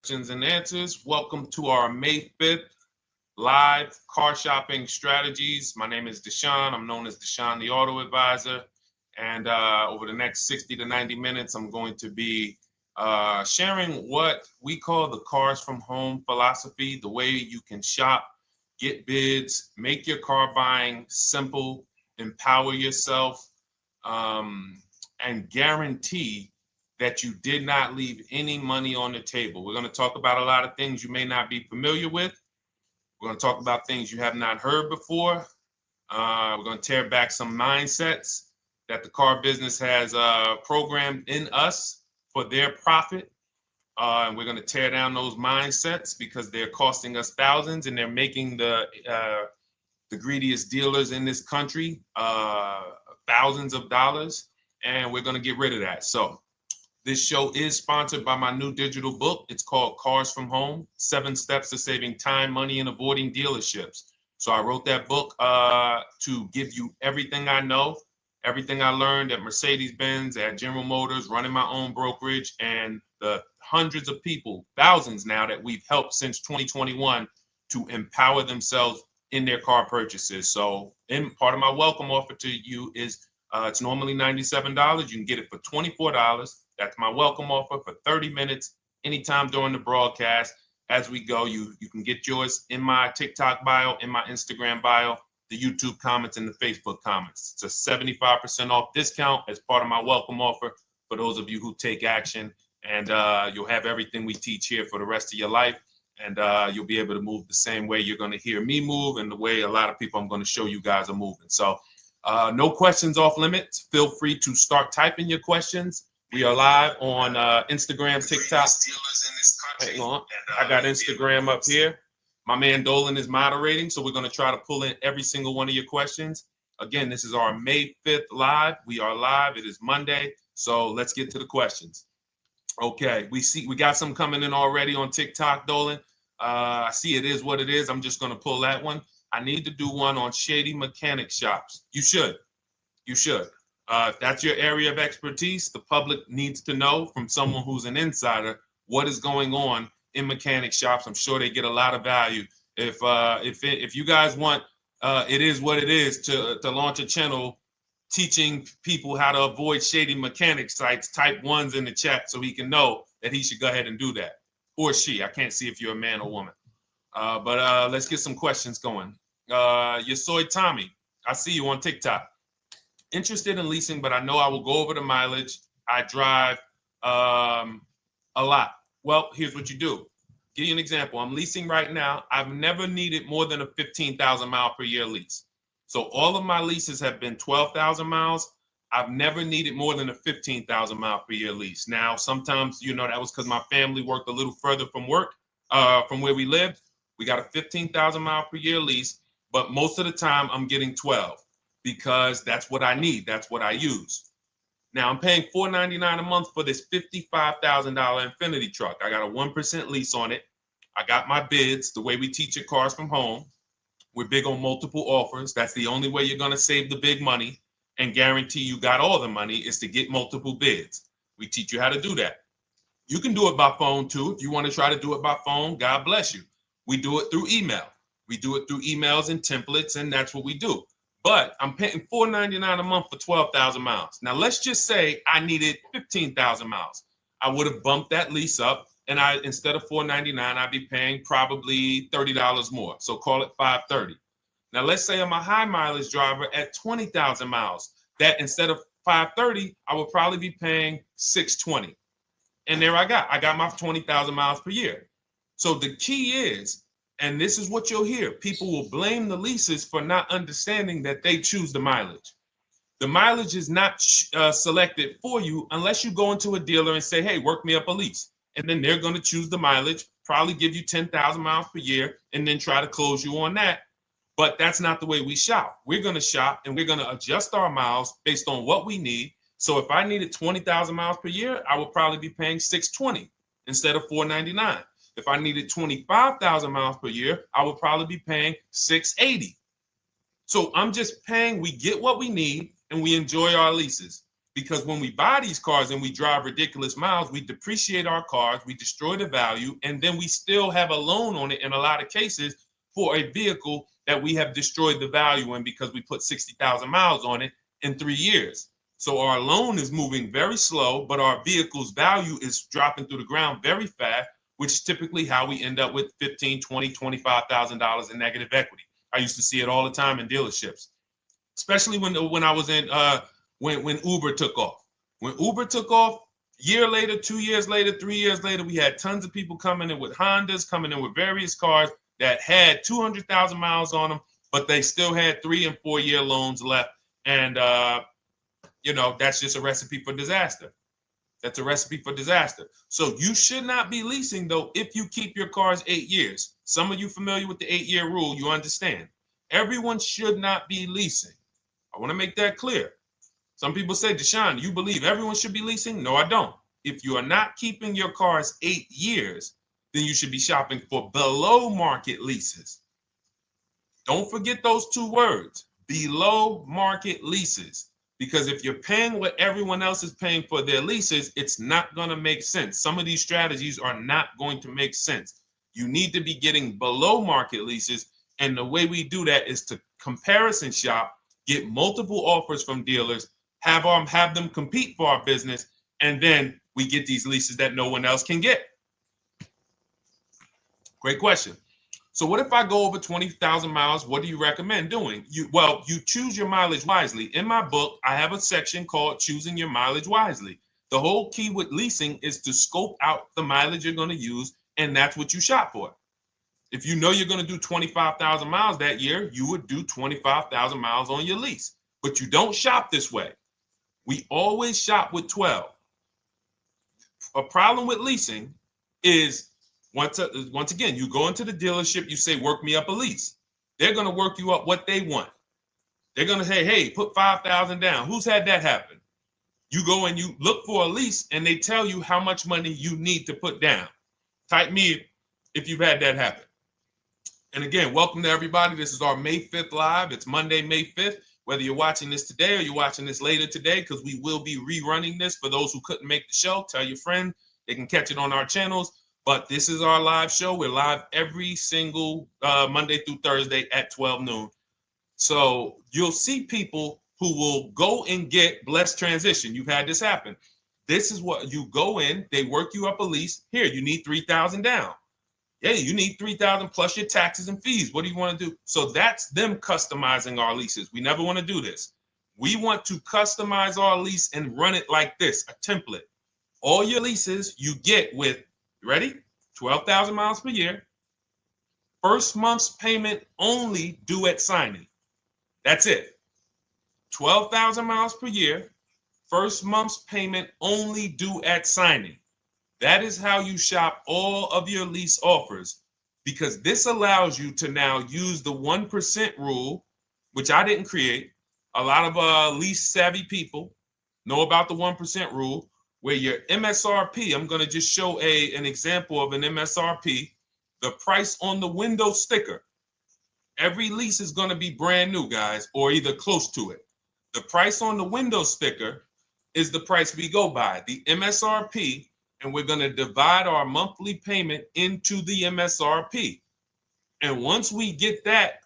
questions and answers. Welcome to our May 5th live car shopping strategies. My name is Deshone. I'm known as Deshone the Auto Advisor. And over the next 60 to 90 minutes, I'm going to be sharing what we call the cars from home philosophy, the way you can shop, get bids, make your car buying simple, empower yourself, and guarantee that you did not leave any money on the table. We're going to talk about a lot of things you may not be familiar with. We're going to talk about things you have not heard before. We're going to tear back some mindsets that the car business has programmed in us for their profit. And we're going to tear down those mindsets because they're costing us thousands and they're making the greediest dealers in this country thousands of dollars. And we're going to get rid of that. So this show is sponsored by my new digital book. It's called Cars from Home, 7 Steps to Saving Time, Money, and Avoiding Dealerships. So I wrote that book to give you everything I know, everything I learned at Mercedes-Benz, at General Motors, running my own brokerage, and the hundreds of people, thousands now, that we've helped since 2021 to empower themselves in their car purchases. So part of my welcome offer to you is it's normally $97. You can get it for $24. That's my welcome offer for 30 minutes, anytime during the broadcast. As we go, you can get yours in my TikTok bio, in my Instagram bio, the YouTube comments, and the Facebook comments. It's a 75% off discount as part of my welcome offer for those of you who take action. And you'll have everything we teach here for the rest of your life. And you'll be able to move the same way you're going to hear me move and the way a lot of people I'm going to show you guys are moving. So no questions off limits. Feel free to start typing your questions. We are live on Instagram, TikTok. Hang on. I got Instagram up here. My man Dolan is moderating, so we're going to try to pull in every single one of your questions. Again, this is our May 5th live. We are live. It is Monday, so let's get to the questions. Okay, we got some coming in already on TikTok, Dolan. I see it is what it is. I'm just going to pull that one. I need to do one on shady mechanic shops. You should. If that's your area of expertise, the public needs to know from someone who's an insider what is going on in mechanic shops. I'm sure they get a lot of value. If you guys want, it is what it is to launch a channel teaching people how to avoid shady mechanic sites, type ones in the chat so he can know that he should go ahead and do that. Or she. I can't see if you're a man or woman. But let's get some questions going. Yasoy Tommy, I see you on TikTok. Interested in leasing, but I know I will go over the mileage. I drive a lot. Well, here's what you do. Give you an example. I'm leasing right now. I've never needed more than a 15,000 mile per year lease. So all of my leases have been 12,000 miles. I've never needed more than a 15,000 mile per year lease. Now, sometimes, that was because my family worked a little further from where we lived. We got a 15,000 mile per year lease, but most of the time I'm getting 12 because that's what I need. That's what I use. Now I'm paying $499 a month for this $55,000 Infinity truck. I got a 1% lease on it. I got my bids, the way we teach at Cars from Home. We're big on multiple offers. That's the only way you're going to save the big money and guarantee you got all the money is to get multiple bids. We teach you how to do that. You can do it by phone too. If you want to try to do it by phone, God bless you. We do it through email. We do it through emails and templates, and that's what we do. But I'm paying $499 a month for 12,000 miles. Now, let's just say I needed 15,000 miles. I would have bumped that lease up, and instead of $499, I'd be paying probably $30 more. So call it $530. Now, let's say I'm a high mileage driver at 20,000 miles. That instead of $530, I would probably be paying $620. And there I got my 20,000 miles per year. So the key is, and this is what you'll hear, people will blame the leases for not understanding that they choose the mileage. The mileage is not selected for you unless you go into a dealer and say, hey, work me up a lease. And then they're going to choose the mileage, probably give you 10,000 miles per year, and then try to close you on that. But that's not the way we shop. We're going to shop and we're going to adjust our miles based on what we need. So if I needed 20,000 miles per year, I would probably be paying $620 instead of $499. If I needed 25,000 miles per year, I would probably be paying $680. So I'm just paying, we get what we need and we enjoy our leases. because when we buy these cars and we drive ridiculous miles, we depreciate our cars, we destroy the value, and then we still have a loan on it in a lot of cases for a vehicle that we have destroyed the value in because we put 60,000 miles on it in 3 years. So our loan is moving very slow, but our vehicle's value is dropping through the ground very fast, which is typically how we end up with $15,000, $20,000, $25,000 in negative equity. I used to see it all the time in dealerships, especially when I was in when Uber took off. When Uber took off, year later, 2 years later, 3 years later, we had tons of people coming in with Hondas, coming in with various cars that had 200,000 miles on them, but they still had 3 and 4 year loans left. And, that's just a recipe for disaster. That's a recipe for disaster. So you should not be leasing, though, if you keep your cars 8 years. Some of you familiar with the 8-year rule, you understand. Everyone should not be leasing. I want to make that clear. Some people say, Deshone, you believe everyone should be leasing? No, I don't. If you are not keeping your cars 8 years, then you should be shopping for below market leases. Don't forget those 2 words, below market leases. Because if you're paying what everyone else is paying for their leases, it's not going to make sense. Some of these strategies are not going to make sense. You need to be getting below market leases. And the way we do that is to comparison shop, get multiple offers from dealers, have them compete for our business, and then we get these leases that no one else can get. Great question. So what if I go over 20,000 miles? What do you recommend doing? You choose your mileage wisely. In my book, I have a section called Choosing Your Mileage Wisely. The whole key with leasing is to scope out the mileage you're going to use, and that's what you shop for. If you know you're going to do 25,000 miles that year, you would do 25,000 miles on your lease. But you don't shop this way. We always shop with 12. A problem with leasing is once again, you go into the dealership, you say, work me up a lease. They're going to work you up what they want. They're going to say, hey, put 5,000 down. Who's had that happen? You go and you look for a lease and they tell you how much money you need to put down. Type me if you've had that happen. And again, welcome to everybody. This is our May 5th live. It's Monday, May 5th. Whether you're watching this today or you're watching this later today, because we will be rerunning this for those who couldn't make the show. Tell your friend they can catch it on our channels. But this is our live show. We're live every single Monday through Thursday at 12 noon. So you'll see people who will go and get blessed transition. You've had this happen. This is what you go in. They work you up a lease. Here, you need 3,000 down. Yeah, you need 3,000 plus your taxes and fees. What do you want to do? So that's them customizing our leases. We never want to do this. We want to customize our lease and run it like this, a template. All your leases you get with, ready? 12,000 miles per year. First month's payment only due at signing. That's it. 12,000 miles per year. First month's payment only due at signing. That is how you shop all of your lease offers, because this allows you to now use the 1% rule, which I didn't create. A lot of lease savvy people know about the 1% rule, where your MSRP, I'm going to just show an example of an MSRP, the price on the window sticker. Every lease is going to be brand new, guys, or either close to it. The price on the window sticker is the price we go by, the MSRP, and we're going to divide our monthly payment into the MSRP. And once we get that,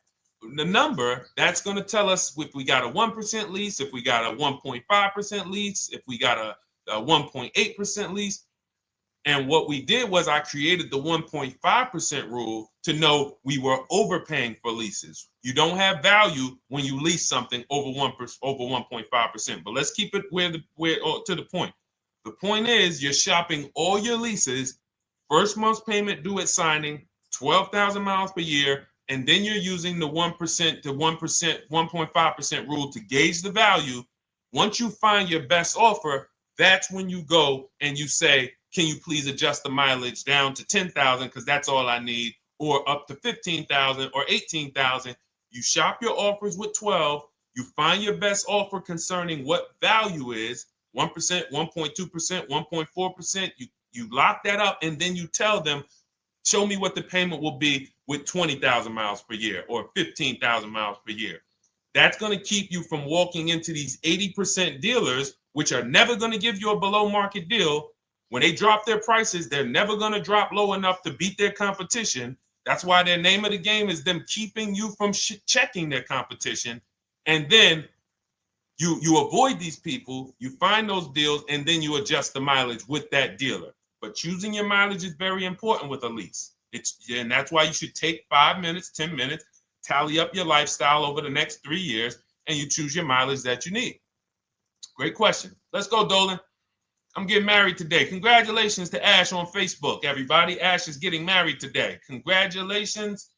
the number, that's going to tell us if we got a 1% lease, if we got a 1.5% lease, if we got a 1.8% lease. And what we did was I created the 1.5% rule to know we were overpaying for leases. You don't have value when you lease something over 1.5%. But let's keep it to the point. The point is you're shopping all your leases, first month's payment due at signing, 12,000 miles per year, and then you're using the 1% to 1.5% rule to gauge the value. Once you find your best offer, that's when you go and you say, can you please adjust the mileage down to 10,000 because that's all I need, or up to 15,000 or 18,000. You shop your offers with 12. You find your best offer concerning what value is, 1%, 1.2%, 1.4%. You lock that up, and then you tell them, show me what the payment will be with 20,000 miles per year or 15,000 miles per year. That's going to keep you from walking into these 80% dealers which are never going to give you a below market deal. When they drop their prices, they're never going to drop low enough to beat their competition. That's why their name of the game is them keeping you from checking their competition. And then you avoid these people, you find those deals, and then you adjust the mileage with that dealer. But choosing your mileage is very important with a lease. And that's why you should take 5 minutes, 10 minutes, tally up your lifestyle over the next 3 years, and you choose your mileage that you need. Great question. Let's go, Dolan. I'm getting married today. Congratulations to Ash on Facebook, everybody. Ash is getting married today. Congratulations.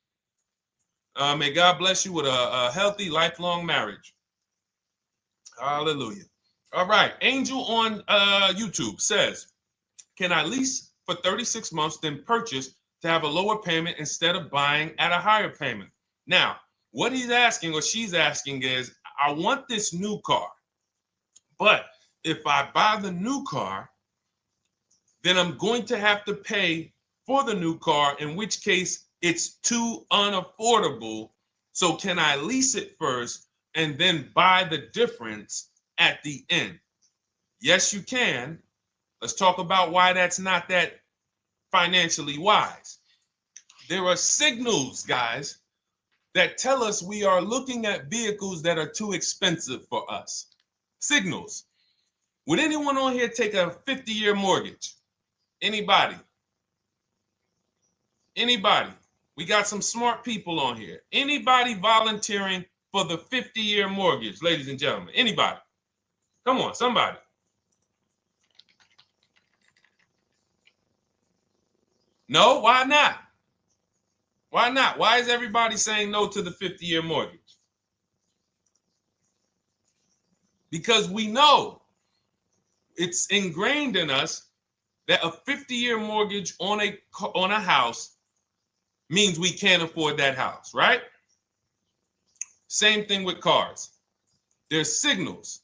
May God bless you with a healthy, lifelong marriage. Hallelujah. All right. Angel on YouTube says, can I lease for 36 months, then purchase to have a lower payment instead of buying at a higher payment? Now, what he's asking or she's asking is, I want this new car, but if I buy the new car, then I'm going to have to pay for the new car, in which case it's too unaffordable. So can I lease it first and then buy the difference at the end? Yes, you can. Let's talk about why that's not that financially wise. There are signals, guys, that tell us we are looking at vehicles that are too expensive for us. Signals. Would anyone on here take a 50-year mortgage? Anybody? Anybody? We got some smart people on here. Anybody volunteering for the 50-year mortgage, ladies and gentlemen? Anybody? Come on, somebody. No, why not? Why not? Why is everybody saying no to the 50-year mortgage? Because we know it's ingrained in us that a 50-year mortgage on a house means we can't afford that house, right? Same thing with cars. There's signals.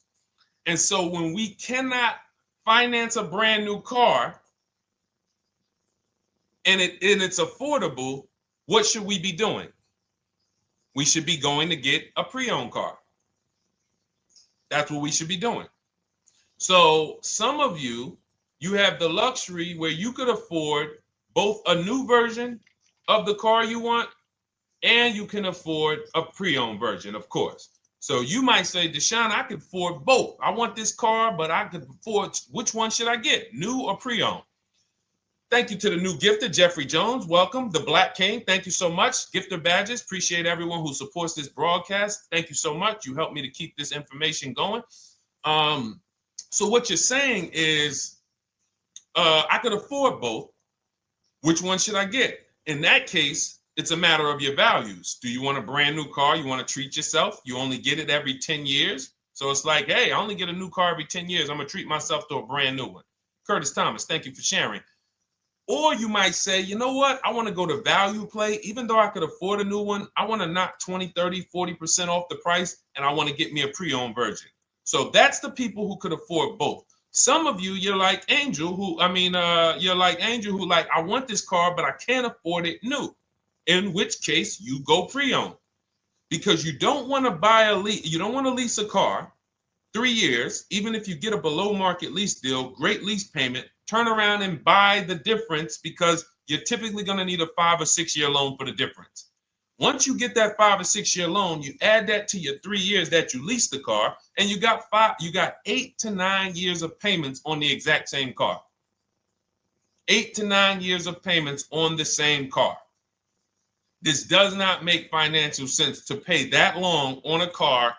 And so when we cannot finance a brand new car and it's affordable, what should we be doing? We should be going to get a pre-owned car. That's what we should be doing. So some of you have the luxury where you could afford both a new version of the car you want, and you can afford a pre-owned version, of course. So you might say, Deshone, I could afford both. I want this car, but I could afford, which one should I get, new or pre-owned? Thank you to the new gifter, Jeffrey Jones. Welcome. The Black King. Thank you so much. Gifter badges. Appreciate everyone who supports this broadcast. Thank you so much. You helped me to keep this information going. So what you're saying is, I could afford both. Which one should I get? In that case, it's a matter of your values. Do you want a brand new car? You want to treat yourself? You only get it every 10 years. So it's like, hey, I only get a new car every 10 years. I'm going to treat myself to a brand new one. Curtis Thomas, thank you for sharing. Or you might say, you know what? I want to go to value play. Even though I could afford a new one, I want to knock 20, 30, 40% off the price, and I want to get me a pre-owned version. So that's the people who could afford both. Some of you, you're like Angel, who like, I want this car, but I can't afford it new. In which case you go pre-owned, because you don't want to lease a car 3 years, even if you get a below market lease deal, great lease payment, turn around and buy the difference, because you're typically going to need a 5 or 6 year loan for the difference. Once you get that 5 or 6 year loan, you add that to your 3 years that you leased the car, and you got 8 to 9 years of payments on the exact same car. 8 to 9 years of payments on the same car. This does not make financial sense to pay that long on a car.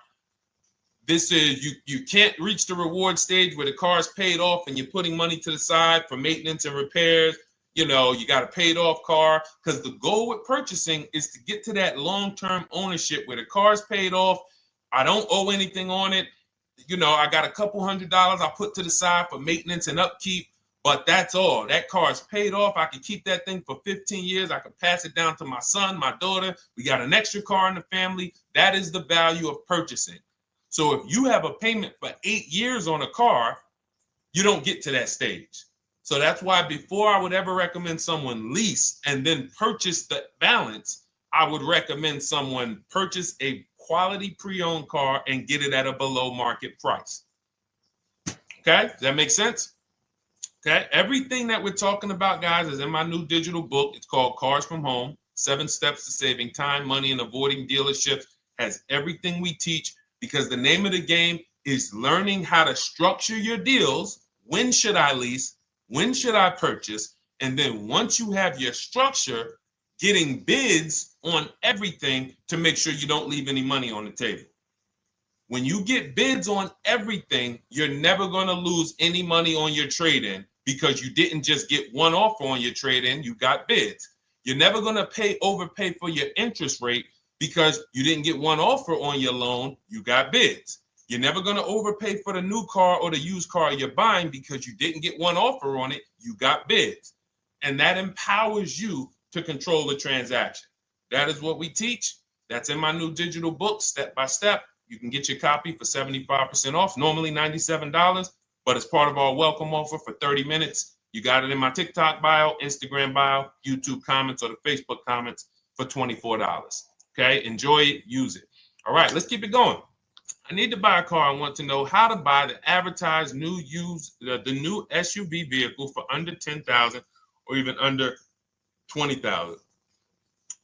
This is, you can't reach the reward stage where the car is paid off and you're putting money to the side for maintenance and repairs. You know, you got a paid off car, because the goal with purchasing is to get to that long-term ownership where the car is paid off. I don't owe anything on it. You know, I got a couple $100 I put to the side for maintenance and upkeep, but that's all. That car is paid off. I can keep that thing for 15 years. I can pass it down to my son, my daughter. We got an extra car in the family. That is the value of purchasing. So if you have a payment for 8 years on a car, you don't get to that stage. So that's why before I would ever recommend someone lease and then purchase the balance, I would recommend someone purchase a quality pre-owned car and get it at a below market price. Okay, does that make sense? Okay, everything that we're talking about, guys, is in my new digital book. It's called Cars from Home, 7 Steps to Saving Time, Money, and Avoiding Dealerships. Has everything we teach, because the name of the game is learning how to structure your deals. When should I lease? When should I purchase? And then once you have your structure, getting bids on everything to make sure you don't leave any money on the table. When you get bids on everything, you're never going to lose any money on your trade-in, because you didn't just get one offer on your trade-in, you got bids. You're never going to overpay for your interest rate, because you didn't get one offer on your loan, you got bids. You're never going to overpay for the new car or the used car you're buying, because you didn't get one offer on it, you got bids. And that empowers you to control the transaction. That is what we teach. That's in my new digital book, step by step. You can get your copy for 75% off, normally $97, but it's part of our welcome offer for 30 minutes. You got it in my TikTok bio, Instagram bio, YouTube comments, or the Facebook comments for $24. Okay, enjoy it, use it. All right, let's keep it going. I need to buy a car. I want to know how to buy the advertised new the new SUV vehicle for under $10,000 or even under $20,000.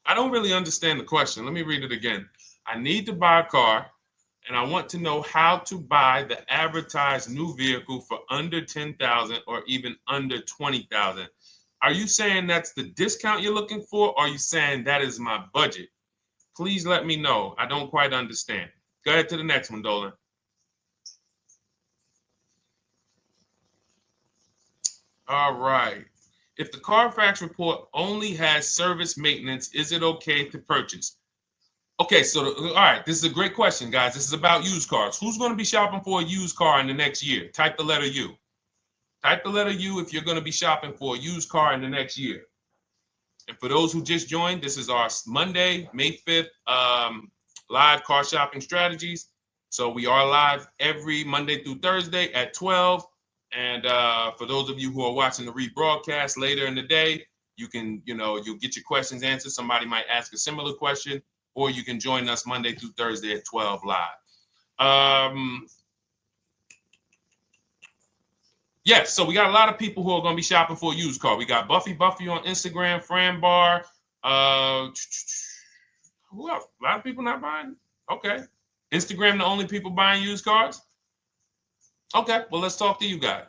I don't really understand the question. Let me read it again. I need to buy a car, and I want to know how to buy the advertised new vehicle for under $10,000 or even under $20,000. Are you saying that's the discount you're looking for, or are you saying that is my budget? Please let me know. I don't quite understand. Go ahead to the next one, Dolan. All right. If the Carfax report only has service maintenance, is it okay to purchase? Okay, so all right, this is a great question, guys. This is about used cars. Who's going to be shopping for a used car in the next year? Type the letter U. Type the letter U if you're going to be shopping for a used car in the next year. And for those who just joined, this is our Monday, May 5th, live car shopping strategies. So we are live every Monday through Thursday at 12. And for those of you who are watching the rebroadcast later in the day, you can, you'll get your questions answered. Somebody might ask a similar question, or you can join us Monday through Thursday at 12 live. Yes, so we got a lot of people who are going to be shopping for a used car. We got Buffy on Instagram, Fran Bar. Who else? A lot of people not buying? Okay. Instagram, the only people buying used cars? Okay, well, let's talk to you guys.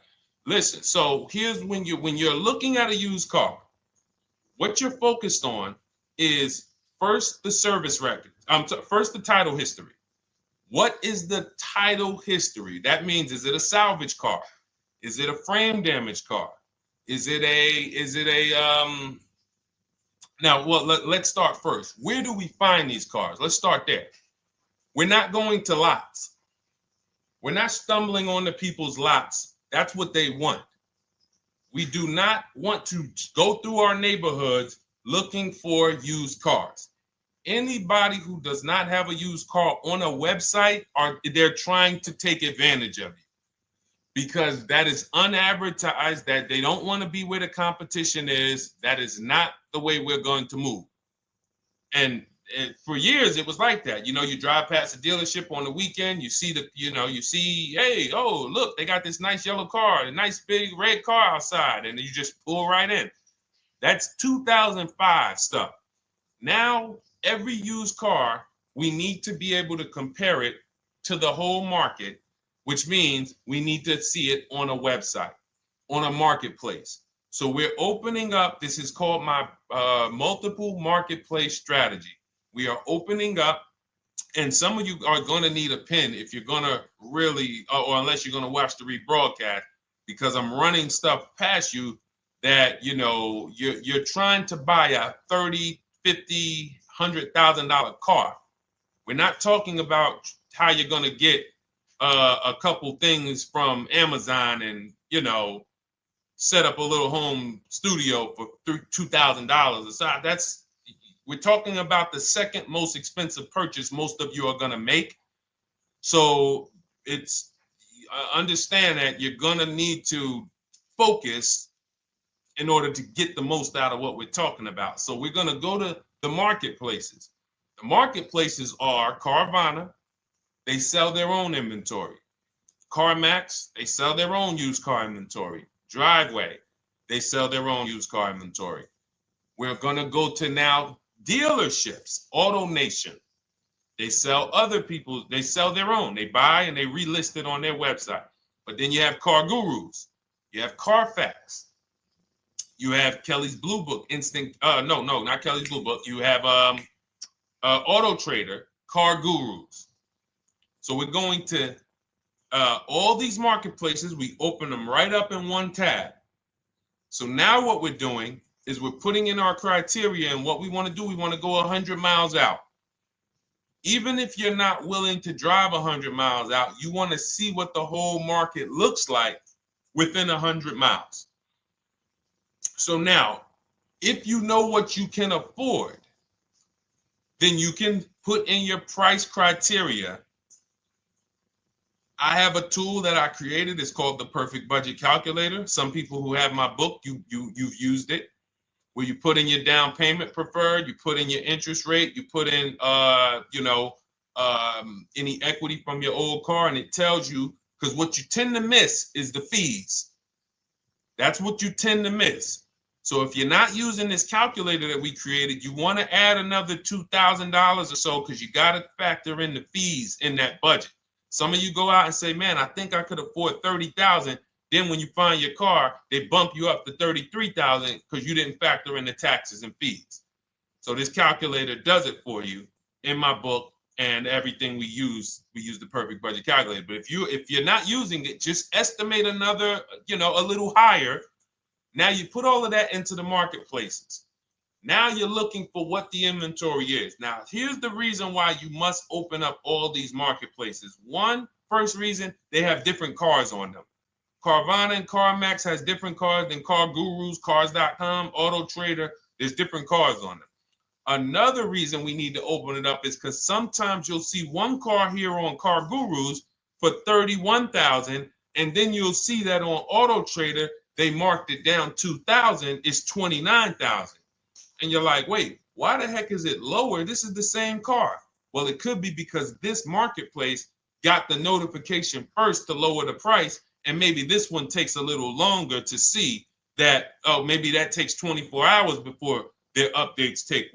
Listen, so here's when you're looking at a used car, what you're focused on is first the service record. First the title history. What is the title history? That means, is it a salvage car? Is it a frame damage car? Is it a now, well, let's start first. Where do we find these cars? Let's start there. We're not going to lots. We're not stumbling onto people's lots. That's what they want. We do not want to go through our neighborhoods looking for used cars. Anybody who does not have a used car on a website, they're trying to take advantage of you, because that is unadvertised, that they don't want to be where the competition is. That is not the way we're going to move. And for years, it was like that. You drive past a dealership on the weekend, you see hey, oh, look, they got this nice yellow car, a nice big red car outside, and you just pull right in. That's 2005 stuff. Now, every used car, we need to be able to compare it to the whole market, which means we need to see it on a website, on a marketplace. So we're opening up, this is called my multiple marketplace strategy. We are opening up, and some of you are going to need a pen if you're going to really, or unless you're going to watch the rebroadcast, because I'm running stuff past you that, you're trying to buy a $30,000, $50,000, $100,000 car. We're not talking about how you're going to get a couple things from Amazon and, set up a little home studio for $2,000. We're talking about the second most expensive purchase most of you are going to make. So it's understand that you're going to need to focus in order to get the most out of what we're talking about. So we're going to go to the marketplaces. The marketplaces are Carvana. They sell their own inventory. CarMax, they sell their own used car inventory. Driveway, they sell their own used car inventory. We're going to go to now dealerships. AutoNation, they sell other people's, they sell their own. They buy and they relist it on their website. But then you have Car Gurus, you have Carfax, you have Kelly's Blue Book, no, not Kelly's Blue Book. You have Auto Trader, Car Gurus. So we're going to all these marketplaces, we open them right up in one tab. So now what we're doing is we're putting in our criteria, and what we want to do, we want to go 100 miles out. Even if you're not willing to drive 100 miles out, you want to see what the whole market looks like within 100 miles. So now, if you know what you can afford, then you can put in your price criteria. I have a tool that I created. It's called the Perfect Budget Calculator. Some people who have my book, you've used it, where you put in your down payment preferred, you put in your interest rate, you put in any equity from your old car, and it tells you, because what you tend to miss is the fees. That's what you tend to miss. So if you're not using this calculator that we created, you want to add another $2,000 or so, because you got to factor in the fees in that budget. Some of you go out and say, man, I think I could afford $30,000. Then when you find your car, they bump you up to $33,000 because you didn't factor in the taxes and fees. So this calculator does it for you in my book, and everything we use the Perfect Budget Calculator. But if you're not using it, just estimate another, a little higher. Now you put all of that into the marketplaces. Now you're looking for what the inventory is. Now, here's the reason why you must open up all these marketplaces. First reason, they have different cars on them. Carvana and CarMax has different cars than Car Gurus, Cars.com, Auto Trader. There's different cars on them. Another reason we need to open it up is because sometimes you'll see one car here on Car Gurus for $31,000, and then you'll see that on Auto Trader, they marked it down $2,000, it's $29,000. And you're like, wait, why the heck is it lower? This is the same car. Well, it could be because this marketplace got the notification first to lower the price, and maybe this one takes a little longer to see that, oh, maybe that takes 24 hours before their updates take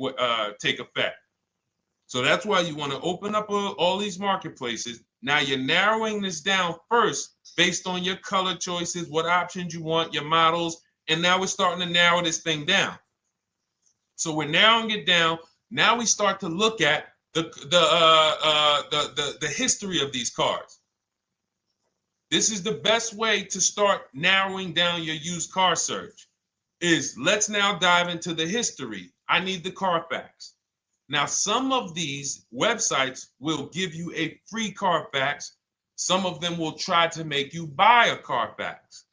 effect. So that's why you want to open up all these marketplaces. Now you're narrowing this down first based on your color choices, what options you want, your models, and now we're starting to narrow this thing down. So we're narrowing it down. Now we start to look at the history of these cars. This is the best way to start narrowing down your used car search. Let's now dive into the history. I need the Carfax. Now, some of these websites will give you a free Carfax. Some of them will try to make you buy a Carfax.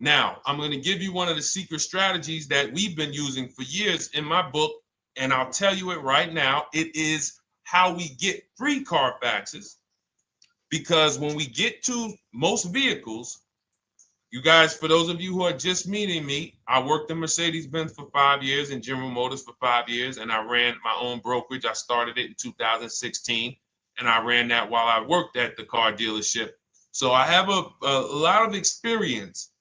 Now, I'm going to give you one of the secret strategies that we've been using for years in my book, and I'll tell you it right now. It is how we get free Carfaxes, because when we get to most vehicles, you guys, for those of you who are just meeting me, I worked in Mercedes-Benz for 5 years and General Motors for 5 years, and I ran my own brokerage. I started it in 2016, and I ran that while I worked at the car dealership. So I have a lot of experience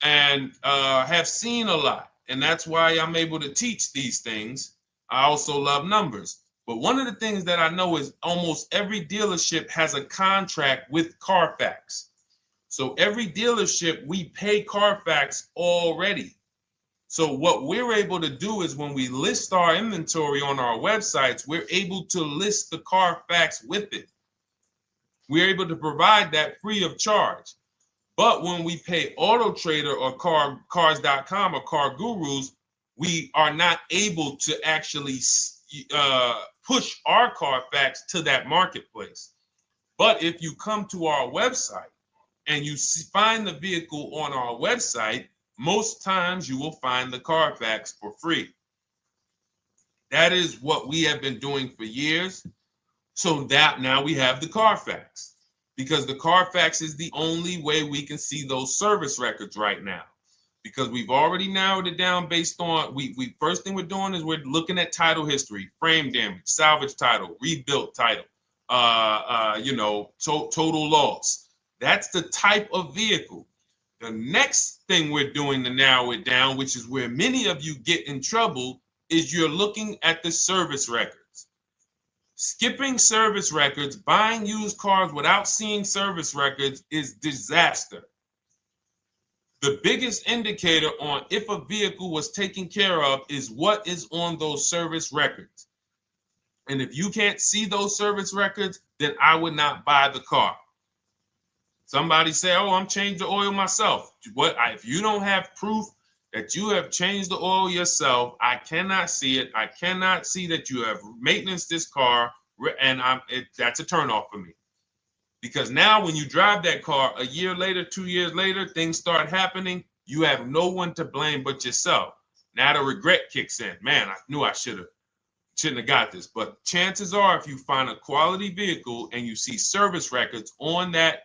and have seen a lot, and that's why I'm able to teach these things. I also love numbers. But one of the things that I know is almost every dealership has a contract with Carfax. So every dealership, we pay Carfax already. So what we're able to do is when we list our inventory on our websites, we're able to list the Carfax with it. We're able to provide that free of charge. But when we pay Auto Trader or Cars.com or Car Gurus, we are not able to actually push our Carfax to that marketplace. But if you come to our website and you find the vehicle on our website, most times you will find the Carfax for free. That is what we have been doing for years. So that now we have the Carfax, because the Carfax is the only way we can see those service records right now, because we've already narrowed it down based on, first thing we're doing is we're looking at title history, frame damage, salvage title, rebuilt title, total loss. That's the type of vehicle. The next thing we're doing to narrow it down, which is where many of you get in trouble, is you're looking at the service records. Skipping service records, buying used cars without seeing service records is disaster. The biggest indicator on if a vehicle was taken care of is what is on those service records. And if you can't see those service records, then I would not buy the car. Somebody say, oh, I'm changed the oil myself. If you don't have proof that you have changed the oil yourself, I cannot see it. I cannot see that you have maintenance this car, and that's a turnoff for me. Because now when you drive that car a year later, 2 years later, things start happening. You have no one to blame but yourself. Now the regret kicks in. Man, I knew I shouldn't have got this. But chances are, if you find a quality vehicle and you see service records on that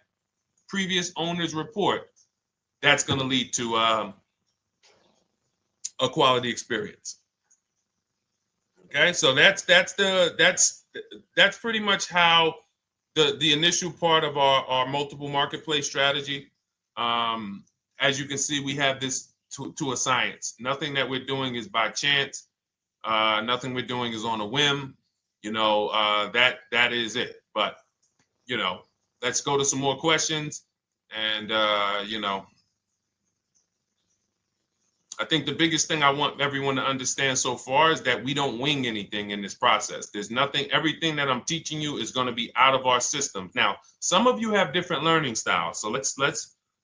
previous owner's report, that's going to lead to a quality experience. Okay, so that's pretty much how the initial part of our multiple marketplace strategy. As you can see, we have this to a science. Nothing that we're doing is by chance. Nothing we're doing is on a whim. That is it. But let's go to some more questions. And I think the biggest thing I want everyone to understand so far is that we don't wing anything in this process. There's nothing, everything that I'm teaching you is going to be out of our systems. Now, some of you have different learning styles. So let's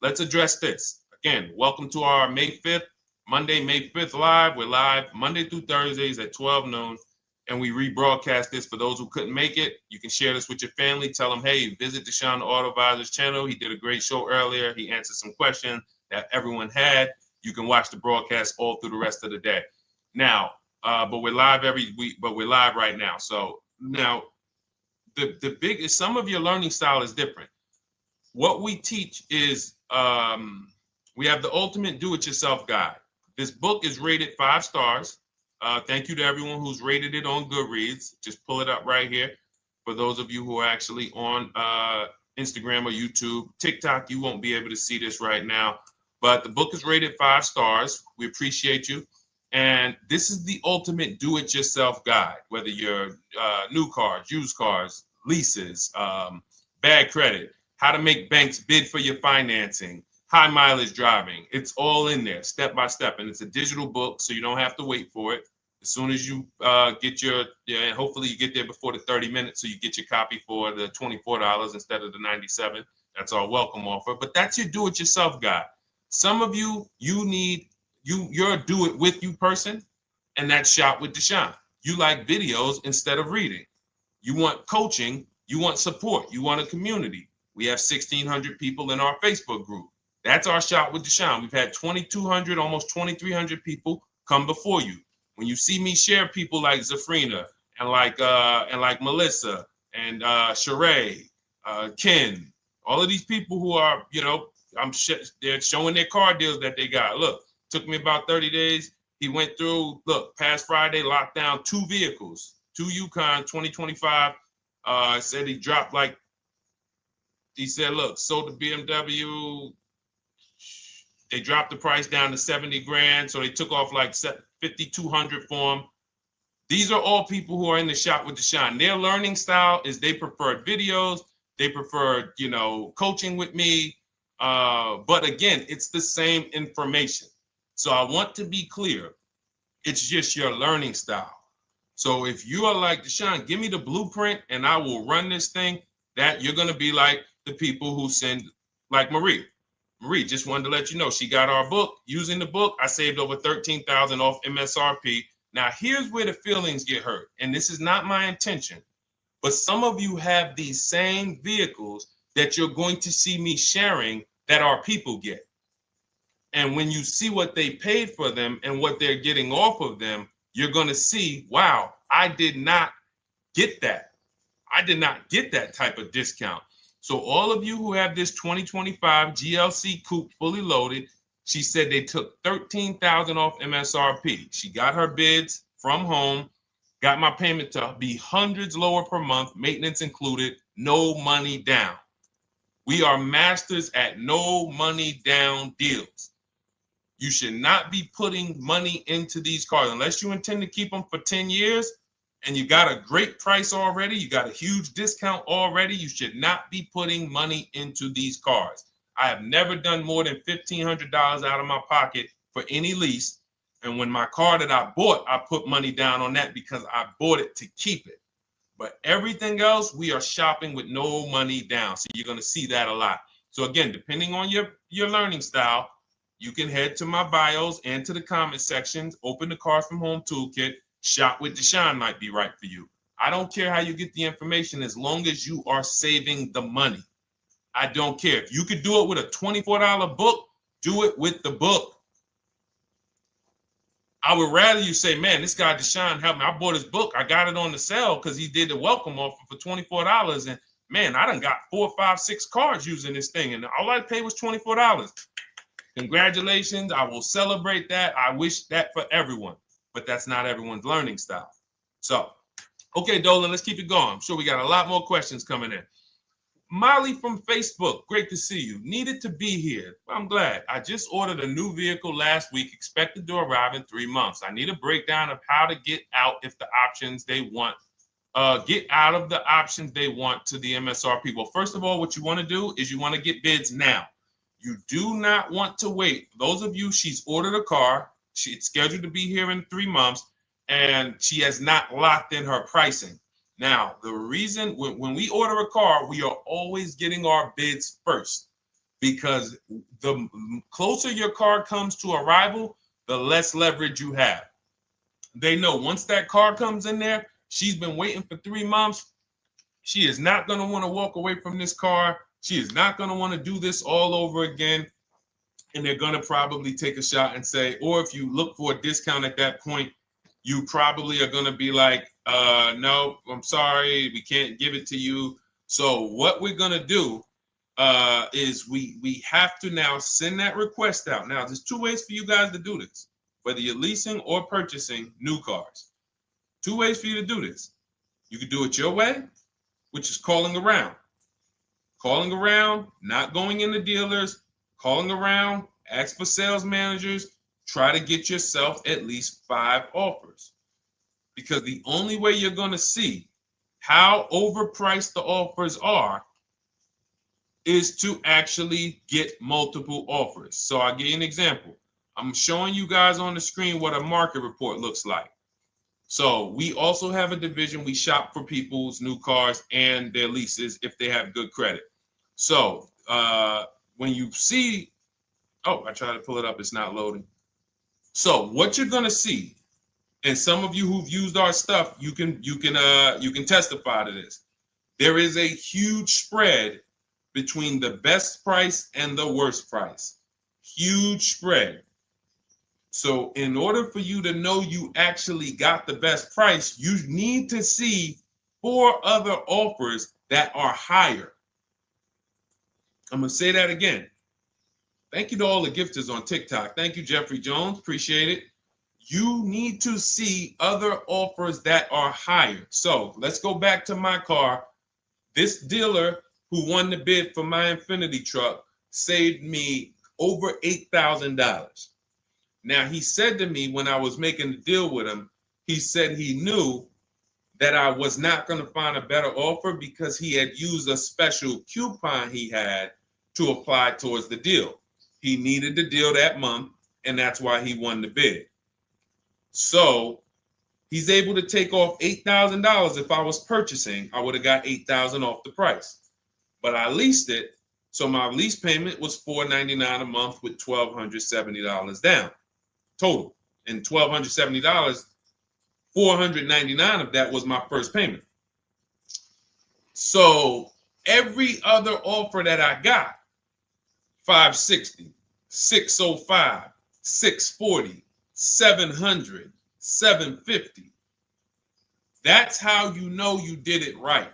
address this. Again, welcome to our May 5th, Monday, May 5th live. We're live Monday through Thursdays at 12 noon. And we rebroadcast this for those who couldn't make it. You can share this with your family. Tell them, hey, visit Deshone the Auto Advisor's channel. He did a great show earlier. He answered some questions that everyone had. You can watch the broadcast all through the rest of the day. Now, but we're live every week, but we're live right now. So now the biggest, some of your learning style is different. What we teach is we have the ultimate do-it-yourself guide. This book is rated 5 stars. Thank you to everyone who's rated it on Goodreads. Just pull it up right here. For those of you who are actually on Instagram or YouTube, TikTok, you won't be able to see this right now. But the book is rated 5 stars. We appreciate you. And this is the ultimate do-it-yourself guide, whether you're new cars, used cars, leases, bad credit, how to make banks bid for your financing, high mileage driving. It's all in there, step by step. And it's a digital book, so you don't have to wait for it. As soon as you get and hopefully you get there before the 30 minutes, so you get your copy for the $24 instead of the $97. That's our welcome offer. But that's your do-it-yourself guide. Some of you, you're a do-it-with-you person, and that's Shop with Deshone. You like videos instead of reading. You want coaching. You want support. You want a community. We have 1,600 people in our Facebook group. That's our Shop with Deshone. We've had 2,200, almost 2,300 people come before you. When you see me share people like Zafrina and like Melissa and Sheree, Ken, all of these people who are, they're showing their car deals that they got. Look, took me about 30 days. He went through, past Friday, locked down 2 vehicles, 2 Yukon 2025. Said he dropped he said, look, sold the BMW. They dropped the price down to 70 grand. So they took off like 5,200 for him. These are all people who are in the Shop with Deshone. Their learning style is they prefer videos. They prefer, coaching with me. But again, it's the same information. So I want to be clear. It's just your learning style. So if you are like Deshone, give me the blueprint and I will run this thing. That you're going to be like the people who send, like Marie. Marie just wanted to let you know she got our book. Using the book, I saved over $13,000 off MSRP. Now, here's where the feelings get hurt. And this is not my intention. But some of you have these same vehicles that you're going to see me sharing that our people get. And when you see what they paid for them and what they're getting off of them, you're going to see, wow, I did not get that. I did not get that type of discount. So all of you who have this 2025 GLC coupe fully loaded, she said they took $13,000 off MSRP. She got her bids from home, got my payment to be hundreds lower per month, maintenance included, no money down. We are masters at no money down deals. You should not be putting money into these cars unless you intend to keep them for 10 years and you got a great price already. You got a huge discount already. You should not be putting money into these cars. I have never done more than $1,500 out of my pocket for any lease. And when my car that I bought, I put money down on that because I bought it to keep it. But everything else, we are shopping with no money down. So you're going to see that a lot. So again, depending on your learning style, you can head to my bios and to the comment sections, open the Cars from Home Toolkit, Shop with Deshone might be right for you. I don't care how you get the information as long as you are saving the money. I don't care. If you could do it with a $24 book, do it with the book. I would rather you say, man, this guy Deshone helped me. I bought his book. I got it on the sale because he did the welcome offer for $24. And man, I done got 4, 5, 6 cars using this thing. And all I paid was $24. Congratulations. I will celebrate that. I wish that for everyone, but that's not everyone's learning style. So, okay, Dolan, let's keep it going. I'm sure we got a lot more questions coming in. Molly from Facebook, great to see you. Needed to be here. Well, I'm glad. I just ordered a new vehicle last week, expected to arrive in 3 months. I need a breakdown of how to get out if the options they want, get out of the options they want to the MSRP. Well, first of all, what you want to do is you want to get bids now. You do not want to wait. Those of you, she's ordered a car. She's scheduled to be here in 3 months, and she has not locked in her pricing. Now, the reason when we order a car, we are always getting our bids first because the closer your car comes to arrival, the less leverage you have. They know once that car comes in there, she's been waiting for 3 months. She is not going to want to walk away from this car. She is not going to want to do this all over again. And they're going to probably take a shot and say, or if you look for a discount at that point, you probably are going to be like, no, I'm sorry, we can't give it to you. So what we're going to do is we have to now send that request out. Now, there's 2 ways for you guys to do this, whether you're leasing or purchasing new cars. 2 ways for you to do this. You can do it your way, which is calling around. Calling around, not going into dealers, calling around, ask for sales managers, try to get yourself at least 5 offers. Because the only way you're going to see how overpriced the offers are is to actually get multiple offers. So I'll give you an example. I'm showing you guys on the screen what a market report looks like. So we also have a division. We shop for people's new cars and their leases if they have good credit. So when you see, oh, I tried to pull it up. It's not loading. So what you're going to see, and some of you who've used our stuff, you can testify to this. There is a huge spread between the best price and the worst price. Huge spread. So in order for you to know you actually got the best price, you need to see 4 other offers that are higher. I'm going to say that again. Thank you to all the gifters on TikTok. Thank you, Jeffrey Jones. Appreciate it. You need to see other offers that are higher. So let's go back to my car. This dealer who won the bid for my Infinity truck saved me over $8,000. Now, he said to me when I was making the deal with him, he said he knew that I was not going to find a better offer because he had used a special coupon he had to apply towards the deal. He needed the deal that month, and that's why he won the bid. So he's able to take off $8,000. If I was purchasing, I would have got $8,000 off the price. But I leased it, so my lease payment was $499 a month with $1,270 down total. And $1,270, $499 of that was my first payment. So every other offer that I got, $560, $605, $640, $700, $750. That's how you know you did it right.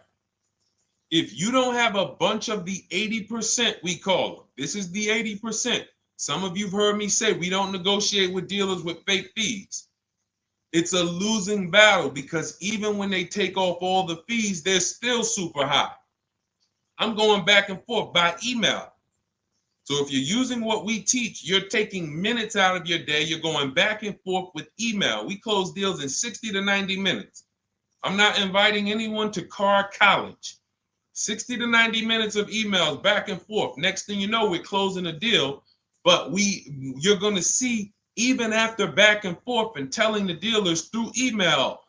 If you don't have a bunch of the 80%, we call them. This is the 80%. Some of you have heard me say we don't negotiate with dealers with fake fees. It's a losing battle because even when they take off all the fees, they're still super high. I'm going back and forth by email. So if you're using what we teach, you're taking minutes out of your day. You're going back and forth with email. We close deals in 60 to 90 minutes. I'm not inviting anyone to car college. 60 to 90 minutes of emails back and forth. Next thing you know, we're closing a deal. But you're going to see, even after back and forth and telling the dealers through email,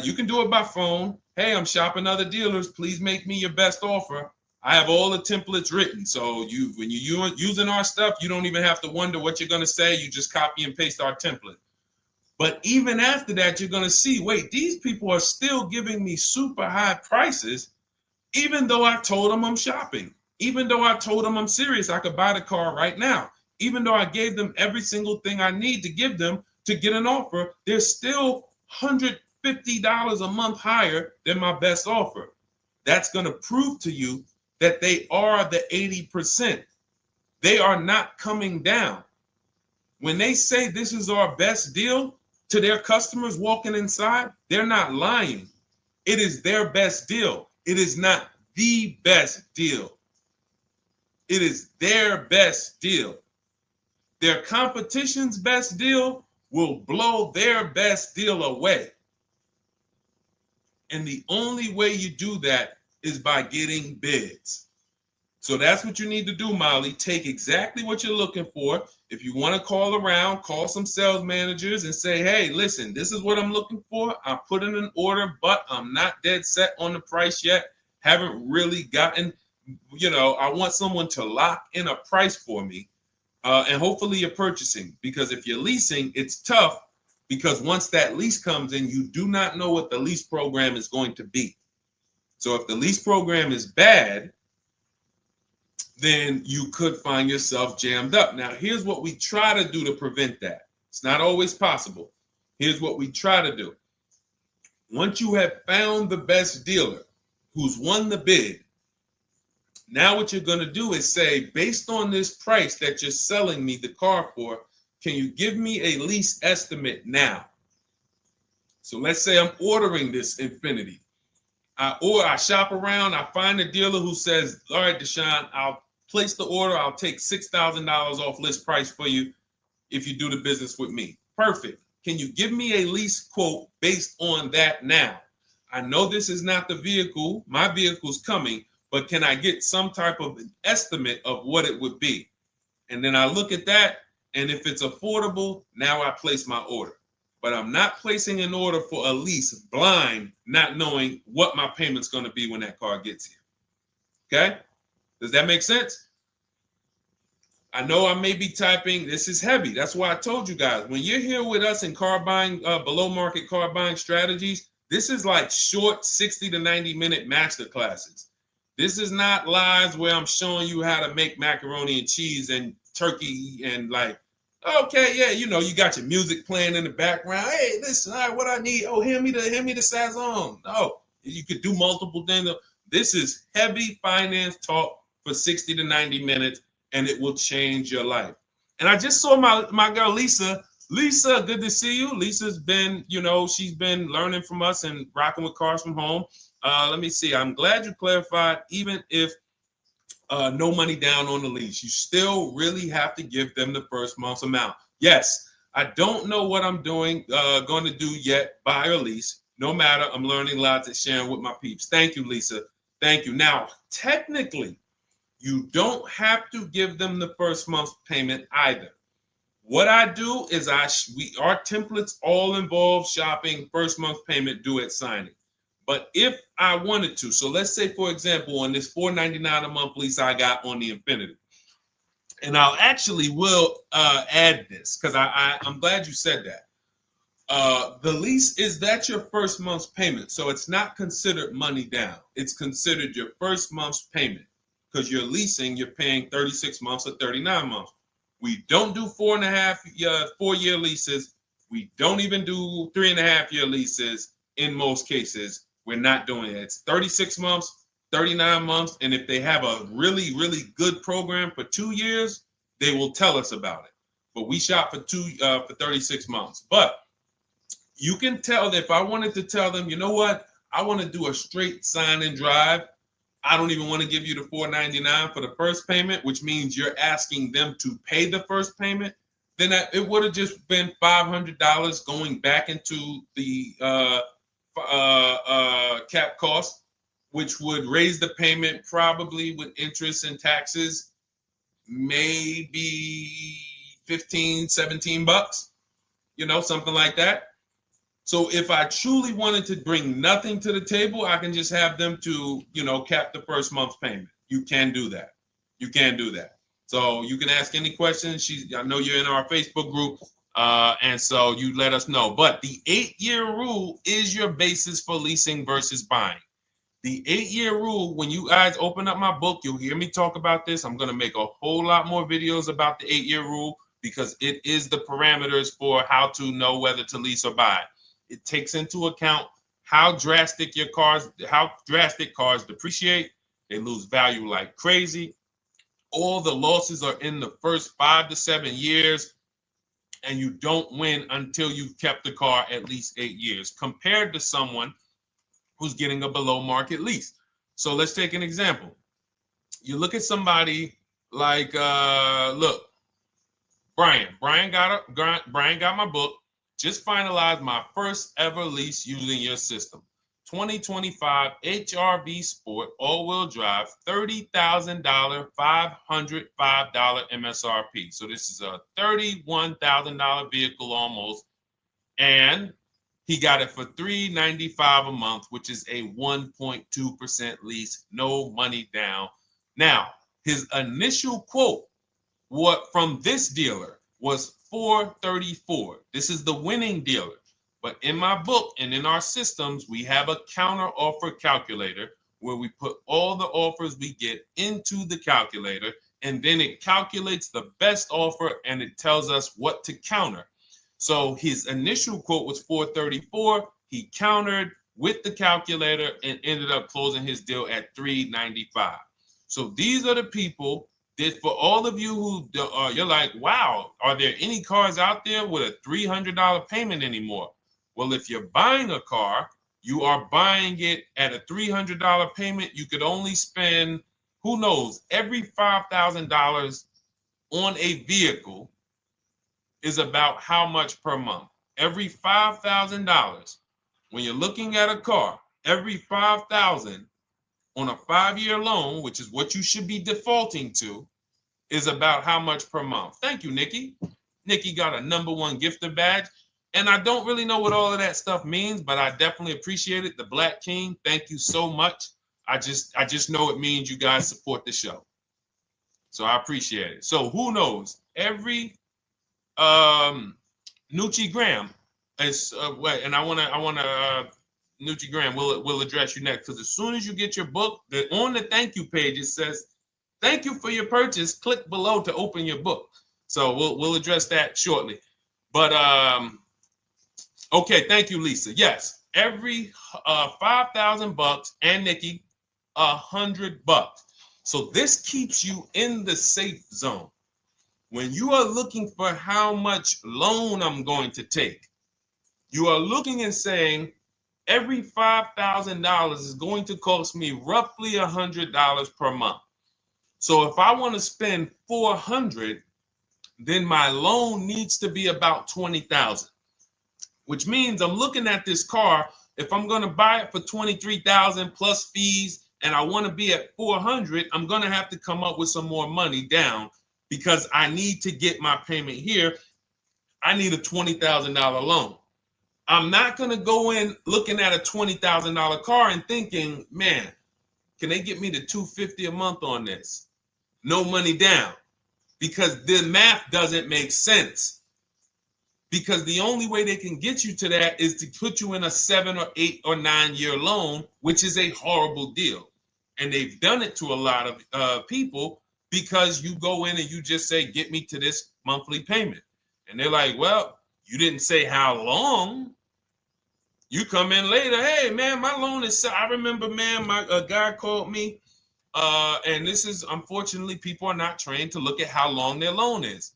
you can do it by phone. Hey, I'm shopping other dealers. Please make me your best offer. I have all the templates written. So when you're using our stuff, you don't even have to wonder what you're going to say. You just copy and paste our template. But even after that, you're going to see, wait, these people are still giving me super high prices, even though I told them I'm shopping, even though I told them I'm serious, I could buy the car right now, even though I gave them every single thing I need to give them to get an offer, they're still $150 a month higher than my best offer. That's going to prove to you that they are the 80%. They are not coming down. When they say this is our best deal to their customers walking inside, they're not lying. It is their best deal. It is not the best deal. It is their best deal. Their competition's best deal will blow their best deal away. And the only way you do that is by getting bids. So that's what you need to do, Molly. Take exactly what you're looking for. If you want to call around, call some sales managers and say, hey, listen, this is what I'm looking for. I put in an order, but I'm not dead set on the price yet. Haven't really gotten, I want someone to lock in a price for me. And hopefully you're purchasing, because if you're leasing, it's tough, because once that lease comes in, you do not know what the lease program is going to be. So if the lease program is bad, then you could find yourself jammed up. Now, here's what we try to do to prevent that. It's not always possible. Here's what we try to do. Once you have found the best dealer who's won the bid, now what you're going to do is say, based on this price that you're selling me the car for, can you give me a lease estimate now? So let's say I'm ordering this Infiniti. I shop around, I find a dealer who says, all right, Deshone, I'll place the order. I'll take $6,000 off list price for you if you do the business with me. Perfect. Can you give me a lease quote based on that now? I know this is not the vehicle. My vehicle's coming, but can I get some type of an estimate of what it would be? And then I look at that, and if it's affordable, now I place my order. But I'm not placing an order for a lease blind, not knowing what my payment's going to be when that car gets here. Okay? Does that make sense? I know I may be typing, this is heavy. That's why I told you guys, when you're here with us in car buying, below market car buying strategies, this is like short 60 to 90 minute master classes. This is not lives where I'm showing you how to make macaroni and cheese and turkey and like, okay, yeah, you got your music playing in the background. Hey, listen, all right, what I need? Oh, hand me the Sazon. No, you could do multiple things. This is heavy finance talk for 60 to 90 minutes, and it will change your life. And I just saw my girl, Lisa. Lisa, good to see you. Lisa's been, she's been learning from us and rocking with Cars from Home. Let me see. I'm glad you clarified, even if no money down on the lease, you still really have to give them the first month's amount. Yes, I don't know what I'm going to do yet, buy or lease. No matter, I'm learning lots and sharing with my peeps. Thank you, Lisa. Thank you. Now, technically, you don't have to give them the first month's payment either. What I do is our templates all involve shopping, first month payment due at signing. But if I wanted to, so let's say, for example, on this $499 a month lease I got on the Infiniti, and I'll actually will add this because I'm glad you said that. The lease that's your first month's payment, so it's not considered money down. It's considered your first month's payment because you're leasing, you're paying 36 months or 39 months. We don't do 4-year leases. We don't even do 3.5-year leases in most cases. We're not doing it. It's 36 months, 39 months. And if they have a really, really good program for 2 years, they will tell us about it. But we shop for 36 months. But you can tell that if I wanted to tell them, you know what, I want to do a straight sign and drive, I don't even want to give you the $499 for the first payment, which means you're asking them to pay the first payment, then it would have just been $500 going back into the cap cost, which would raise the payment probably with interest and taxes, maybe 15, 17 bucks, something like that. So if I truly wanted to bring nothing to the table, I can just have them to, cap the first month's payment. You can do that. You can do that. So you can ask any questions. I know you're in our Facebook group, and so you let us know. But the 8-year rule is your basis for leasing versus buying. The 8-year rule, when you guys open up my book, you'll hear me talk about this. I'm going to make a whole lot more videos about the 8-year rule because it is the parameters for how to know whether to lease or buy. It takes into account how drastic cars depreciate. They lose value like crazy. All the losses are in the first 5 to 7 years, and you don't win until you've kept the car at least 8 years, compared to someone who's getting a below market lease. So let's take an example. You look at somebody like, Brian. Brian got my book. Just finalized my first ever lease using your system. 2025 HRV Sport all-wheel drive, $30,000, $505 MSRP. So this is a $31,000 vehicle almost, and he got it for $395 a month, which is a 1.2% lease, no money down. Now, his initial quote from this dealer was $434. This is the winning dealer. But in my book and in our systems, we have a counter offer calculator where we put all the offers we get into the calculator, and then it calculates the best offer and it tells us what to counter. So his initial quote was $434. He countered with the calculator and ended up closing his deal at $395. So these are the people that, for all of you who you're like, wow, are there any cars out there with a $300 payment anymore? Well, if you're buying a car, you are buying it at a $300 payment. You could only spend, who knows, every $5,000 on a vehicle is about how much per month. Every $5,000, when you're looking at a car, every $5,000 on a 5-year loan, which is what you should be defaulting to, is about how much per month. Thank you, Nikki. Nikki got a #1 gifter badge. And I don't really know what all of that stuff means, but I definitely appreciate it. The Black King, thank you so much. I just know it means you guys support the show. So I appreciate it. So who knows? Every Nucci Graham is and I wanna Nucci Graham will address you next, because as soon as you get your book, on the thank you page it says, "Thank you for your purchase. Click below to open your book." So we'll address that shortly. But okay, thank you, Lisa. Yes, every $5,000, and Nikki, $100. So this keeps you in the safe zone. When you are looking for how much loan I'm going to take, you are looking and saying, every $5,000 is going to cost me roughly $100 per month. So if I want to spend $400, then my loan needs to be about $20,000, which means I'm looking at this car. If I'm going to buy it for $23,000 plus fees, and I want to be at $400, I'm going to have to come up with some more money down, because I need to get my payment here. I need a $20,000 loan. I'm not going to go in looking at a $20,000 car and thinking, man, can they get me to $250 a month on this? No money down, because the math doesn't make sense. Because the only way they can get you to that is to put you in a 7 or 8 or 9 year loan, which is a horrible deal. And they've done it to a lot of people, because you go in and you just say, get me to this monthly payment. And they're like, well, you didn't say how long. You come in later, hey, man, my loan is, I remember, man, a guy called me, and this is, unfortunately, people are not trained to look at how long their loan is.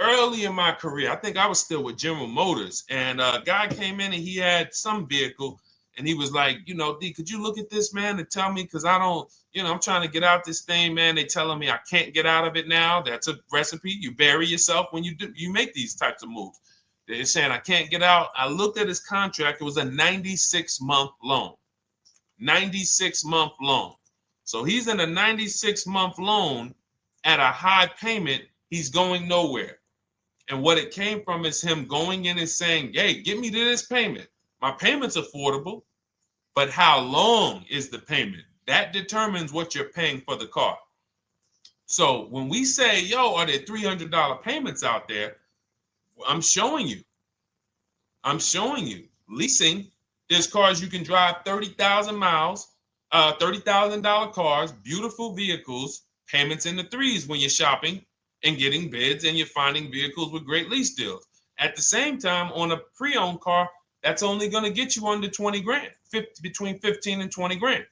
Early in my career, I think I was still with General Motors, and a guy came in and he had some vehicle, And he was like, you know, D, could you look at this, man, and tell me, because I don't, you know, I'm trying to get out this thing, man. They telling me I can't get out of it now. That's a recipe. You bury yourself when you make these types of moves. They're saying I can't get out. I looked at his contract. It was a 96-month loan. 96-month loan. So he's in a 96-month loan at a high payment. He's going nowhere. And what it came from is him going in and saying, hey, get me to this payment. My payment's affordable, but how long is the payment? That determines what you're paying for the car. So when we say, yo, are there $300 payments out there? I'm showing you. Leasing, there's cars you can drive 30,000 miles, $30,000 cars, beautiful vehicles, payments in the threes when you're shopping and getting bids, and you're finding vehicles with great lease deals. At the same time, on a pre-owned car, that's only going to get you under 20 grand, between 15 and 20 grand.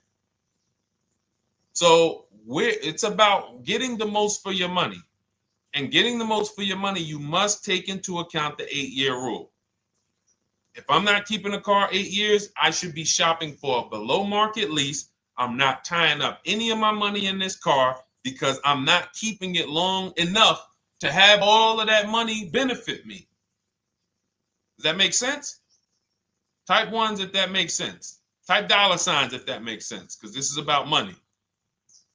So it's about getting the most for your money. And getting the most for your money, you must take into account the 8-year rule. If I'm not keeping a car 8 years, I should be shopping for a below market lease. I'm not tying up any of my money in this car because I'm not keeping it long enough to have all of that money benefit me. Does that make sense? Type ones if that makes sense. Type dollar signs if that makes sense, because this is about money.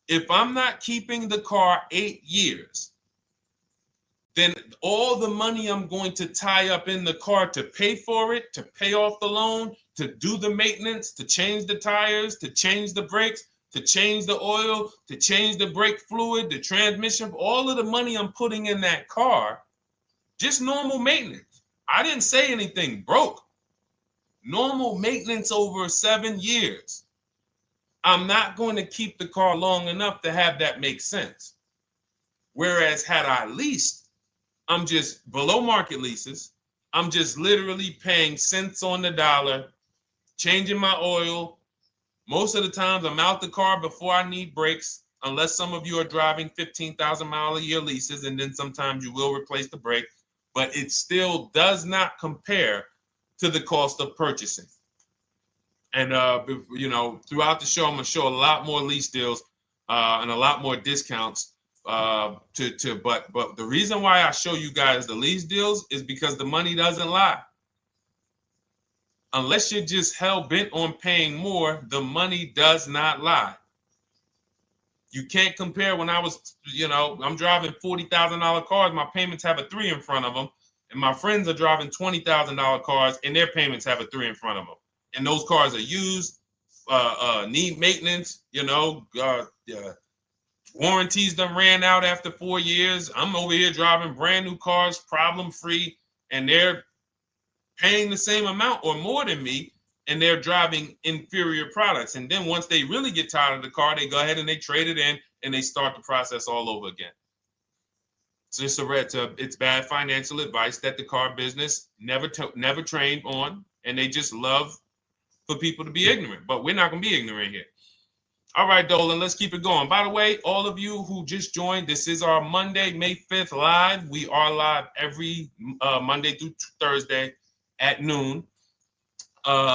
If I'm not keeping the car 8 years, then all the money I'm going to tie up in the car to pay for it, to pay off the loan, to do the maintenance, to change the tires, to change the brakes, to change the oil, to change the brake fluid, the transmission, all of the money I'm putting in that car, just normal maintenance. I didn't say anything broke. Normal maintenance over 7 years. I'm not going to keep the car long enough to have that make sense. Whereas had I leased, I'm just below market leases. I'm just literally paying cents on the dollar, changing my oil. Most of the times I'm out the car before I need brakes, unless some of you are driving 15,000 mile a year leases, and then sometimes you will replace the brake, but it still does not compare to the cost of purchasing. And you know, throughout the show, I'm gonna show a lot more lease deals and a lot more discounts. But the reason why I show you guys the lease deals is because the money doesn't lie. Unless you're just hell bent on paying more, the money does not lie. You can't compare when I was, you know, I'm driving $40,000 cars, my payments have a 3 in front of them, and my friends are driving $20,000 cars and their payments have a 3 in front of them. And those cars are used, need maintenance, you know, warranties done ran out after 4 years. I'm over here driving brand new cars, problem free, and they're paying the same amount or more than me, and they're driving inferior products. And then once they really get tired of the car, they go ahead and they trade it in and they start the process all over again. So it's bad financial advice that the car business never trained on, and they just love for people to be ignorant. But we're not going to be ignorant here. All right, Dolan, let's keep it going. By the way, all of you who just joined, this is our Monday, May 5th live. We are live every Monday through Thursday at noon.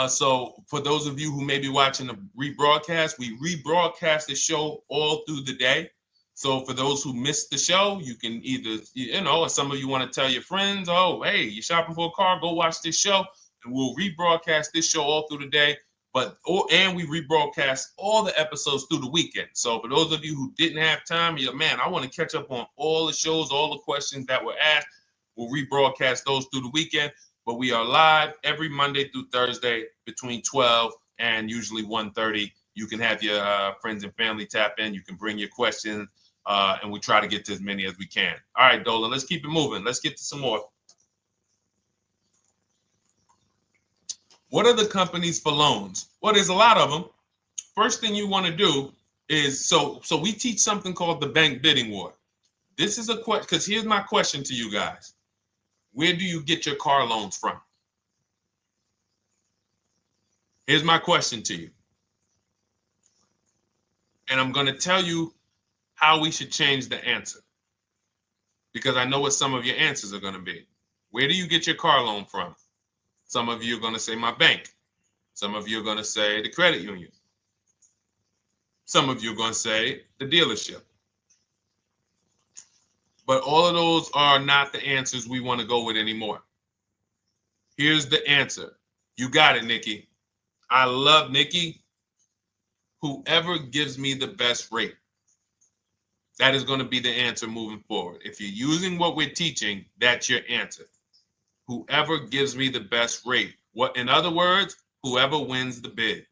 So for those of you who may be watching the rebroadcast, we rebroadcast the show all through the day. So for those who missed the show, you can either, you know, or some of you want to tell your friends, oh, hey, you're shopping for a car, go watch this show. And we'll rebroadcast this show all through the day. And we rebroadcast all the episodes through the weekend. So for those of you who didn't have time, you're like, man, I want to catch up on all the shows, all the questions that were asked. We'll rebroadcast those through the weekend. But we are live every Monday through Thursday between 12 and usually 1:30. You can have your friends and family tap in. You can bring your questions, and we try to get to as many as we can. All right, Dolan, let's keep it moving. Let's get to some more. What are the companies for loans? Well, there's a lot of them. First thing you want to do is, so we teach something called the bank bidding war. This is a question, because here's my question to you guys. Where do you get your car loans from? Here's my question to you. And I'm going to tell you how we should change the answer, because I know what some of your answers are going to be. Where do you get your car loan from? Some of you are going to say my bank. Some of you are going to say the credit union. Some of you are going to say the dealership. But all of those are not the answers we want to go with anymore. Here's the answer. You got it, Nikki. I love Nikki. Whoever gives me the best rate. That is going to be the answer moving forward. If you're using what we're teaching, that's your answer. Whoever gives me the best rate. What, in other words, whoever wins the bid.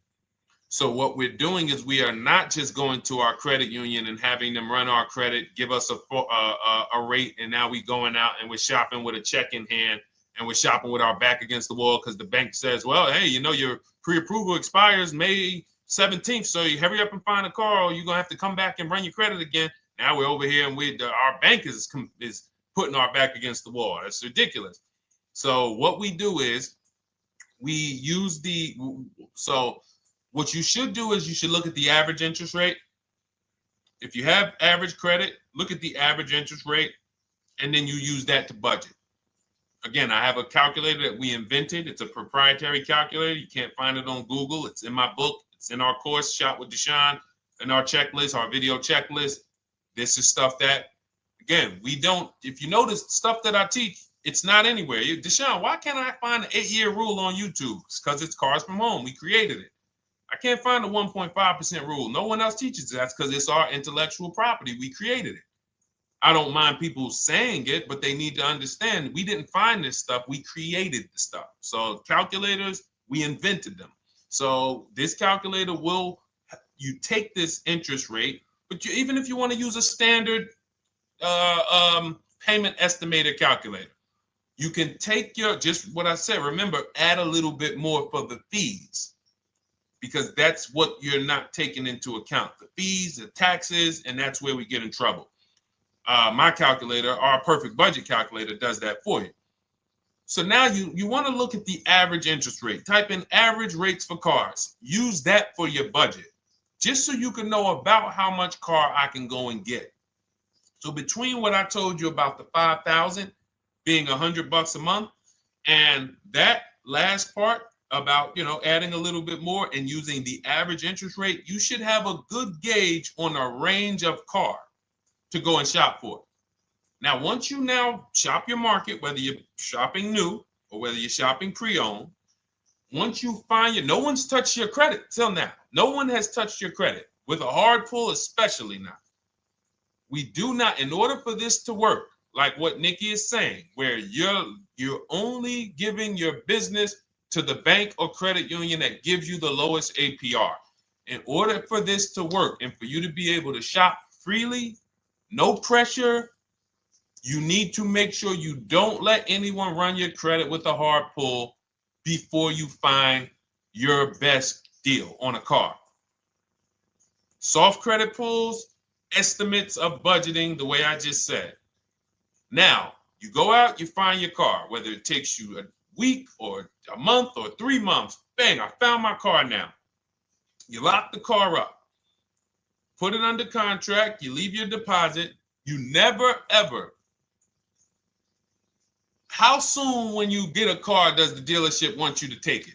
So what we're doing is we are not just going to our credit union and having them run our credit, give us a rate, and now we going out and we're shopping with a check in hand and we're shopping with our back against the wall because the bank says, well, hey, you know, your pre-approval expires May 17th, so you hurry up and find a car or you're going to have to come back and run your credit again. Now we're over here and our bank is putting our back against the wall. That's ridiculous. So what we do is we use what you should do is you should look at the average interest rate. If you have average credit, look at the average interest rate, and then you use that to budget. Again, I have a calculator that we invented. It's a proprietary calculator. You can't find it on Google. It's in my book. It's in our course, Shop with Deshone, in our checklist, our video checklist. This is stuff that, again, we don't, if you notice stuff that I teach, it's not anywhere. Deshone, why can't I find an 8-year rule on YouTube? It's because it's Cars from Home. We created it. I can't find the 1.5% rule. No one else teaches that because it's our intellectual property. We created it. I don't mind people saying it, but they need to understand we didn't find this stuff. We created the stuff. So calculators, we invented them. So this calculator you take this interest rate, but even if you want to use a standard payment estimator calculator, you can take just what I said. Remember, add a little bit more for the fees, because that's what you're not taking into account. The fees, the taxes, and that's where we get in trouble. My calculator, our perfect budget calculator, does that for you. So now you want to look at the average interest rate. Type in average rates for cars. Use that for your budget, just so you can know about how much car I can go and get. So between what I told you about the 5,000 being $100 a month, and that last part about, adding a little bit more and using the average interest rate, you should have a good gauge on a range of car to go and shop for. Now, once you now shop your market, whether you're shopping new or whether you're shopping pre-owned, once you find no one's touched your credit till now. No one has touched your credit with a hard pull, especially not. We do not, in order for this to work, like what Nikki is saying, where you're only giving your business to the bank or credit union that gives you the lowest APR. In order for this to work and for you to be able to shop freely, no pressure, you need to make sure you don't let anyone run your credit with a hard pull before you find your best deal on a car. Soft credit pulls, estimates of budgeting, the way I just said. Now, you go out, you find your car, whether it takes you a week or a month or 3 months. Bang, I found my car now. You lock the car up, put it under contract, you leave your deposit. You never, ever. How soon when you get a car does the dealership want you to take it?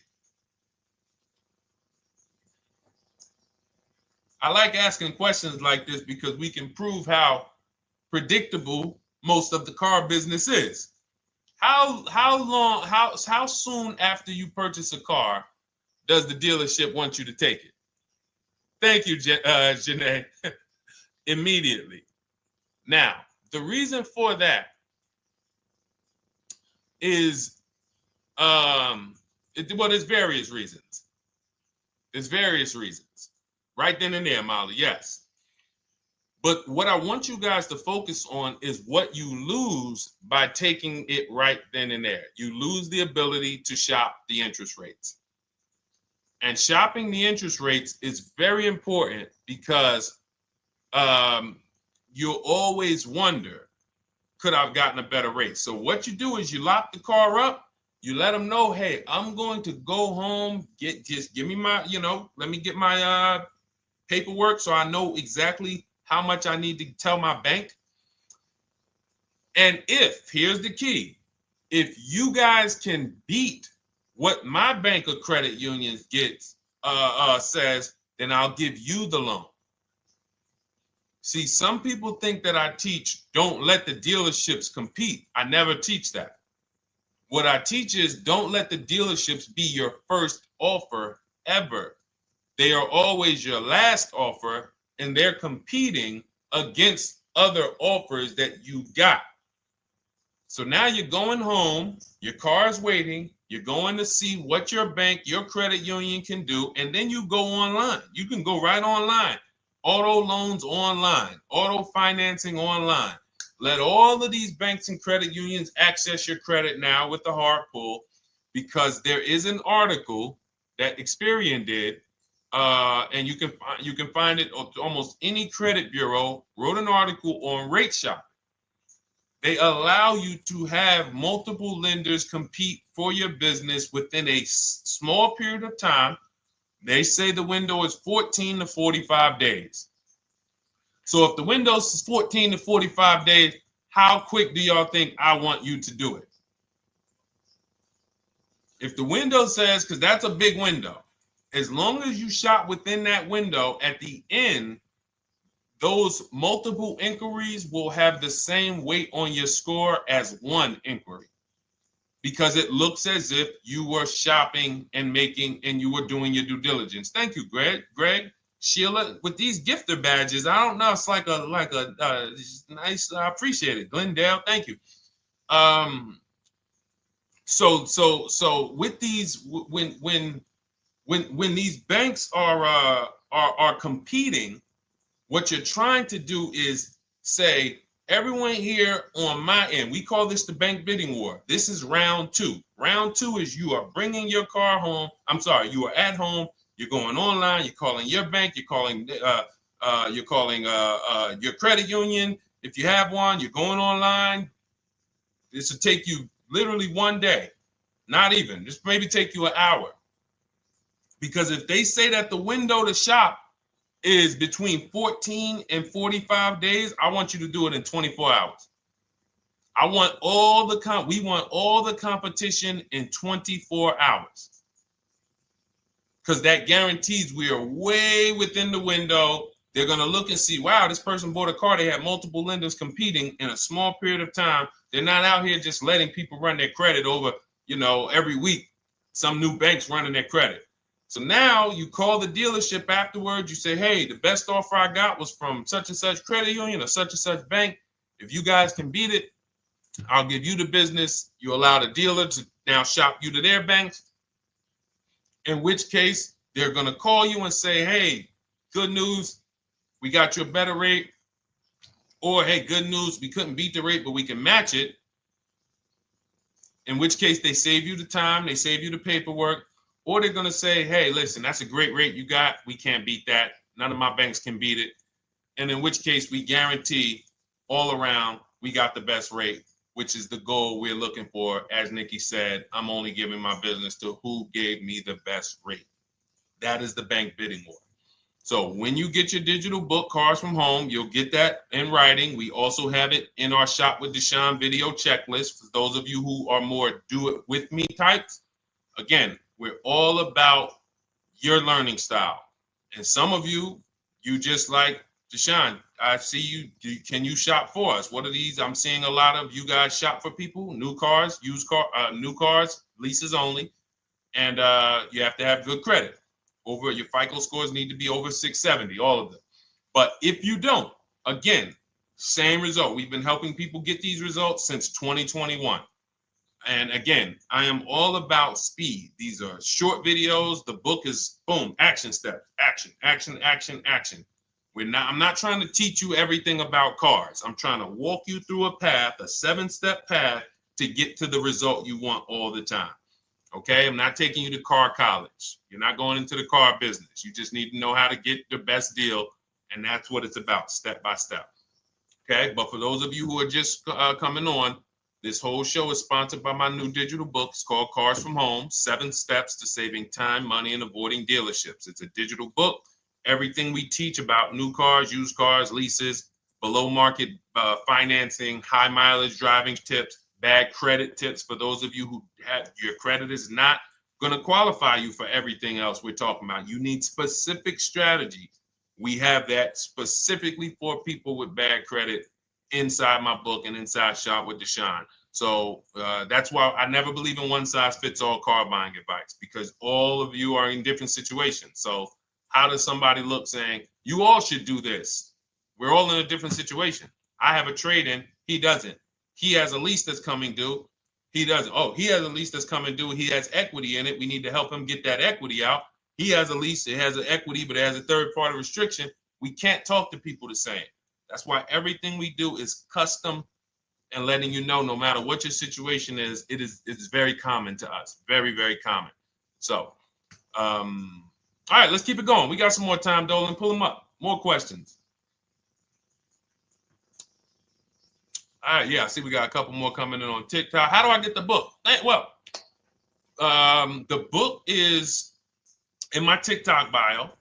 I like asking questions like this because we can prove how predictable most of the car business is. How soon after you purchase a car does the dealership want you to take it? Thank you, Janae. Immediately. Now, the reason for that is, there's various reasons. There's various reasons. Right then and there, Molly, yes. But what I want you guys to focus on is what you lose by taking it right then and there. You lose the ability to shop the interest rates. And shopping the interest rates is very important because you'll always wonder, could I have gotten a better rate? So what you do is you lock the car up, you let them know, hey, I'm going to go home, just give me my, let me get my paperwork so I know exactly how much I need to tell my bank. And here's the key, if you guys can beat what my bank or credit union gets says, then I'll give you the loan. See, some people think that I teach don't let the dealerships compete. I never teach that. What I teach is don't let the dealerships be your first offer ever. They are always your last offer, and they're competing against other offers that you got. So now you're going home, your car's waiting, you're going to see what your bank, your credit union can do, and then you go online. You can go right online. Auto loans online, auto financing online. Let all of these banks and credit unions access your credit now with the hard pull, because there is an article that Experian did, and you can find it on almost any credit bureau, wrote an article on rate shopping. They allow you to have multiple lenders compete for your business within a small period of time. They say the window is 14 to 45 days. So if the window is 14 to 45 days, how quick do y'all think I want you to do it? If the window says, because that's a big window, as long as you shop within that window, at the end, those multiple inquiries will have the same weight on your score as one inquiry, because it looks as if you were shopping and you were doing your due diligence. Thank you, Greg, Sheila, with these gifter badges. I don't know. It's like a nice. I appreciate it, Glendale. Thank you. So with these, when these banks are competing, what you're trying to do is say, everyone here on my end, we call this the bank bidding war. This is round two. Round two is you are bringing your car home. I'm sorry, you are at home. You're going online. You're calling your bank. You're calling your credit union. If you have one, you're going online. This will take you literally one day, not even. This maybe take you an hour. Because if they say that the window to shop is between 14 and 45 days, I want you to do it in 24 hours. We want all the competition in 24 hours. Because that guarantees we are way within the window. They're going to look and see, wow, this person bought a car. They had multiple lenders competing in a small period of time. They're not out here just letting people run their credit over, every week. Some new banks running their credit. So now you call the dealership afterwards. You say, hey, the best offer I got was from such and such credit union or such and such bank. If you guys can beat it, I'll give you the business. You allow the dealer to now shop you to their banks. In which case, they're going to call you and say, hey, good news, we got you a better rate. Or, hey, good news, we couldn't beat the rate, but we can match it. In which case, they save you the time, they save you the paperwork. Or they're going to say, hey, listen, that's a great rate you got. We can't beat that. None of my banks can beat it. And in which case, we guarantee all around we got the best rate, which is the goal we're looking for. As Nikki said, I'm only giving my business to who gave me the best rate. That is the bank bidding war. So when you get your digital book, Cars from Home, you'll get that in writing. We also have it in our Shop with Deshone video checklist for those of you who are more do-it-with-me types. Again, we're all about your learning style. And some of you just like, Deshone, I see you. Can you shop for us? What are these? I'm seeing a lot of you guys shop for people, new cars, new cars, leases only. And you have to have good credit. Your FICO scores need to be over 670, all of them. But if you don't, again, same result. We've been helping people get these results since 2021. And again, I am all about speed. These are short videos. The book is boom, action steps, action, action, action, action. I'm not trying to teach you everything about cars. I'm trying to walk you through a path, a 7-step path to get to the result you want all the time. Okay, I'm not taking you to car college. You're not going into the car business. You just need to know how to get the best deal. And that's what it's about, step by step. Okay, but for those of you who are just coming on, this whole show is sponsored by my new digital book. It's called Cars from Home, 7 Steps to Saving Time, Money, and Avoiding Dealerships. It's a digital book. Everything we teach about new cars, used cars, leases, below market financing, high mileage driving tips, bad credit tips for those of you who have your credit is not going to qualify you for everything else we're talking about. You need specific strategy. We have that specifically for people with bad credit inside my book and inside Shop with Deshone. So that's why I never believe in one size fits all car buying advice, because all of you are in different situations. So how does somebody look saying, you all should do this? We're all in a different situation. I have a trade-in. He doesn't. He has a lease that's coming due. He doesn't. Oh, he has a lease that's coming due. He has equity in it. We need to help him get that equity out. He has a lease. It has an equity, but it has a third-party restriction. We can't talk to people the same. That's why everything we do is custom and letting you know, no matter what your situation is, it's very common to us. Very, very common. So, all right, let's keep it going. We got some more time, Dolan. Pull them up. More questions. All right, yeah, I see we got a couple more coming in on TikTok. How do I get the book? Well, the book is in my TikTok bio.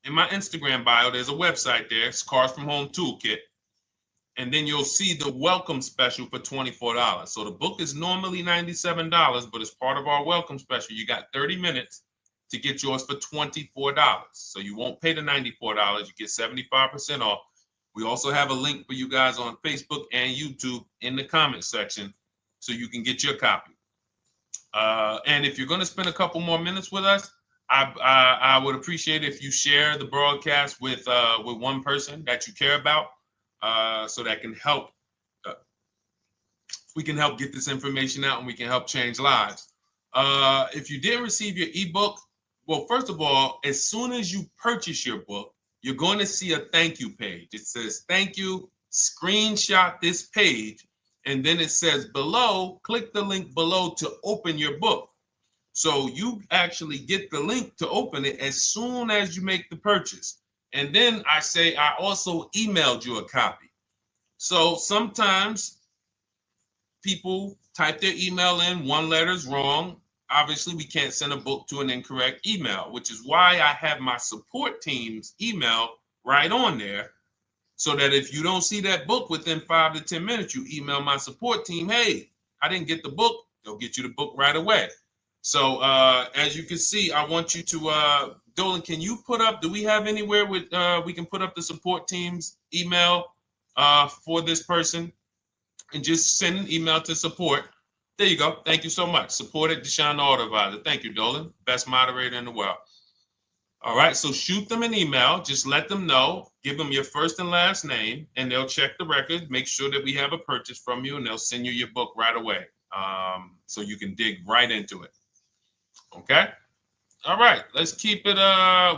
In my Instagram bio, there's a website there. It's Cars from Home Toolkit. And then you'll see the welcome special for $24. So the book is normally $97, but as part of our welcome special, you got 30 minutes to get yours for $24. So you won't pay the $94. You get 75% off. We also have a link for you guys on Facebook and YouTube in the comment section so you can get your copy. And if you're going to spend a couple more minutes with us, I would appreciate if you share the broadcast with one person that you care about, so that can help. We can help get this information out, and we can help change lives. If you didn't receive your ebook, well, first of all, as soon as you purchase your book, you're going to see a thank you page. It says thank you. Screenshot this page, and then it says below, click the link below to open your book. So you actually get the link to open it as soon as you make the purchase. And then I say I also emailed you a copy. So sometimes people type their email in, one letter's wrong. Obviously, we can't send a book to an incorrect email, which is why I have my support team's email right on there, so that if you don't see that book within 5 to 10 minutes, you email my support team, hey, I didn't get the book. They'll get you the book right away. So as you can see, I want you to, Dolan, can you put up, do we have anywhere with, we can put up the support team's email for this person, and just send an email to support. There you go. Thank you so much. Support at Deshone the Auto Advisor. Thank you, Dolan. Best moderator in the world. All right, so shoot them an email. Just let them know. Give them your first and last name, and they'll check the record, make sure that we have a purchase from you, and they'll send you your book right away, so you can dig right into it. Okay? All right, let's keep it.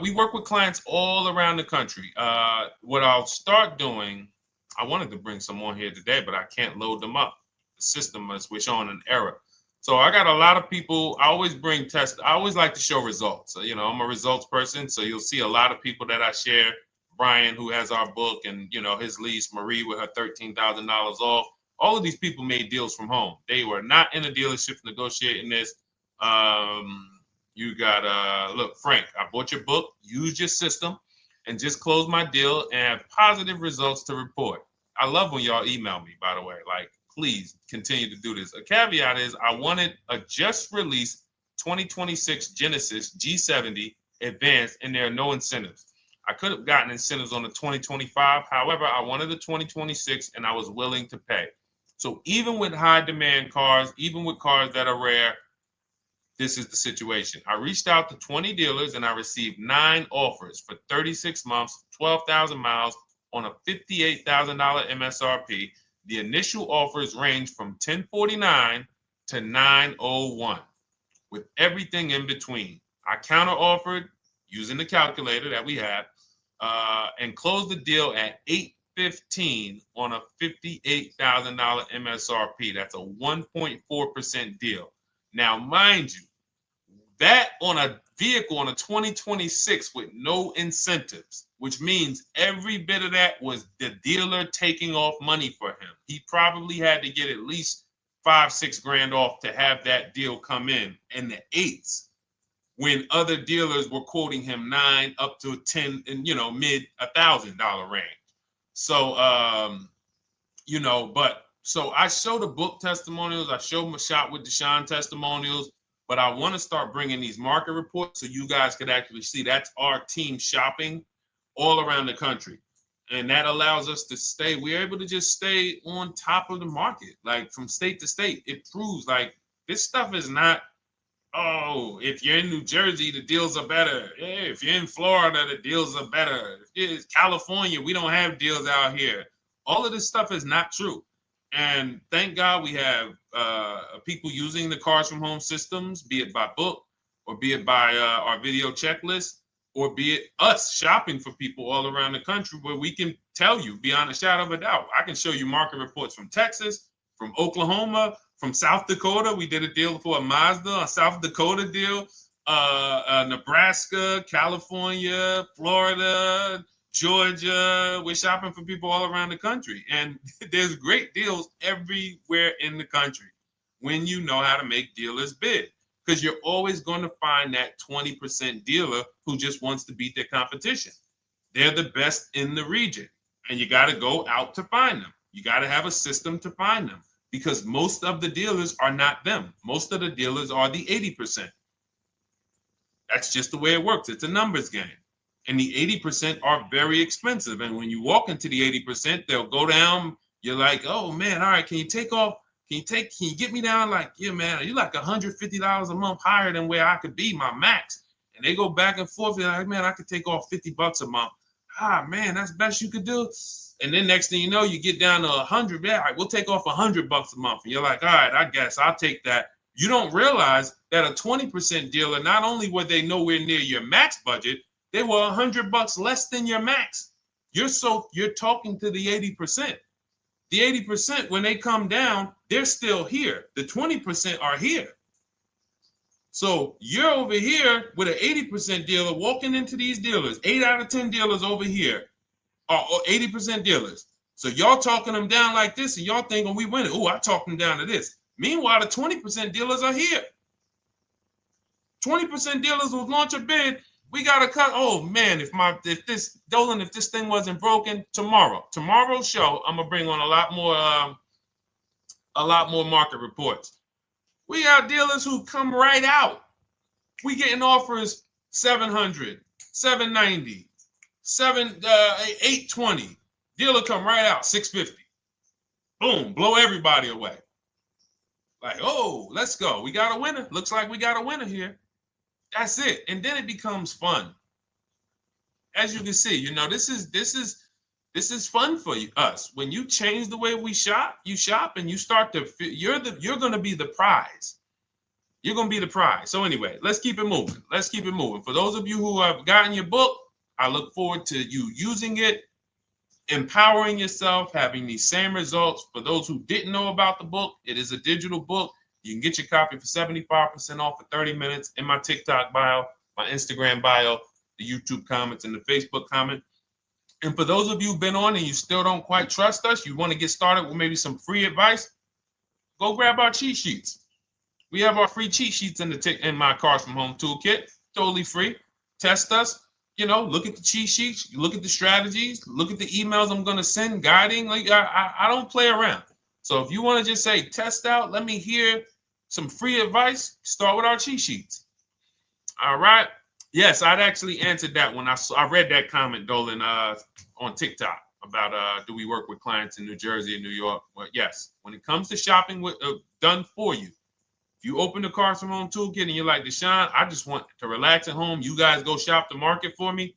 We work with clients all around the country. What I'll start doing, I wanted to bring some on here today, but I can't load them up. The system is showing an error. So I got a lot of people. I always bring tests. I always like to show results. So, you know, I'm a results person. So you'll see a lot of people that I share. Brian, who has our book, and, you know, his lease, Marie with her $13,000 off. All of these people made deals from home. They were not in a dealership negotiating this. You got, look, Frank, I bought your book, used your system, and just closed my deal and have positive results to report. I love when y'all email me, by the way. Like, please continue to do this. A caveat is I wanted a just released 2026 Genesis G70 Advanced, and there are no incentives. I could have gotten incentives on the 2025. However, I wanted the 2026, and I was willing to pay. So even with high demand cars, even with cars that are rare, this is the situation. I reached out to 20 dealers, and I received 9 offers for 36 months, 12,000 miles on a $58,000 MSRP. The initial offers range from $1049 to $901, with everything in between. I counter offered using the calculator that we have, and closed the deal at $815 on a $58,000 MSRP. That's a 1.4% deal. Now, mind you, that on a vehicle on a 2026 with no incentives, which means every bit of that was the dealer taking off money for him. He probably had to get at least $5-6 grand off to have that deal come in the 8s, when other dealers were quoting him 9 up to 10 and, you know, mid $1,000 range. So, you know, but so I show the book testimonials. I show my Shop with Deshone testimonials. But I want to start bringing these market reports so you guys could actually see that's our team shopping all around the country. And that allows us to stay, we're able to just stay on top of the market, like from state to state. It proves like this stuff is not, oh, if you're in New Jersey, the deals are better. Hey, if you're in Florida, the deals are better. If it's California, we don't have deals out here. All of this stuff is not true. And thank God we have people using the Cars from Home systems, be it by book or be it by our video checklist, or be it us shopping for people all around the country where we can tell you beyond a shadow of a doubt. I can show you market reports from Texas, from Oklahoma, from South Dakota. We did a deal for a Mazda, a South Dakota deal, Nebraska, California, Florida, Georgia. We're shopping for people all around the country. And there's great deals everywhere in the country when you know how to make dealers bid. Because you're always going to find that 20% dealer who just wants to beat their competition. They're the best in the region. And you got to go out to find them. You got to have a system to find them. Because most of the dealers are not them. Most of the dealers are the 80%. That's just the way it works. It's a numbers game. And the 80% are very expensive. And when you walk into the 80%, they'll go down. You're like, oh man, all right, can you take off? Can you get me down? Like, yeah, man, you're like $150 a month higher than where I could be, my max. And they go back and forth. They're like, man, I could take off $50 a month. Ah, man, that's the best you could do. And then next thing you know, you get down to 100. Yeah, all right, we'll take off $100 a month. And you're like, all right, I guess I'll take that. You don't realize that a 20% dealer, not only were they nowhere near your max budget, they were $100 less than your max. You're talking to the 80%. The 80%, when they come down, they're still here. The 20% are here. So you're over here with an 80% dealer walking into these dealers. 8 out of 10 dealers over here are 80% dealers. So y'all talking them down like this, and y'all thinking we winning. Oh, I talked them down to this. Meanwhile, the 20% dealers are here. 20% dealers will launch a bid. We gotta cut. Oh man, if this thing wasn't broken, tomorrow's show, I'm gonna bring on a lot more market reports. We got dealers who come right out. We getting offers 700, 790, 820. Dealer come right out 650. Boom, blow everybody away. Like, oh, let's go. We got a winner. Looks like we got a winner here. That's it. And then it becomes fun. As you can see, this is fun for us. When you change the way we shop, you shop and you start to you're going to be the prize. You're going to be the prize. So anyway, let's keep it moving. For those of you who have gotten your book, I look forward to you using it, empowering yourself, having these same results. For those who didn't know about the book, it is a digital book. You can get your copy for 75% off for 30 minutes in my TikTok bio, my Instagram bio, the YouTube comments, and the Facebook comment. And for those of you who've been on and you still don't quite trust us, you want to get started with maybe some free advice, go grab our cheat sheets. We have our free cheat sheets in my Cars from Home toolkit, totally free. Test us. Look at the cheat sheets, look at the strategies, look at the emails I'm going to send, guiding. Like I don't play around. So if you want to just say, test out, let me hear some free advice, start with our cheat sheets. All right. Yes, I'd actually answered that when I read that comment, Dolan, on TikTok about do we work with clients in New Jersey and New York? Well, yes. When it comes to shopping done for you, if you open the Cars from Home toolkit and you're like, Deshone, I just want to relax at home. You guys go shop the market for me.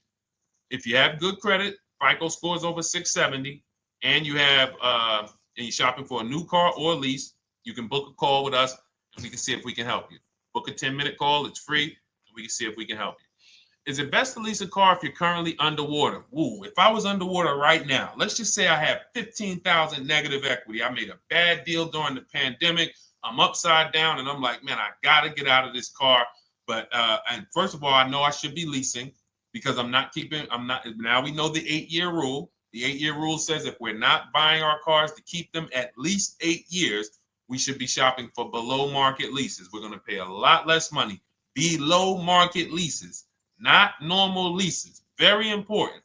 If you have good credit, FICO scores over 670, and you have and you're shopping for a new car or a lease, you can book a call with us and we can see if we can help you. Book a 10-minute call. It's free. And we can see if we can help you. Is it best to lease a car if you're currently underwater? Ooh, if I was underwater right now, let's just say I have 15,000 negative equity. I made a bad deal during the pandemic. I'm upside down and I'm like, man, I got to get out of this car. But and first of all, I know I should be leasing because now we know the 8-year rule. The 8-year rule says if we're not buying our cars to keep them at least 8 years, we should be shopping for below market leases. We're going to pay a lot less money. Below market leases, not normal leases. Very important.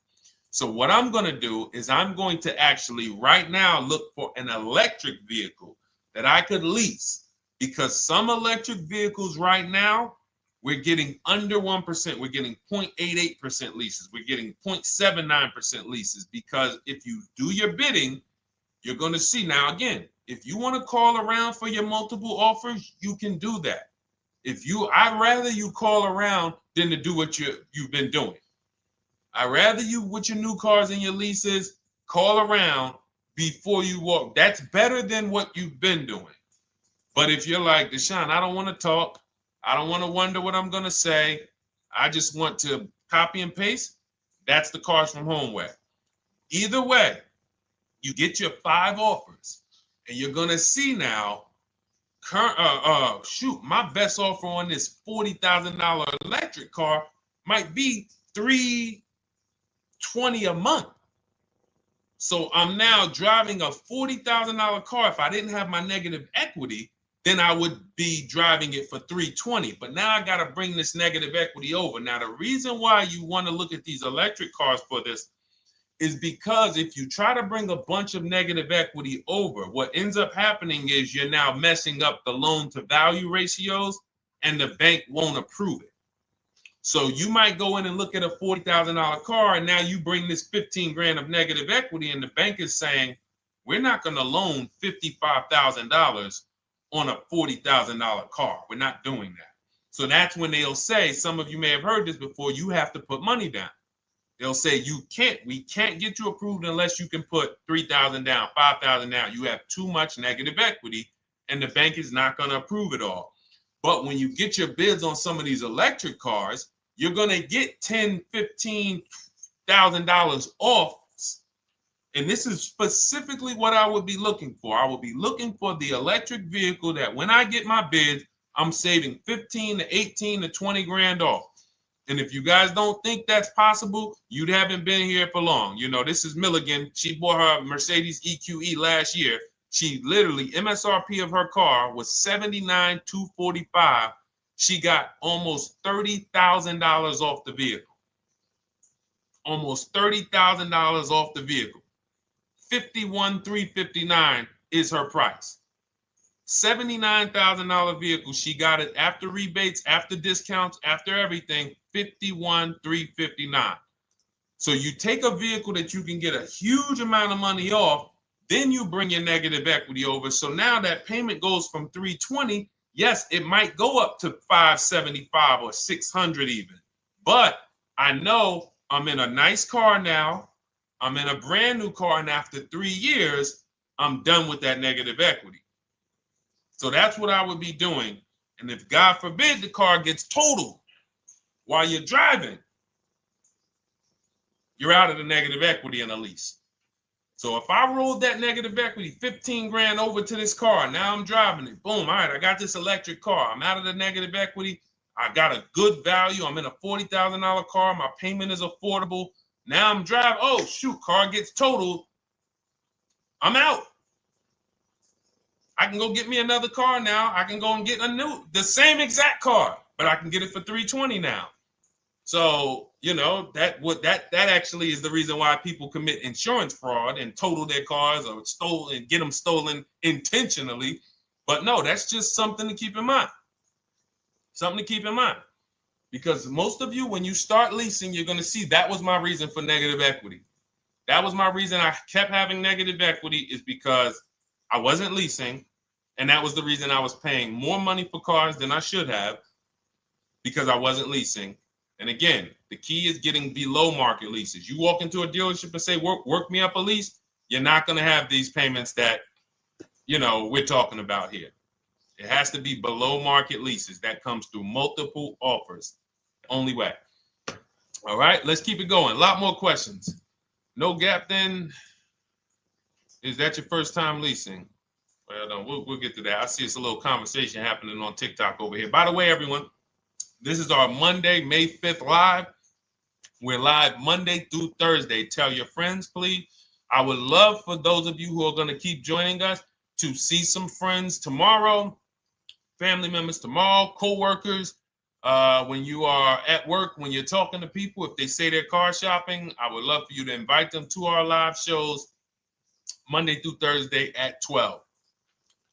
So what I'm going to do is I'm going to actually right now look for an electric vehicle that I could lease because some electric vehicles right now, we're getting under 1%. We're getting 0.88% leases. We're getting 0.79% leases, because if you do your bidding, you're going to see. Now, again, if you want to call around for your multiple offers, you can do that. I'd rather you call around than to do what you've been doing. I'd rather you, with your new cars and your leases, call around before you walk. That's better than what you've been doing. But if you're like, Deshone, I don't want to talk. I don't want to wonder what I'm going to say. I just want to copy and paste. That's the Cars from Home way. Either way, you get your 5 offers, and you're going to see now, my best offer on this $40,000 electric car might be $320 a month. So I'm now driving a $40,000 car. If I didn't have my negative equity, then I would be driving it for $320. But now I got to bring this negative equity over. Now, the reason why you want to look at these electric cars for this is because if you try to bring a bunch of negative equity over, what ends up happening is you're now messing up the loan to value ratios, and the bank won't approve it. So you might go in and look at a $40,000 car, and now you bring this 15 grand of negative equity, and the bank is saying, we're not going to loan $55,000 on a $40,000 car. We're not doing that. So that's when they'll say, some of you may have heard this before, you have to put money down. They'll say, we can't get you approved unless you can put $3,000 down, $5,000 down. You have too much negative equity, and the bank is not going to approve it all. But when you get your bids on some of these electric cars, you're going to get $10,000, $15,000 off. And this is specifically what I would be looking for. I would be looking for the electric vehicle that when I get my bids, I'm saving 15 to 18 to 20 grand off. And if you guys don't think that's possible, you haven't been here for long. You know, this is Milligan. She bought her Mercedes EQE last year. She literally, MSRP of her car was $79,245. She got almost $30,000 off the vehicle. Almost $30,000 off the vehicle. $51,359 is her price. $79,000 vehicle. She got it after rebates, after discounts, after everything. $51,359. So you take a vehicle that you can get a huge amount of money off, then you bring your negative equity over. So now that payment goes from $320. Yes, it might go up to $575 or $600 even. But I know I'm in a nice car now. I'm in a brand new car, and after 3 years, I'm done with that negative equity. So that's what I would be doing. And if God forbid the car gets totaled while you're driving, you're out of the negative equity in a lease. So if I rolled that negative equity, 15 grand over to this car, now I'm driving it. Boom. All right, I got this electric car. I'm out of the negative equity. I got a good value. I'm in a $40,000 car. My payment is affordable. Now I'm driving. Oh, shoot, car gets totaled. I'm out. I can go get me another car now. I can go and get the same exact car, but I can get it for $320 now. So, you know, that actually is the reason why people commit insurance fraud and total their cars or get them stolen intentionally. But no, that's just something to keep in mind. Something to keep in mind. Because most of you, when you start leasing, you're going to see that was my reason for negative equity. That was my reason I kept having negative equity, is because I wasn't leasing. And that was the reason I was paying more money for cars than I should have, because I wasn't leasing. And again, the key is getting below market leases. You walk into a dealership and say, work me up a lease, you're not going to have these payments that, you know, we're talking about here. It has to be below market leases. That comes through multiple offers. Only way. All right, let's keep it going. A lot more questions. No gap then. Is that your first time leasing? Well, no, we'll get to that. I see it's a little conversation happening on TikTok over here. By the way, everyone, this is our Monday, May 5th live. We're live Monday through Thursday. Tell your friends, please. I would love for those of you who are going to keep joining us to see some friends tomorrow, family members tomorrow, co-workers. When you are at work, when you're talking to people, if they say they're car shopping, I would love for you to invite them to our live shows Monday through Thursday at 12.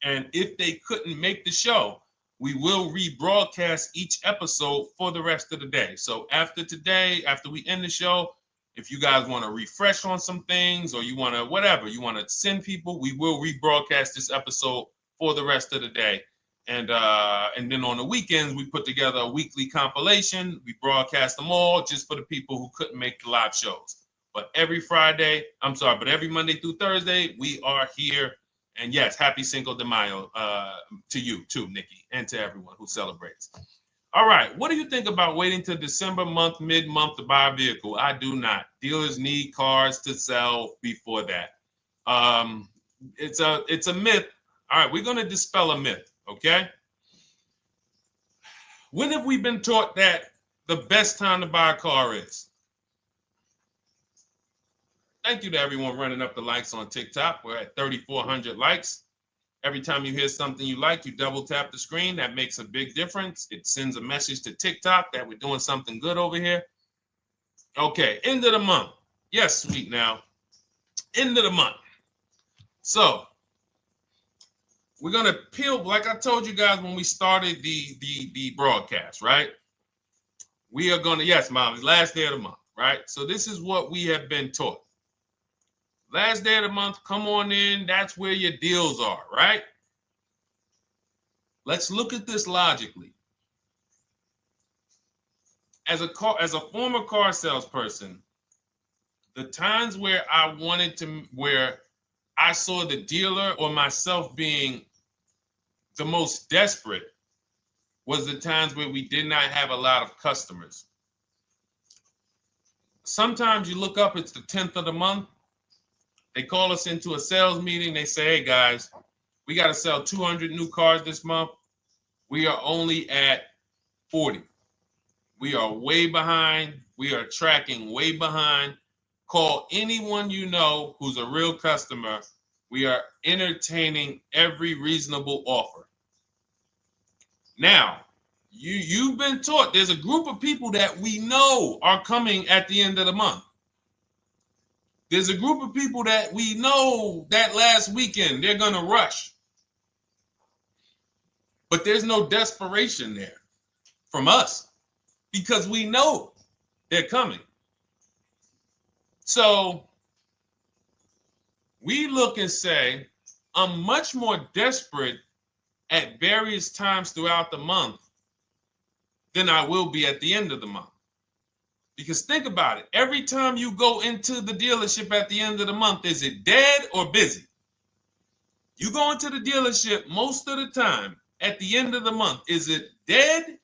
And if they couldn't make the show, we will rebroadcast each episode for the rest of the day. So after today, after we end the show, if you guys want to refresh on some things or you want to whatever, you want to send people, we will rebroadcast this episode for the rest of the day. And then on the weekends, we put together a weekly compilation. We broadcast them all just for the people who couldn't make the live shows. But every Monday through Thursday, we are here. And yes, happy Cinco de Mayo to you too, Nikki, and to everyone who celebrates. All right, what do you think about waiting till December month, mid-month to buy a vehicle? I do not. Dealers need cars to sell before that. It's a myth. All right, we're going to dispel a myth, okay? When have we been taught that the best time to buy a car is? Thank you to everyone running up the likes on TikTok. We're at 3,400 likes. Every time you hear something you like, you double tap the screen. That makes a big difference. It sends a message to TikTok that we're doing something good over here. Okay, end of the month. Yes, sweet now. End of the month. So we're gonna peel, like I told you guys when we started the broadcast, right? We are gonna, yes, Molly, last day of the month, right? So this is what we have been taught. Last day of the month, come on in. That's where your deals are, right? Let's look at this logically. As a former car salesperson, the times where where I saw the dealer or myself being the most desperate was the times where we did not have a lot of customers. Sometimes you look up, it's the 10th of the month. They call us into a sales meeting. They say, hey, guys, we got to sell 200 new cars this month. We are only at 40. We are way behind. We are tracking way behind. Call anyone you know who's a real customer. We are entertaining every reasonable offer. Now, you've been taught there's a group of people that we know are coming at the end of the month. There's a group of people that we know that last weekend they're going to rush. But there's no desperation there from us because we know they're coming. So we look and say, I'm much more desperate at various times throughout the month than I will be at the end of the month. Because think about it. Every time you go into the dealership at the end of the month, is it dead or busy? You go into the dealership most of the time at the end of the month, is it dead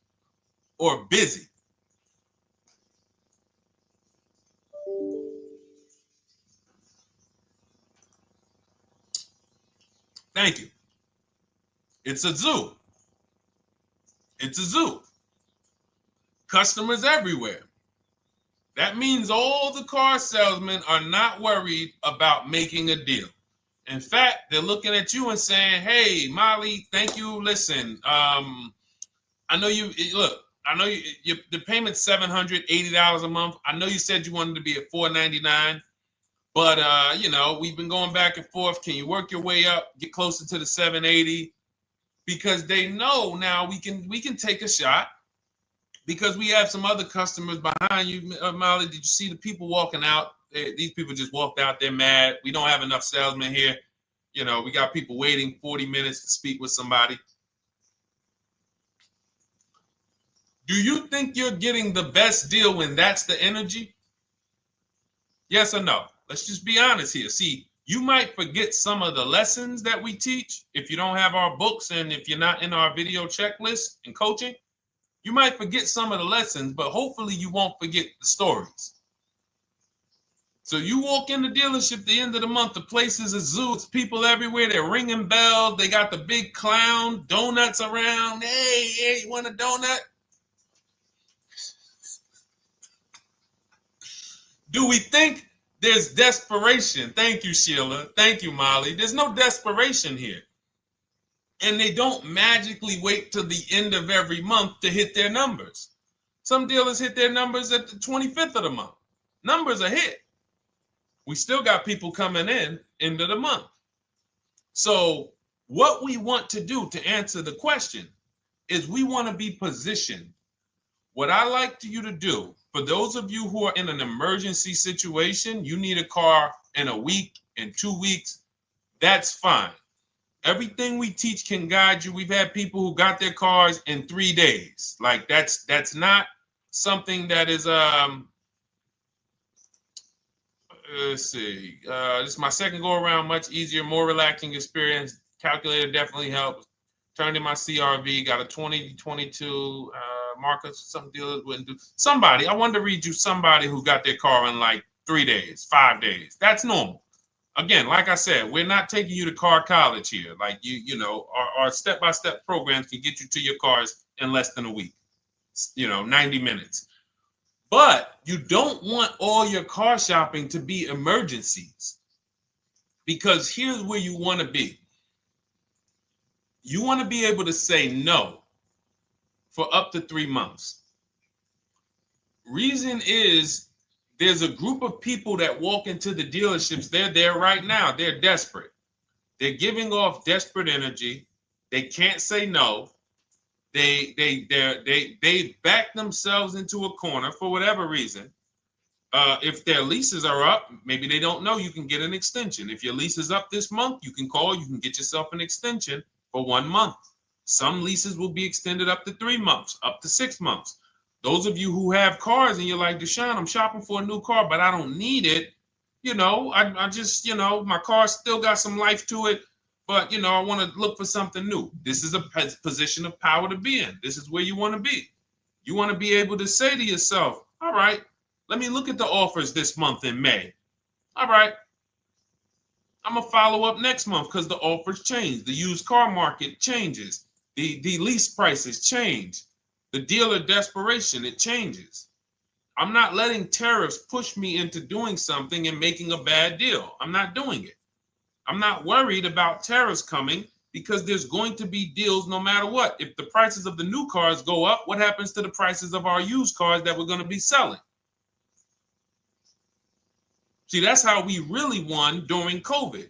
or busy? Thank you. It's a zoo. It's a zoo. Customers everywhere. That means all the car salesmen are not worried about making a deal. In fact, they're looking at you and saying, hey, Molly, thank you. Listen, I know you, look, I know the payment's $780 a month. I know you said you wanted to be at $499, but, we've been going back and forth. Can you work your way up, get closer to the $780? Because they know now we can take a shot. Because we have some other customers behind you, Molly. Did you see the people walking out? These people just walked out. They're mad. We don't have enough salesmen here. We got people waiting 40 minutes to speak with somebody. Do you think you're getting the best deal when that's the energy? Yes or no? Let's just be honest here. See, you might forget some of the lessons that we teach if you don't have our books and if you're not in our video checklist and coaching. You might forget some of the lessons, but hopefully you won't forget the stories. So you walk in the dealership at the end of the month, the place is a zoo. It's people everywhere. They're ringing bells. They got the big clown, donuts around. Hey, you want a donut? Do we think there's desperation? Thank you, Sheila. Thank you, Molly. There's no desperation here. And they don't magically wait till the end of every month to hit their numbers. Some dealers hit their numbers at the 25th of the month. Numbers are hit. We still got people coming in end of the month. So What we want to do to answer the question is we want to be positioned. What I like you to do, for those of you who are in an emergency situation, you need a car in a week, in 2 weeks, that's fine. Everything we teach can guide you. We've had people who got their cars in 3 days. Like that's not something that is let's see. This is my second go around, much easier, more relaxing experience. Calculator definitely helps. Turned in my CRV, got a 2022 Marcus, some dealers wouldn't do. Somebody, I wanted to read you somebody who got their car in like 3 days, 5 days. That's normal. Again, like I said, we're not taking you to car college here. Like you know, our step-by-step programs can get you to your cars in less than a week, 90 minutes. But you don't want all your car shopping to be emergencies, because here's where you want to be. You want to be able to say no for up to 3 months. Reason is, there's a group of people that walk into the dealerships. They're there right now. They're desperate. They're giving off desperate energy. They can't say no. They back themselves into a corner for whatever reason. If their leases are up, maybe they don't know you can get an extension. If your lease is up this month, you can call. You can get yourself an extension for 1 month. Some leases will be extended up to 3 months, up to 6 months. Those of you who have cars and you're like, Deshone, I'm shopping for a new car, but I don't need it. I just, my car still got some life to it, but, I want to look for something new. This is a position of power to be in. This is where you want to be. You want to be able to say to yourself, all right, let me look at the offers this month in May. All right, I'm going to follow up next month because the offers change. The used car market changes. The lease prices change. The dealer desperation, it changes. I'm not letting tariffs push me into doing something and making a bad deal. I'm not doing it. I'm not worried about tariffs coming, because there's going to be deals no matter what. If the prices of the new cars go up, what happens to the prices of our used cars that we're going to be selling? See, that's how we really won during COVID.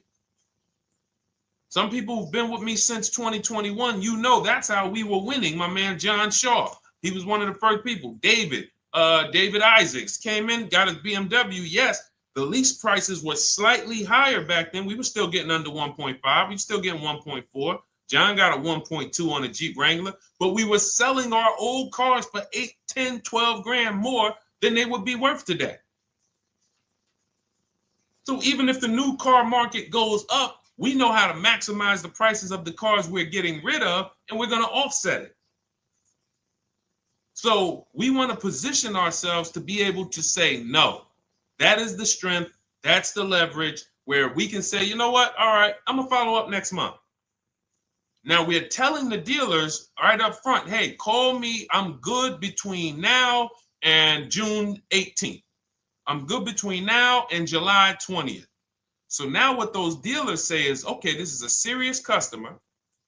Some people who've been with me since 2021, that's how we were winning. My man John Shaw, he was one of the first people. David Isaacs came in, got his BMW. Yes, the lease prices were slightly higher back then. We were still getting under 1.5. We were still getting 1.4. John got a 1.2 on a Jeep Wrangler, but we were selling our old cars for 8, 10, 12 grand more than they would be worth today. So even if the new car market goes up, we know how to maximize the prices of the cars we're getting rid of, and we're going to offset it. So we want to position ourselves to be able to say no. That is the strength. That's the leverage where we can say, you know what? All right, I'm going to follow up next month. Now we're telling the dealers right up front, hey, call me. I'm good between now and June 18th. I'm good between now and July 20th. So now what those dealers say is, okay, this is a serious customer.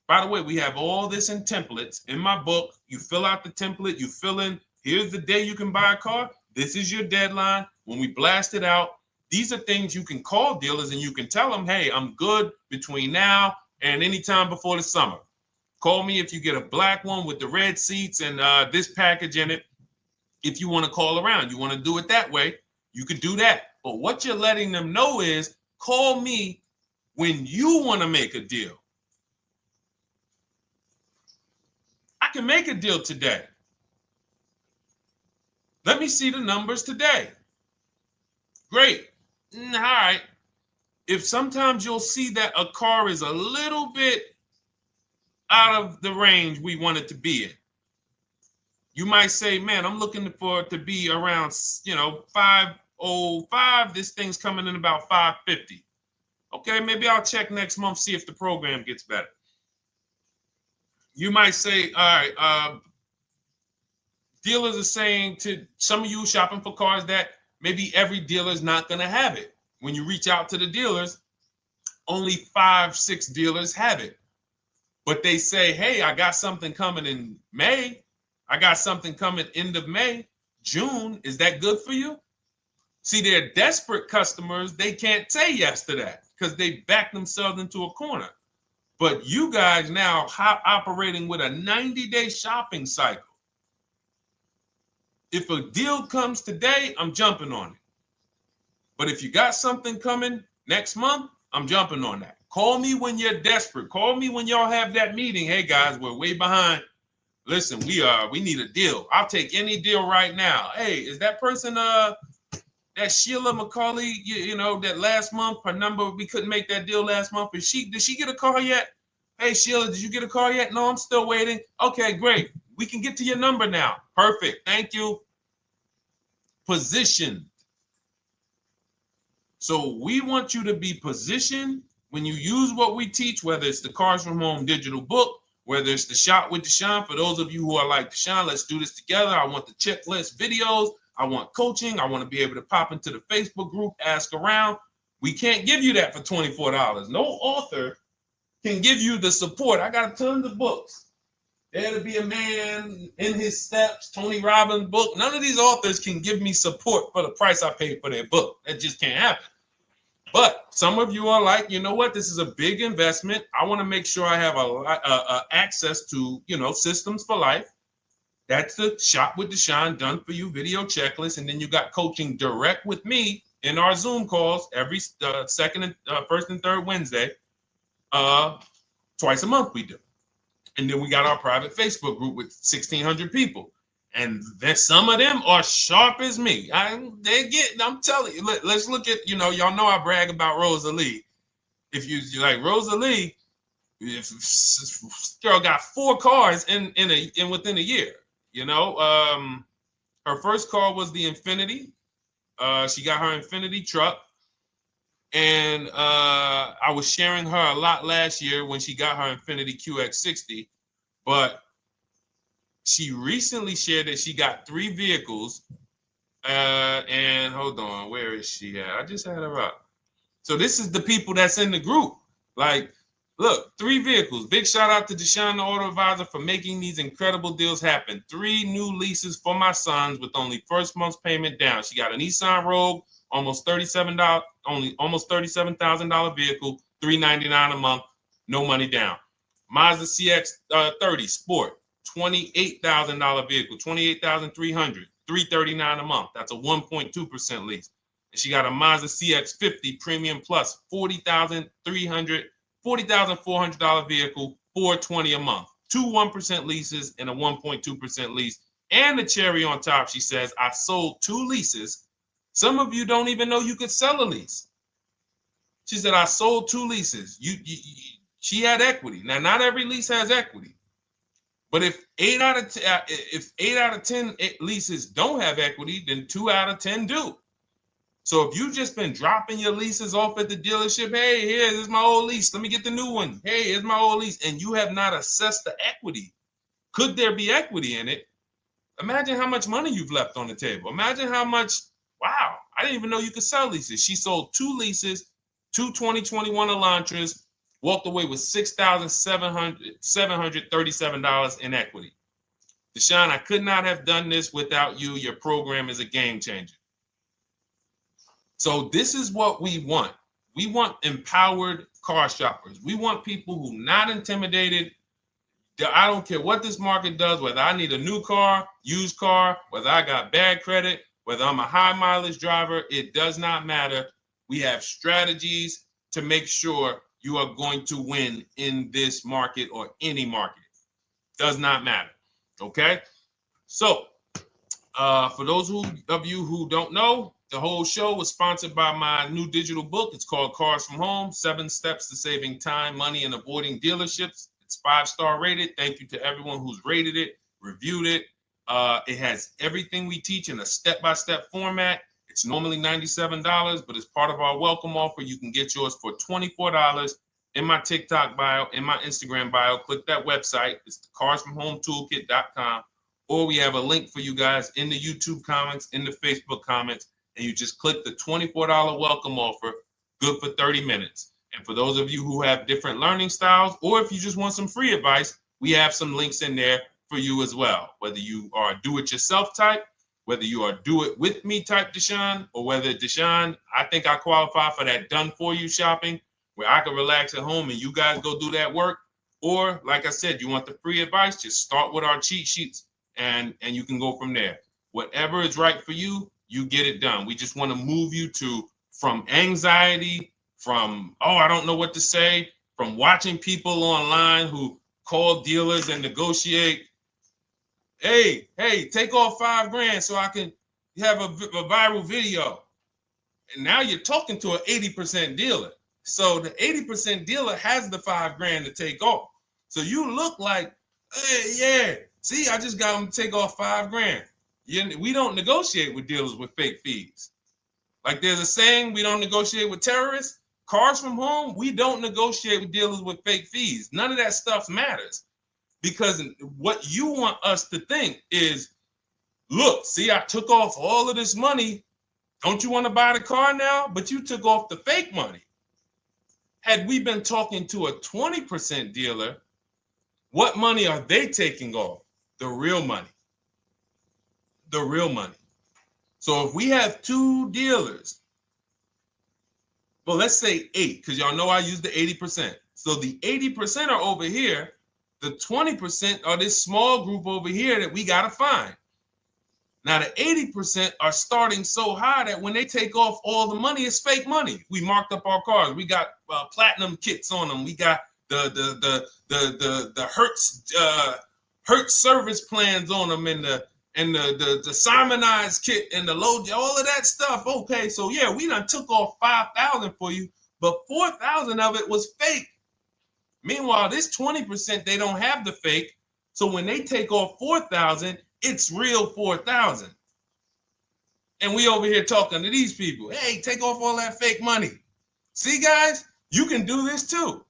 By the way, we have all this in templates. In my book, you fill out the template, you fill in, here's the day you can buy a car. This is your deadline. When we blast it out, these are things you can call dealers and you can tell them, hey, I'm good between now and anytime before the summer. Call me if you get a black one with the red seats and this package in it. If you want to call around, you want to do it that way, you could do that. But what you're letting them know is, call me when you want to make a deal. I can make a deal today. Let me see the numbers today. Great. All right. If sometimes you'll see that a car is a little bit out of the range we want it to be in, you might say, man, I'm looking for it to be around, 505. This thing's coming in about 550. Okay, maybe I'll check next month, see if the program gets better. You might say, all right, dealers are saying to some of you shopping for cars that maybe every dealer is not going to have it. When you reach out to the dealers, only 5, 6 dealers have it. But they say, hey, I got something coming in May. I got something coming end of May, June. Is that good for you? See, they're desperate customers. They can't say yes to that because they back themselves into a corner. But you guys now operating with a 90-day shopping cycle. If a deal comes today, I'm jumping on it. But if you got something coming next month, I'm jumping on that. Call me when you're desperate. Call me when y'all have that meeting. Hey guys, we're way behind. Listen, we need a deal. I'll take any deal right now. Hey, is that person that Sheila McCauley, you know, that last month, her number, we couldn't make that deal last month. Did she get a call yet? Hey Sheila, did you get a call yet? No, I'm still waiting. Okay, great. We can get to your number now. Perfect. Thank you. Positioned. So we want you to be positioned when you use what we teach, whether it's the Cars from Home digital book, whether it's the Shop with Deshone. For those of you who are like, Deshone, let's do this together. I want the checklist videos. I want coaching. I want to be able to pop into the Facebook group, ask around. We can't give you that for $24. No author can give you the support. I got tons of books. There to Be a Man, In His Steps, Tony Robbins' book. None of these authors can give me support for the price I paid for their book. That just can't happen. But some of you are like, you know what? This is a big investment. I want to make sure I have access to, you know, systems for life. That's the Shop with Deshone done for you video checklist. And then you got coaching direct with me in our Zoom calls every first and third Wednesday. Twice a month we do. And then we got our private Facebook group with 1,600 people. And then some of them are sharp as me. I'm telling you, let's look at, you know, y'all know I brag about Rosalie. If you like Rosalie, if girl got 4 cars in within a year, you know. Her first car was the Infinity. She got her Infinity truck. And I was sharing her a lot last year when she got her Infinity QX60, but she recently shared that she got 3 vehicles. And hold on, where is she at? I just had her up. So this is the people that's in the group. Like, look, 3 vehicles. Big shout out to Deshone the Auto Advisor for making these incredible deals happen. 3 new leases for my sons with only first month's payment down. She got a Nissan Rogue, almost $37,000 vehicle, $399 a month, no money down. Mazda CX-30 Sport, $28,000 vehicle, $28,300, $339 a month. That's a 1.2% lease. And she got a Mazda CX-50 Premium Plus, $40,400 vehicle, $420 a month. 2 1% leases and a 1.2% lease. And the cherry on top, she says, I sold 2 leases. Some of you don't even know you could sell a lease. She said, I sold 2 leases. She had equity. Now, not every lease has equity. But if 8 out of 10 leases don't have equity, then 2 out of 10 do. So if you've just been dropping your leases off at the dealership, hey, here's my old lease. Let me get the new one. Hey, here's my old lease. And you have not assessed the equity. Could there be equity in it? Imagine how much money you've left on the table. Imagine how much, wow, I didn't even know you could sell leases. She sold 2 leases, 2 2021 Elantras, walked away with $6,737 in equity. Deshone, I could not have done this without you. Your program is a game changer. So this is what we want. We want empowered car shoppers. We want people who are not intimidated. I don't care what this market does, whether I need a new car, used car, whether I got bad credit, whether I'm a high mileage driver, it does not matter. We have strategies to make sure you are going to win in this market or any market. Does not matter. Okay? So, for those of you who don't know, the whole show was sponsored by my new digital book. It's called Cars from Home, 7 Steps to Saving Time, Money, and Avoiding Dealerships. It's 5-star rated. Thank you to everyone who's rated it, reviewed it. It has everything we teach in a step-by-step format. It's normally $97, but as part of our welcome offer, you can get yours for $24 in my TikTok bio, in my Instagram bio. Click that website. It's the carsfromhometoolkit.com. Or we have a link for you guys in the YouTube comments, in the Facebook comments, and you just click the $24 welcome offer, good for 30 minutes. And for those of you who have different learning styles, or if you just want some free advice, we have some links in there for you as well. Whether you are a do-it-yourself type, whether you are do-it-with-me type Deshone, or whether Deshone, I think I qualify for that done-for-you shopping, where I can relax at home and you guys go do that work. Or like I said, you want the free advice, just start with our cheat sheets and you can go from there. Whatever is right for you, you get it done. We just want to move you from anxiety, from, oh, I don't know what to say, from watching people online who call dealers and negotiate. Hey, take off $5,000 so I can have a viral video. And now you're talking to an 80% dealer. So the 80% dealer has the $5,000 to take off. So you look like, hey, yeah, see, I just got them to take off $5,000. We don't negotiate with dealers with fake fees. Like there's a saying, we don't negotiate with terrorists. Cars from home, we don't negotiate with dealers with fake fees. None of that stuff matters. Because what you want us to think is, look, see, I took off all of this money. Don't you want to buy the car now? But you took off the fake money. Had we been talking to a 20% dealer, what money are they taking off? The real money. The real money. So if we have two dealers, well, let's say 8, because y'all know I use the 80%. So the 80% are over here. The 20% are this small group over here that we got to find. Now, the 80% are starting so high that when they take off all the money, it's fake money. We marked up our cars. We got platinum kits on them. We got the Hertz service plans on them, and the Simonized kit and the low, all of that stuff. Okay, so yeah, we done took off 5,000 for you, but 4,000 of it was fake. Meanwhile, this 20%, they don't have the fake. So when they take off 4,000, it's real 4,000. And we over here talking to these people. Hey, take off all that fake money. See, guys, you can do this too.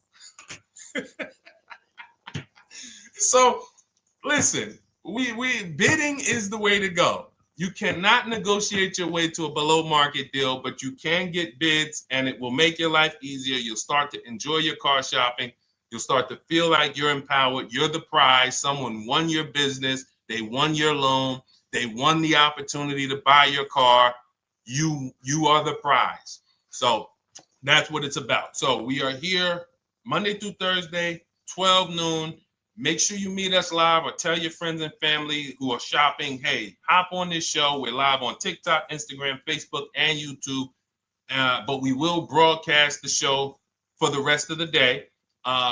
So listen, we bidding is the way to go. You cannot negotiate your way to a below market deal, but you can get bids and it will make your life easier. You'll start to enjoy your car shopping. You'll start to feel like you're empowered. You're the prize. Someone won your business. They won your loan. They won the opportunity to buy your car. You are the prize. So that's what it's about. So we are here Monday through Thursday, 12 noon. Make sure you meet us live or tell your friends and family who are shopping, hey, hop on this show. We're live on TikTok, Instagram, Facebook, and YouTube. But we will broadcast the show for the rest of the day.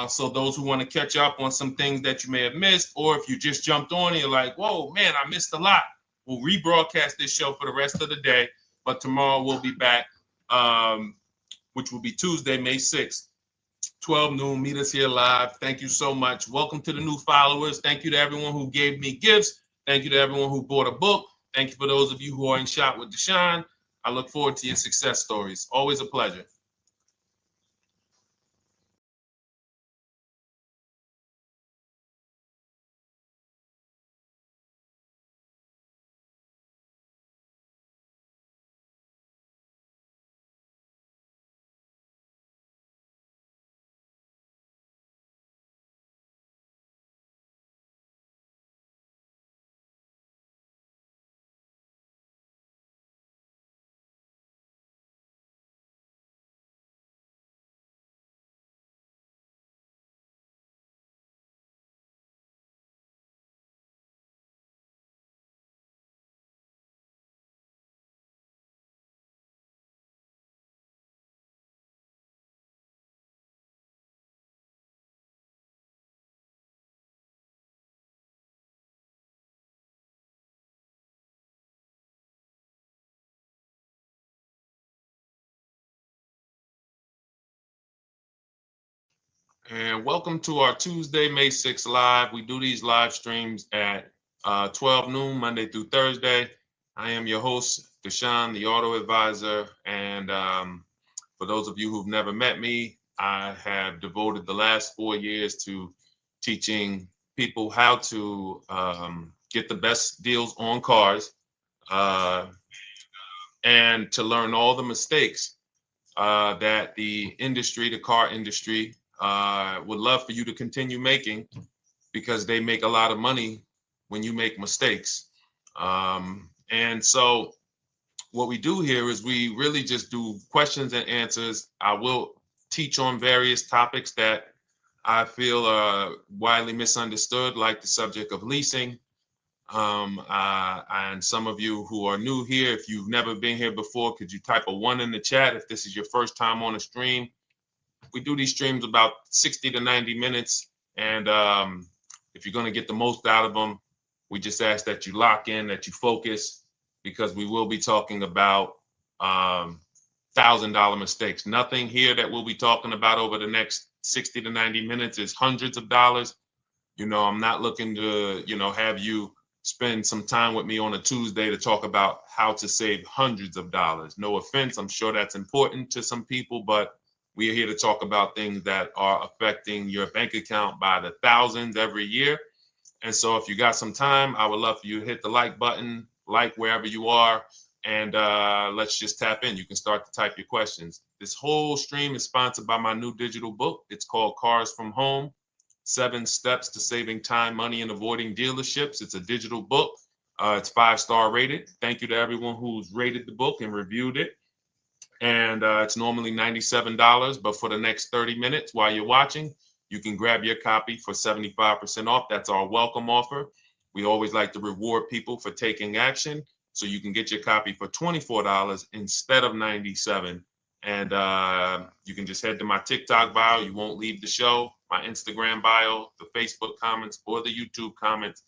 So those who want to catch up on some things that you may have missed, or if you just jumped on and you're like, whoa, man, I missed a lot. We'll rebroadcast this show for the rest of the day. But tomorrow we'll be back, which will be Tuesday, May 6th, 12 noon. Meet us here live. Thank you so much. Welcome to the new followers. Thank you to everyone who gave me gifts. Thank you to everyone who bought a book. Thank you for those of you who are in Shop with Deshone. I look forward to your success stories. Always a pleasure. And welcome to our Tuesday, May 6th live. We do these live streams at 12 noon, Monday through Thursday. I am your host, Deshone the Auto Advisor. And for those of you who've never met me, I have devoted the last 4 years to teaching people how to get the best deals on cars and to learn all the mistakes that the industry, the car industry, would love for you to continue making, because they make a lot of money when you make mistakes. And so what we do here is we really just do questions and answers. I will teach on various topics that I feel are widely misunderstood, like the subject of leasing. And some of you who are new here, if you've never been here before, could you type a 1 in the chat if this is your first time on a stream? We do these streams about 60 to 90 minutes. And if you're going to get the most out of them, we just ask that you lock in, that you focus, because we will be talking about $1,000 mistakes. Nothing here that we'll be talking about over the next 60 to 90 minutes is hundreds of dollars. You know, I'm not looking to, have you spend some time with me on a Tuesday to talk about how to save hundreds of dollars. No offense, I'm sure that's important to some people, but we are here to talk about things that are affecting your bank account by the thousands every year. And so if you got some time, I would love for you to hit the like button, like wherever you are, and let's just tap in. You can start to type your questions. This whole stream is sponsored by my new digital book. It's called Cars from Home, 7 Steps to Saving Time, Money, and Avoiding Dealerships. It's a digital book. It's 5-star rated. Thank you to everyone who's rated the book and reviewed it. And it's normally $97, but for the next 30 minutes while you're watching, you can grab your copy for 75% off. That's our welcome offer. We always like to reward people for taking action. So you can get your copy for $24 instead of $97. And you can just head to my TikTok bio. You won't leave the show, my Instagram bio, the Facebook comments, or the YouTube comments,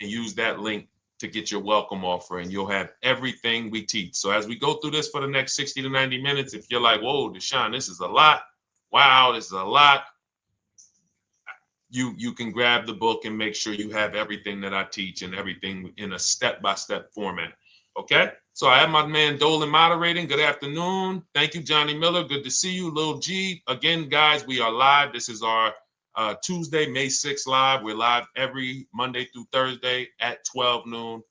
and use that link to get your welcome offer, and you'll have everything we teach. So as we go through this for the next 60 to 90 minutes, if you're like, whoa, Deshone, this is a lot. Wow, this is a lot. You can grab the book and make sure you have everything that I teach and everything in a step-by-step format. Okay? So I have my man Dolan moderating. Good afternoon. Thank you, Johnny Miller. Good to see you, Lil G. Again, guys, we are live. This is our Tuesday, May 6th live. We're live every Monday through Thursday at 12 noon.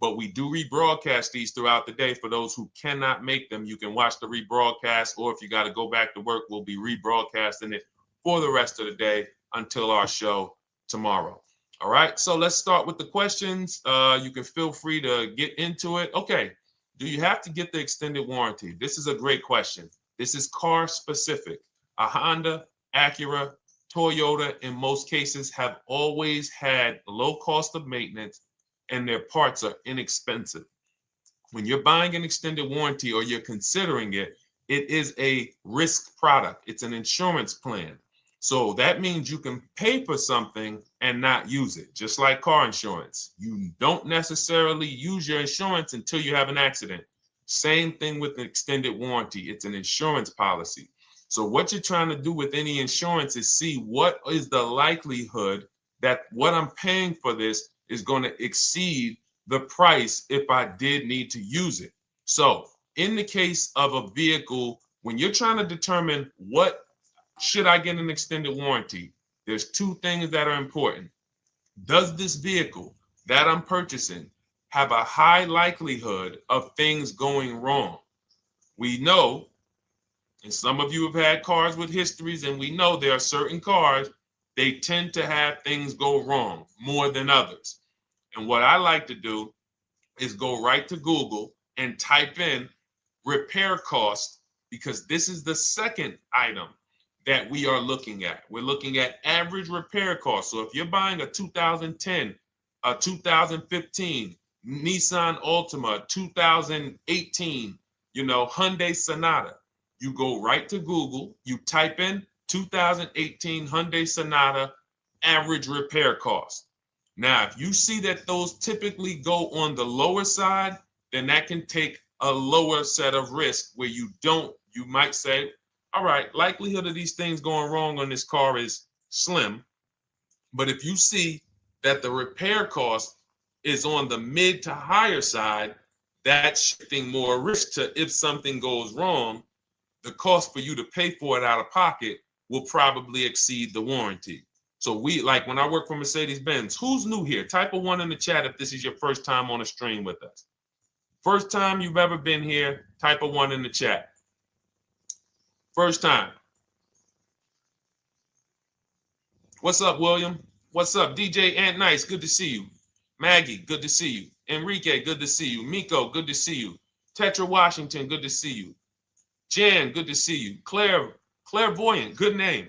But we do rebroadcast these throughout the day. For those who cannot make them, you can watch the rebroadcast, or if you got to go back to work, we'll be rebroadcasting it for the rest of the day until our show tomorrow. All right, so let's start with the questions. You can feel free to get into it. Okay, do you have to get the extended warranty? This is a great question. This is car specific. A Honda, Acura, Toyota, in most cases, have always had low cost of maintenance and their parts are inexpensive. When you're buying an extended warranty or you're considering it, it is a risk product. It's an insurance plan. So that means you can pay for something and not use it, just like car insurance. You don't necessarily use your insurance until you have an accident. Same thing with an extended warranty. It's an insurance policy. So what you're trying to do with any insurance is see what is the likelihood that what I'm paying for this is going to exceed the price if I did need to use it. So in the case of a vehicle, when you're trying to determine what should I get an extended warranty, there's 2 things that are important. Does this vehicle that I'm purchasing have a high likelihood of things going wrong? We know, and some of you have had cars with histories, and we know there are certain cars, they tend to have things go wrong more than others. And what I like to do is go right to Google and type in repair cost, because this is the second item that we are looking at. We're looking at average repair cost. So if you're buying a 2010, a 2015 Nissan Altima, 2018, Hyundai Sonata, you go right to Google, you type in 2018 Hyundai Sonata average repair cost. Now, if you see that those typically go on the lower side, then that can take a lower set of risk where you might say, all right, likelihood of these things going wrong on this car is slim. But if you see that the repair cost is on the mid to higher side, that's shifting more risk to if something goes wrong, the cost for you to pay for it out of pocket will probably exceed the warranty. So when I work for Mercedes-Benz, who's new here? Type a 1 in the chat if this is your first time on a stream with us. First time you've ever been here, type a 1 in the chat. First time. What's up, William? What's up, DJ Ant Nice? Good to see you. Maggie, good to see you. Enrique, good to see you. Miko, good to see you. Tetra Washington, good to see you. Jan, good to see you. Claire Clairvoyant, good name.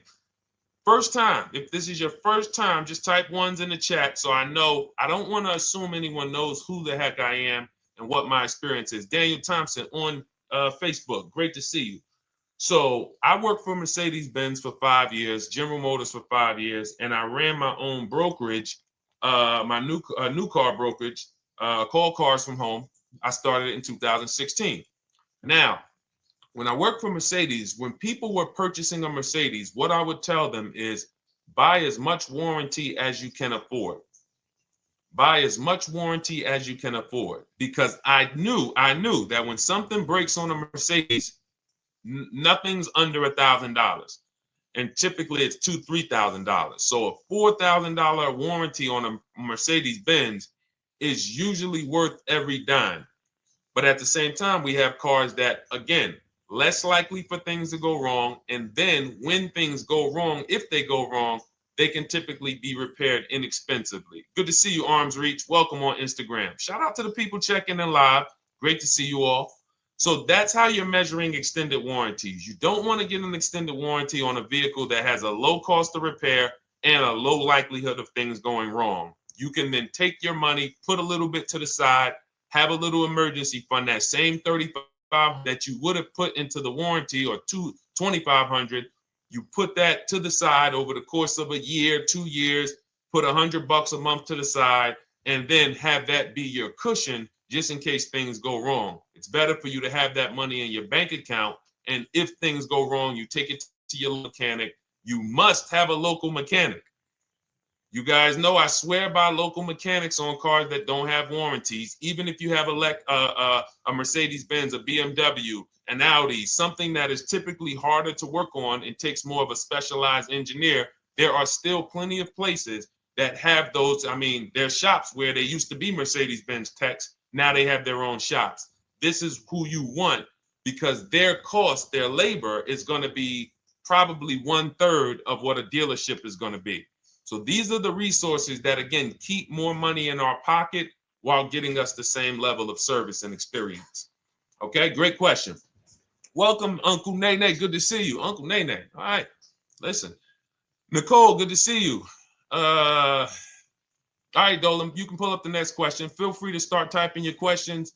First time, if this is your first time, just type ones in the chat so I know. I don't want to assume anyone knows who the heck I am and what my experience is. Daniel Thompson on Facebook, great to see you. So I worked for Mercedes-Benz for 5 years, General Motors for 5 years, and I ran my own brokerage, my new car brokerage, called Cars from Home. I started it in 2016. Now, when I worked for Mercedes, when people were purchasing a Mercedes, what I would tell them is buy as much warranty as you can afford. Buy as much warranty as you can afford, because I knew that when something breaks on a Mercedes, nothing's under $1,000, and typically it's $2,000-$3,000. So a $4,000 warranty on a Mercedes Benz is usually worth every dime. But at the same time, we have cars that, again, less likely for things to go wrong. And then when things go wrong, if they go wrong, they can typically be repaired inexpensively. Good to see you, Arms Reach. Welcome on Instagram. Shout out to the people checking in live. Great to see you all. So that's how you're measuring extended warranties. You don't want to get an extended warranty on a vehicle that has a low cost of repair and a low likelihood of things going wrong. You can then take your money, put a little bit to the side, have a little emergency fund, that same $3,500 that you would have put into the warranty, or $2,500, you put that to the side over the course of a year, 2 years, put $100 a month to the side, and then have that be your cushion just in case things go wrong. It's better for you to have that money in your bank account, and if things go wrong, you take it to your mechanic. You must have a local mechanic. You guys know I swear by local mechanics on cars that don't have warranties. Even if you have a Mercedes-Benz, a BMW, an Audi, something that is typically harder to work on and takes more of a specialized engineer, there are still plenty of places that have those. I mean, there's shops where they used to be Mercedes-Benz techs. Now they have their own shops. This is who you want, because their cost, their labor is going to be probably 1/3 of what a dealership is going to be. So these are the resources that, again, keep more money in our pocket while getting us the same level of service and experience. Okay, great question. Welcome, Uncle Nene. Good to see you. Uncle Nene. All right, listen. Nicole, good to see you. All right, Dolan, you can pull up the next question. Feel free to start typing your questions.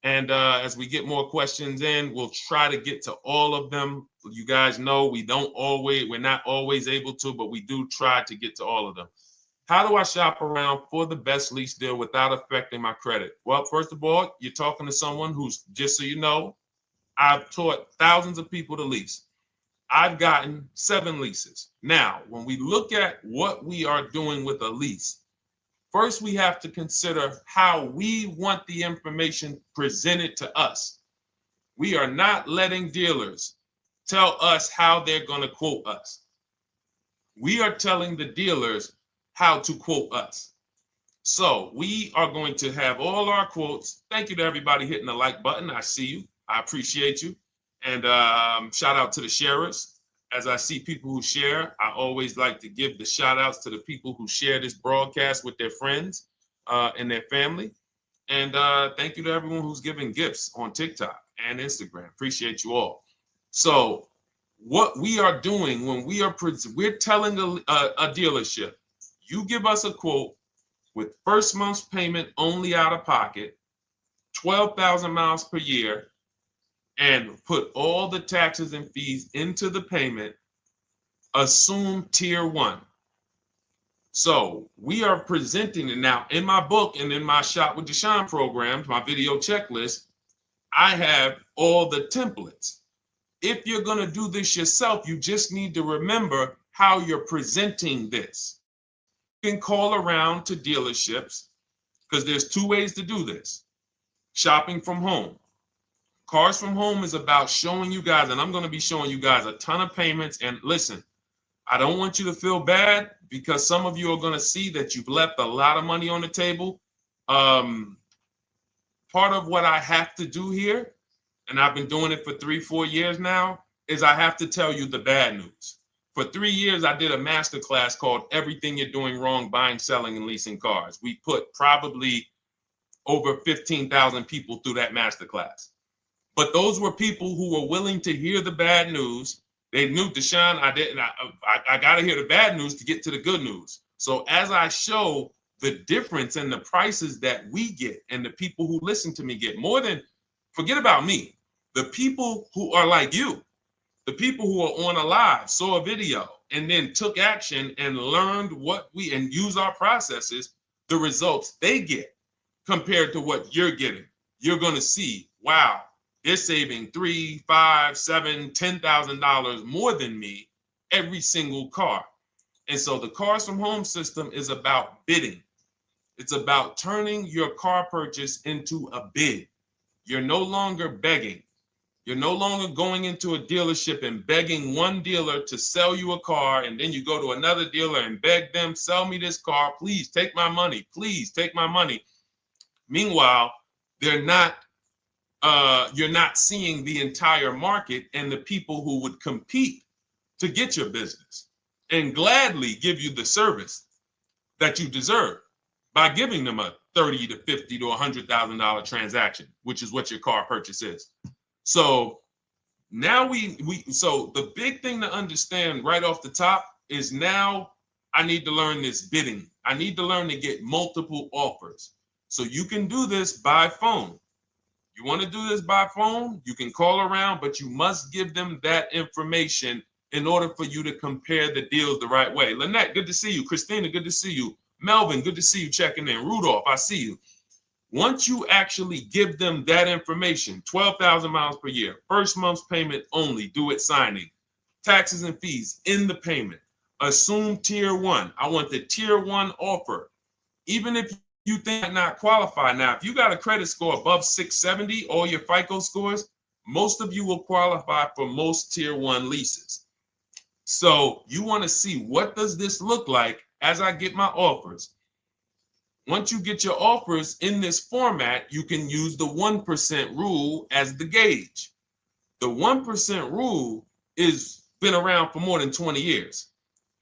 And as we get more questions in, we'll try to get to all of them. You guys know we're not always able to, but we do try to get to all of them. How do I shop around for the best lease deal without affecting my credit? Well, first of all, you're talking to someone who's, just so you know, I've taught thousands of people to lease. I've gotten 7 leases. Now, when we look at what we are doing with a lease, first, we have to consider how we want the information presented to us. We are not letting dealers tell us how they're going to quote us. We are telling the dealers how to quote us. So we are going to have all our quotes. Thank you to everybody hitting the like button. I see you. I appreciate you. And shout out to the sharers. As I see people who share, I always like to give the shout outs to the people who share this broadcast with their friends and their family. And thank you to everyone who's giving gifts on TikTok and Instagram. Appreciate you all. So what we are doing when we're telling a dealership, you give us a quote with first month's payment only out of pocket, 12,000 miles per year, and put all the taxes and fees into the payment, assume tier 1. So we are presenting it now in my book and in my Shop with Deshone programs, my video checklist. I have all the templates. If you're going to do this yourself, you just need to remember how you're presenting this. You can call around to dealerships, because there's 2 ways to do this. Shopping from home. Cars from Home is about showing you guys, and I'm going to be showing you guys a ton of payments. And listen, I don't want you to feel bad, because some of you are going to see that you've left a lot of money on the table. Part of what I have to do here, and I've been doing it for 3-4 years now, is I have to tell you the bad news. For 3 years, I did a masterclass called Everything You're Doing Wrong Buying, Selling, and Leasing Cars. We put probably over 15,000 people through that masterclass. But those were people who were willing to hear the bad news They knew, Deshone, I got to hear the bad news to get to the good news. So as I show the difference in the prices that we get and the people who listen to me get, more than, forget about me, the people who are like you, the people who are on a live, saw a video, and then took action and learned and use our processes, the results they get compared to what you're getting. You're going to see, wow, they're saving $3, $5, $7, $10,000 more than me every single car. And so the Cars from Home system is about bidding. It's about turning your car purchase into a bid. You're no longer begging. You're no longer going into a dealership and begging one dealer to sell you a car, and then you go to another dealer and beg them, sell me this car, please take my money, please take my money. Meanwhile, you're not seeing the entire market and the people who would compete to get your business and gladly give you the service that you deserve by giving them a $30 to $50 to $100,000 transaction, which is what your car purchase is. So now so the big thing to understand right off the top is, now I need to learn this bidding. I need to learn to get multiple offers. So you can do this by phone. You want to do this by phone, you can call around, but you must give them that information in order for you to compare the deals the right way. Lynette, good to see you. Christina, good to see you. Melvin, good to see you checking in. Rudolph, I see you. Once you actually give them that information, 12,000 miles per year, first month's payment only, due at signing, taxes and fees in the payment, assume tier one. I want the tier one offer. Even if you think I not qualify. Now, if you got a credit score above 670, all your FICO scores, most of you will qualify for most tier one leases. So you want to see, what does this look like as I get my offers? Once you get your offers in this format, you can use the 1% rule as the gauge. The 1% rule is been around for more than 20 years.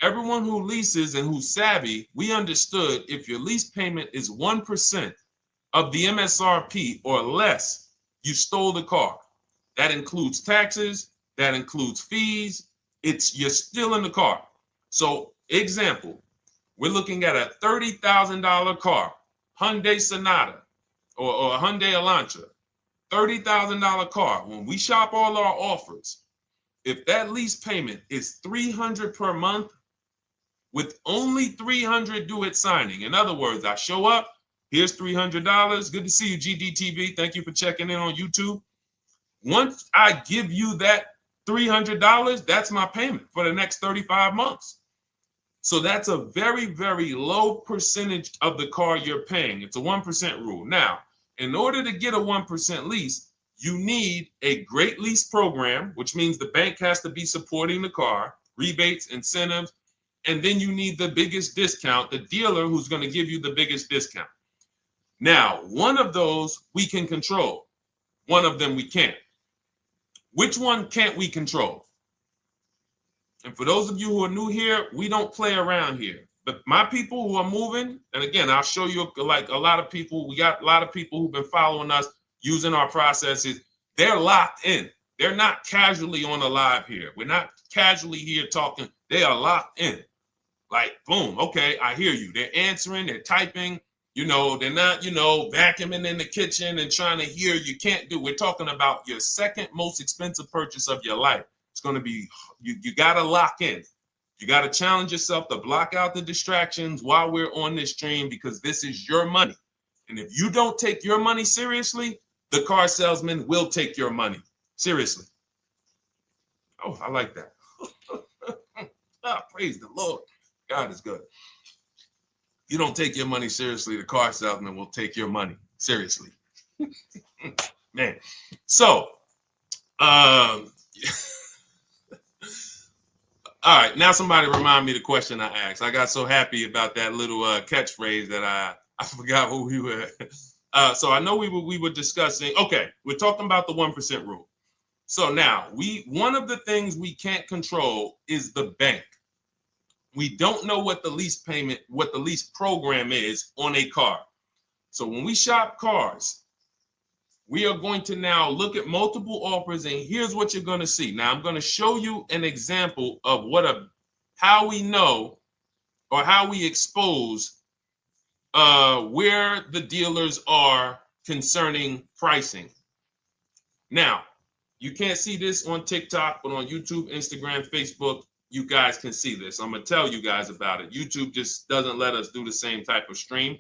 Everyone who leases and who's savvy, we understood if your lease payment is 1% of the MSRP or less, you stole the car. That includes taxes, that includes fees. You're still in the car. So example, we're looking at a $30,000 car, Hyundai Sonata or a Hyundai Elantra, $30,000 car. When we shop all our offers, if that lease payment is $300 per month, with only $300 due at signing. In other words, I show up, here's $300. Good to see you, GDTV. Thank you for checking in on YouTube. Once I give you that $300, that's my payment for the next 35 months. So that's a very, very low percentage of the car you're paying. It's a 1% rule. Now, in order to get a 1% lease, you need a great lease program, which means the bank has to be supporting the car, rebates, incentives, and then you need the biggest discount, the dealer who's going to give you the biggest discount. Now, one of those we can control. One of them we can't. Which one can't we control? And for those of you who are new here, we don't play around here. But my people who are moving, and again, I'll show you, like a lot of people, we got a lot of people who've been following us, using our processes. They're locked in. They're not casually on a live here. We're not casually here talking. They are locked in. Like, boom, okay, I hear you. They're answering, they're typing, they're not, vacuuming in the kitchen and trying to hear. You can't do. We're talking about your second most expensive purchase of your life. It's going to be, you got to lock in. You got to challenge yourself to block out the distractions while we're on this stream, because this is your money. And if you don't take your money seriously, the car salesman will take your money seriously. Oh, I like that. Praise the Lord. God is good. You don't take your money seriously, the car salesman will take your money seriously. Man. So, all right, now somebody remind me the question I asked. I got so happy about that little catchphrase that I forgot who we were. So I know we were discussing, okay, we're talking about the 1% rule. So now, one of the things we can't control is the bank. We don't know what the lease payment, what the lease program is on a car. So when we shop cars, we are going to now look at multiple offers, and here's what you're going to see. Now, I'm going to show you an example of how we know or how we expose where the dealers are concerning pricing. Now, you can't see this on TikTok, but on YouTube, Instagram, Facebook, you guys can see this. I'm going to tell you guys about it. YouTube just doesn't let us do the same type of stream.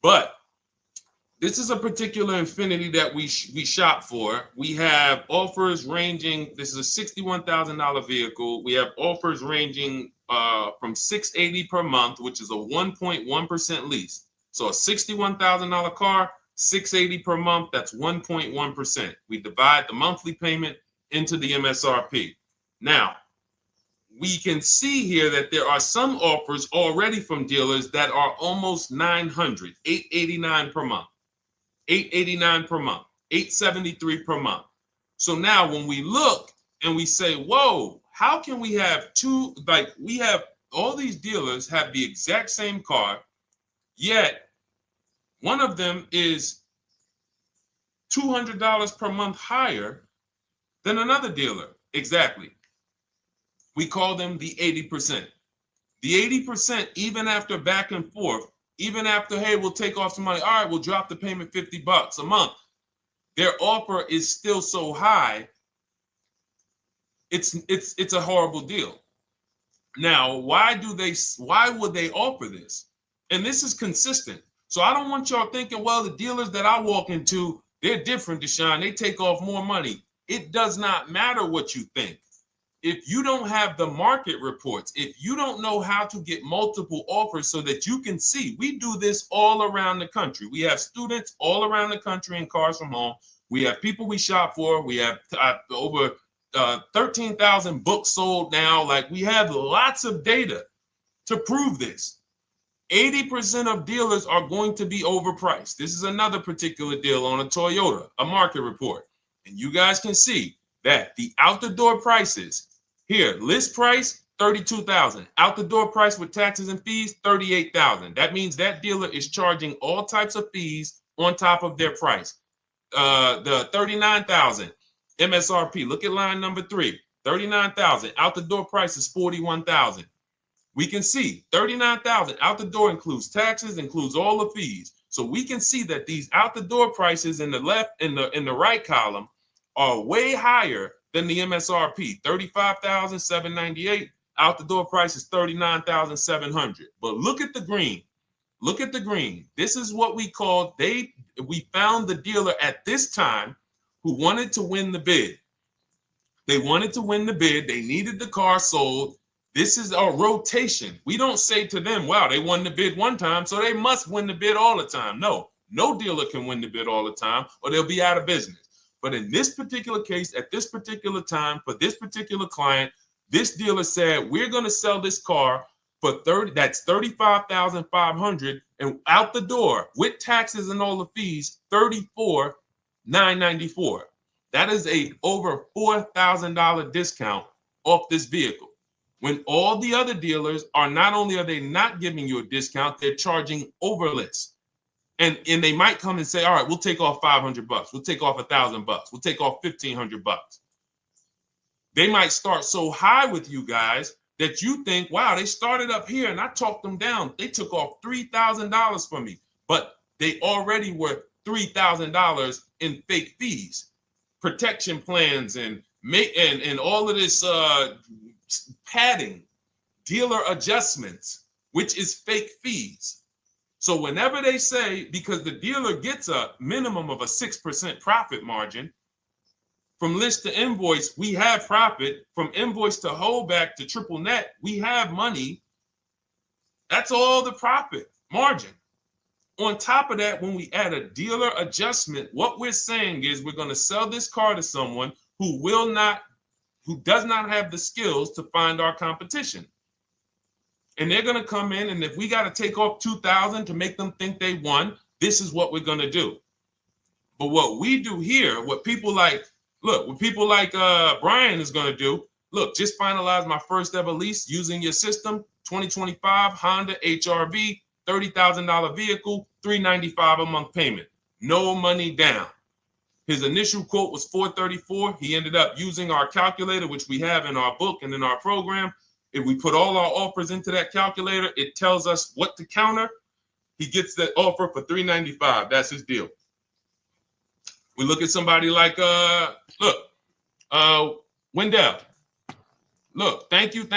But this is a particular Infiniti that we shop for. We have offers ranging, this is a $61,000 vehicle. We have offers ranging from $680 per month, which is a 1.1% lease. So a $61,000 car, $680 per month, that's 1.1%. We divide the monthly payment into the MSRP. Now, we can see here that there are some offers already from dealers that are almost $900, $889 per month. $889 per month, $873 per month. So now when we look and we say, whoa, how can we have two, like we have all these dealers have the exact same car, yet one of them is $200 per month higher than another dealer. Exactly. We call them the 80%. The 80%, even after back and forth, even after, hey, we'll take off some money. All right, we'll drop the payment $50 a month. Their offer is still so high. It's a horrible deal. Now, why would they offer this? And this is consistent. So I don't want y'all thinking, well, the dealers that I walk into, they're different, Deshone. They take off more money. It does not matter what you think. If you don't have the market reports, if you don't know how to get multiple offers so that you can see, we do this all around the country. We have students all around the country in Cars from Home. We have people we shop for. We have over 13,000 books sold now. Like, we have lots of data to prove this. 80% of dealers are going to be overpriced. This is another particular deal on a Toyota, a market report. And you guys can see that the out-the-door prices here, list price, $32,000. Out the door price with taxes and fees, $38,000. That means that dealer is charging all types of fees on top of their price. The $39,000 MSRP. Look at line number 3. $39,000. Out the door price is $41,000. We can see $39,000 out the door includes taxes, includes all the fees. So we can see that these out the door prices in the left, in the right column, are way higher than the MSRP, $35,798. Out the door price is $39,700. But look at the green. Look at the green. This is what we call, we found the dealer at this time who wanted to win the bid. They wanted to win the bid. They needed the car sold. This is a rotation. We don't say to them, wow, they won the bid one time, so they must win the bid all the time. No dealer can win the bid all the time, or they'll be out of business. But in this particular case, at this particular time, for this particular client, this dealer said, we're going to sell this car for that's $35,500, and out the door with taxes and all the fees, $34,994. That is a over $4,000 discount off this vehicle. When all the other dealers are, not only are they not giving you a discount, they're charging over list. And they might come and say, all right, we'll take off $500. We'll take off $1,000. We'll take off $1,500. They might start so high with you guys that you think, wow, they started up here and I talked them down. They took off $3,000 from me, but they already were $3,000 in fake fees, protection plans, and all of this padding, dealer adjustments, which is fake fees. So whenever they say, because the dealer gets a minimum of a 6% profit margin, from list to invoice, we have profit. From invoice to holdback to triple net, we have money. That's all the profit margin. On top of that, when we add a dealer adjustment, what we're saying is we're going to sell this car to someone who does not have the skills to find our competition. And they're going to come in, and if we got to take off $2,000 to make them think they won, this is what we're going to do. But what we do here, what people like Brian is going to do, look, just finalize my first ever lease using your system, 2025 Honda HRV, $30,000 vehicle, $395 a month payment. no money down. His initial quote was $434. He ended up using our calculator, which we have in our book and in our program. If we put all our offers into that calculator, it tells us what to counter. He gets that offer for $395. That's his deal. We look at somebody like Wendell. Look, thank you.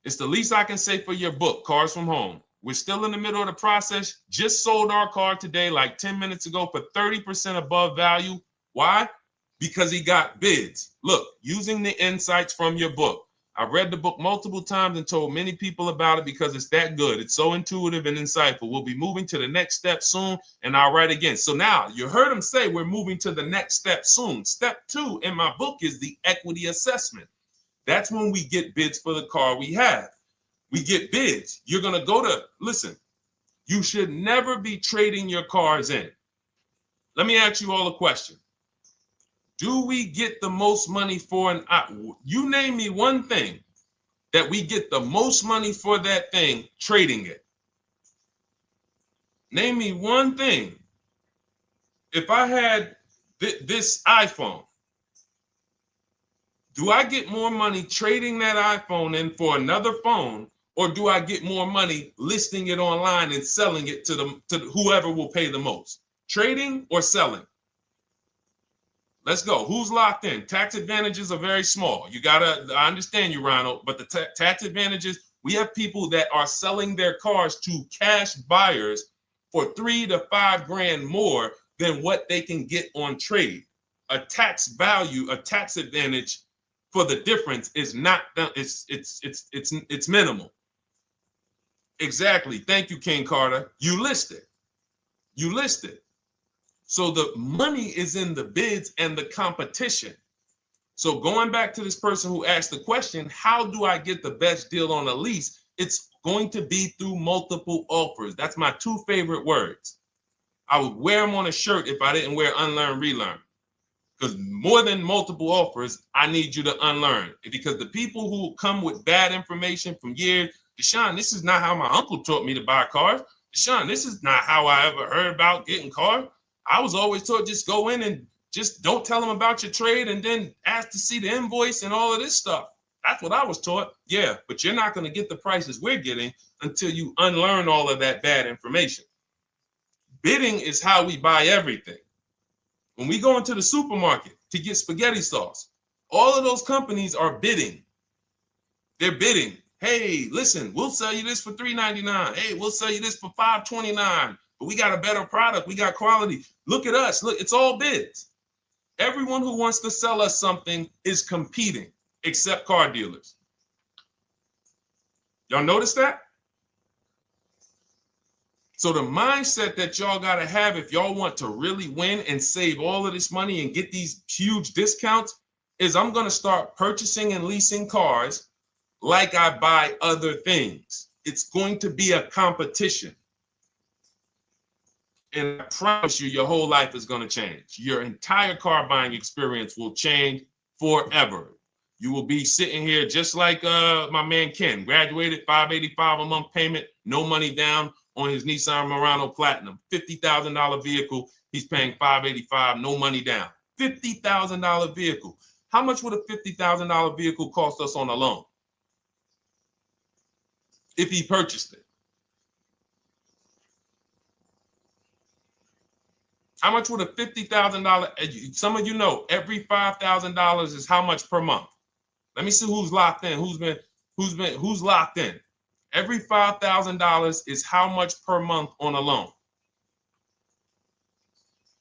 It's the least I can say for your book, Cars from Home. We're still in the middle of the process. Just sold our car today, like 10 minutes ago, for 30% above value. Why? Because he got bids. Look, using the insights from your book. I've read the book multiple times and told many people about it because it's that good. It's so intuitive and insightful. We'll be moving to the next step soon, and I'll write again. So now you heard him say we're moving to the next step soon. Step 2 in my book is the equity assessment. That's when we get bids for the car we have. We get bids. You're going to go to, listen, you should never be trading your cars in. Let me ask you all a question. Do we get the most money for you name me one thing that we get the most money for that thing trading it. Name me one thing. If I had this iPhone, do I get more money trading that iPhone in for another phone, or do I get more money listing it online and selling it to whoever will pay the most? Trading or selling? Let's go. Who's locked in? Tax advantages are very small. I understand you, Ronald, but the tax advantages, we have people that are selling their cars to cash buyers for $3 to $5 grand more than what they can get on trade. A tax value, a tax advantage for the difference is not, it's minimal. Exactly. Thank you, King Carter. You listed. So the money is in the bids and the competition. So going back to this person who asked the question, how do I get the best deal on a lease? It's going to be through multiple offers. That's my 2 favorite words. I would wear them on a shirt if I didn't wear unlearn, relearn. Because more than multiple offers, I need you to unlearn. Because the people who come with bad information from years, Deshone, this is not how my uncle taught me to buy cars. Deshone, this is not how I ever heard about getting cars. I was always taught just go in and just don't tell them about your trade and then ask to see the invoice and all of this stuff. That's what I was taught. Yeah, but you're not going to get the prices we're getting until you unlearn all of that bad information. Bidding is how we buy everything. When we go into the supermarket to get spaghetti sauce, all of those companies are bidding. They're bidding. Hey, listen, we'll sell you this for $3.99. Hey, we'll sell you this for $5.29. But we got a better product. We got quality. Look at us. Look, it's all bids. Everyone who wants to sell us something is competing, except car dealers. Y'all notice that? So the mindset that y'all got to have if y'all want to really win and save all of this money and get these huge discounts is I'm going to start purchasing and leasing cars like I buy other things. It's going to be a competition. And I promise you, your whole life is going to change. Your entire car buying experience will change forever. You will be sitting here just like my man Ken, graduated, $585 a month payment, no money down on his Nissan Murano Platinum, $50,000 vehicle. He's paying $585, no money down. $50,000 vehicle. How much would a $50,000 vehicle cost us on a loan if he purchased it? How much would a $50,000? Some of you know every $5,000 is how much per month. Let me see who's locked in. Who's locked in? Every $5,000 is how much per month on a loan.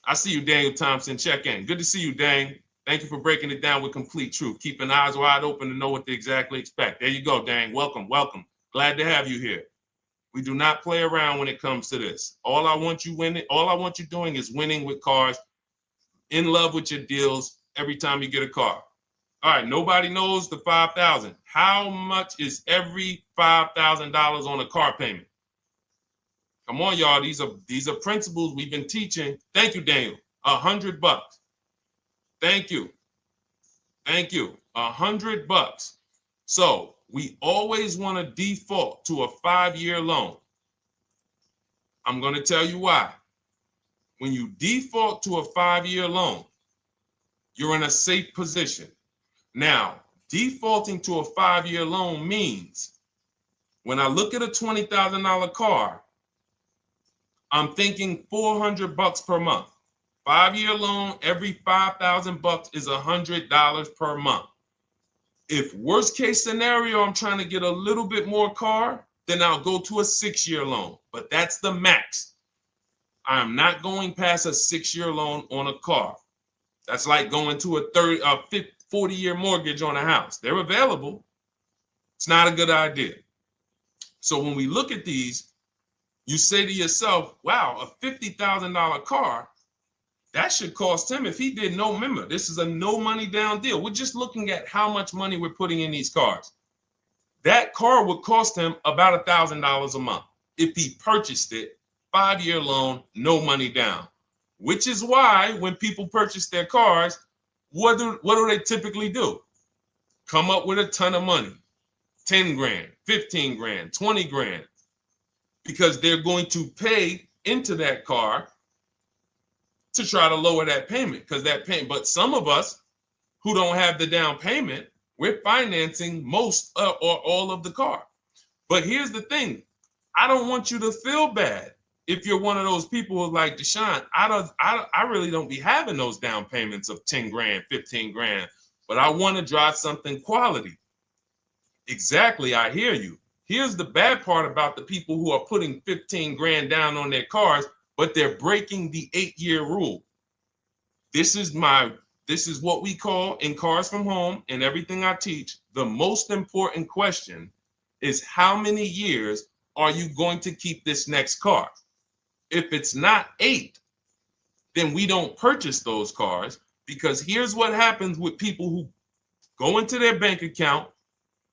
I see you, Daniel Thompson. Check in. Good to see you, Dane. Thank you for breaking it down with complete truth. Keeping eyes wide open to know what to exactly expect. There you go, Dane. Welcome. Glad to have you here. We do not play around when it comes to this. All I want you doing is winning with cars, in love with your deals every time you get a car. All right, nobody knows the 5,000. How much is every $5,000 on a car payment? Come on, y'all. These are principles we've been teaching. Thank you, Daniel. $100. Thank you. $100. So we always want to default to a 5-year loan. I'm going to tell you why. when you default to a 5-year loan, you're in a safe position. Now, defaulting to a 5-year loan means when I look at a $20,000 car, I'm thinking $400 per month. 5-year loan, every $5,000 is $100 per month. If worst case scenario, I'm trying to get a little bit more car, then I'll go to a 6-year loan, but that's the max. I'm not going past a 6-year loan on a car. That's like going to a 40-year mortgage on a house. They're available. It's not a good idea. So when we look at these, you say to yourself, wow, a $50,000 car, that should cost him, if he did no, remember, this is a no money down deal. We're just looking at how much money we're putting in these cars. That car would cost him about $1,000 a month if he purchased it, 5-year loan, no money down. Which is why when people purchase their cars, what do they typically do? Come up with a ton of money, 10 grand, 15 grand, 20 grand, because they're going to pay into that car to try to lower that payment, because that payment. But some of us who don't have the down payment, we're financing most or all of the car. But here's the thing. I don't want you to feel bad if you're one of those people who's like, Deshone, I really don't be having those down payments of 10 grand, 15 grand, but I want to drive something quality. Exactly, I hear you. Here's the bad part about the people who are putting 15 grand down on their cars, but they're breaking the 8-year rule. This is what we call in Cars from Home and everything I teach, the most important question is how many years are you going to keep this next car? If it's not 8, then we don't purchase those cars, because here's what happens with people who go into their bank account,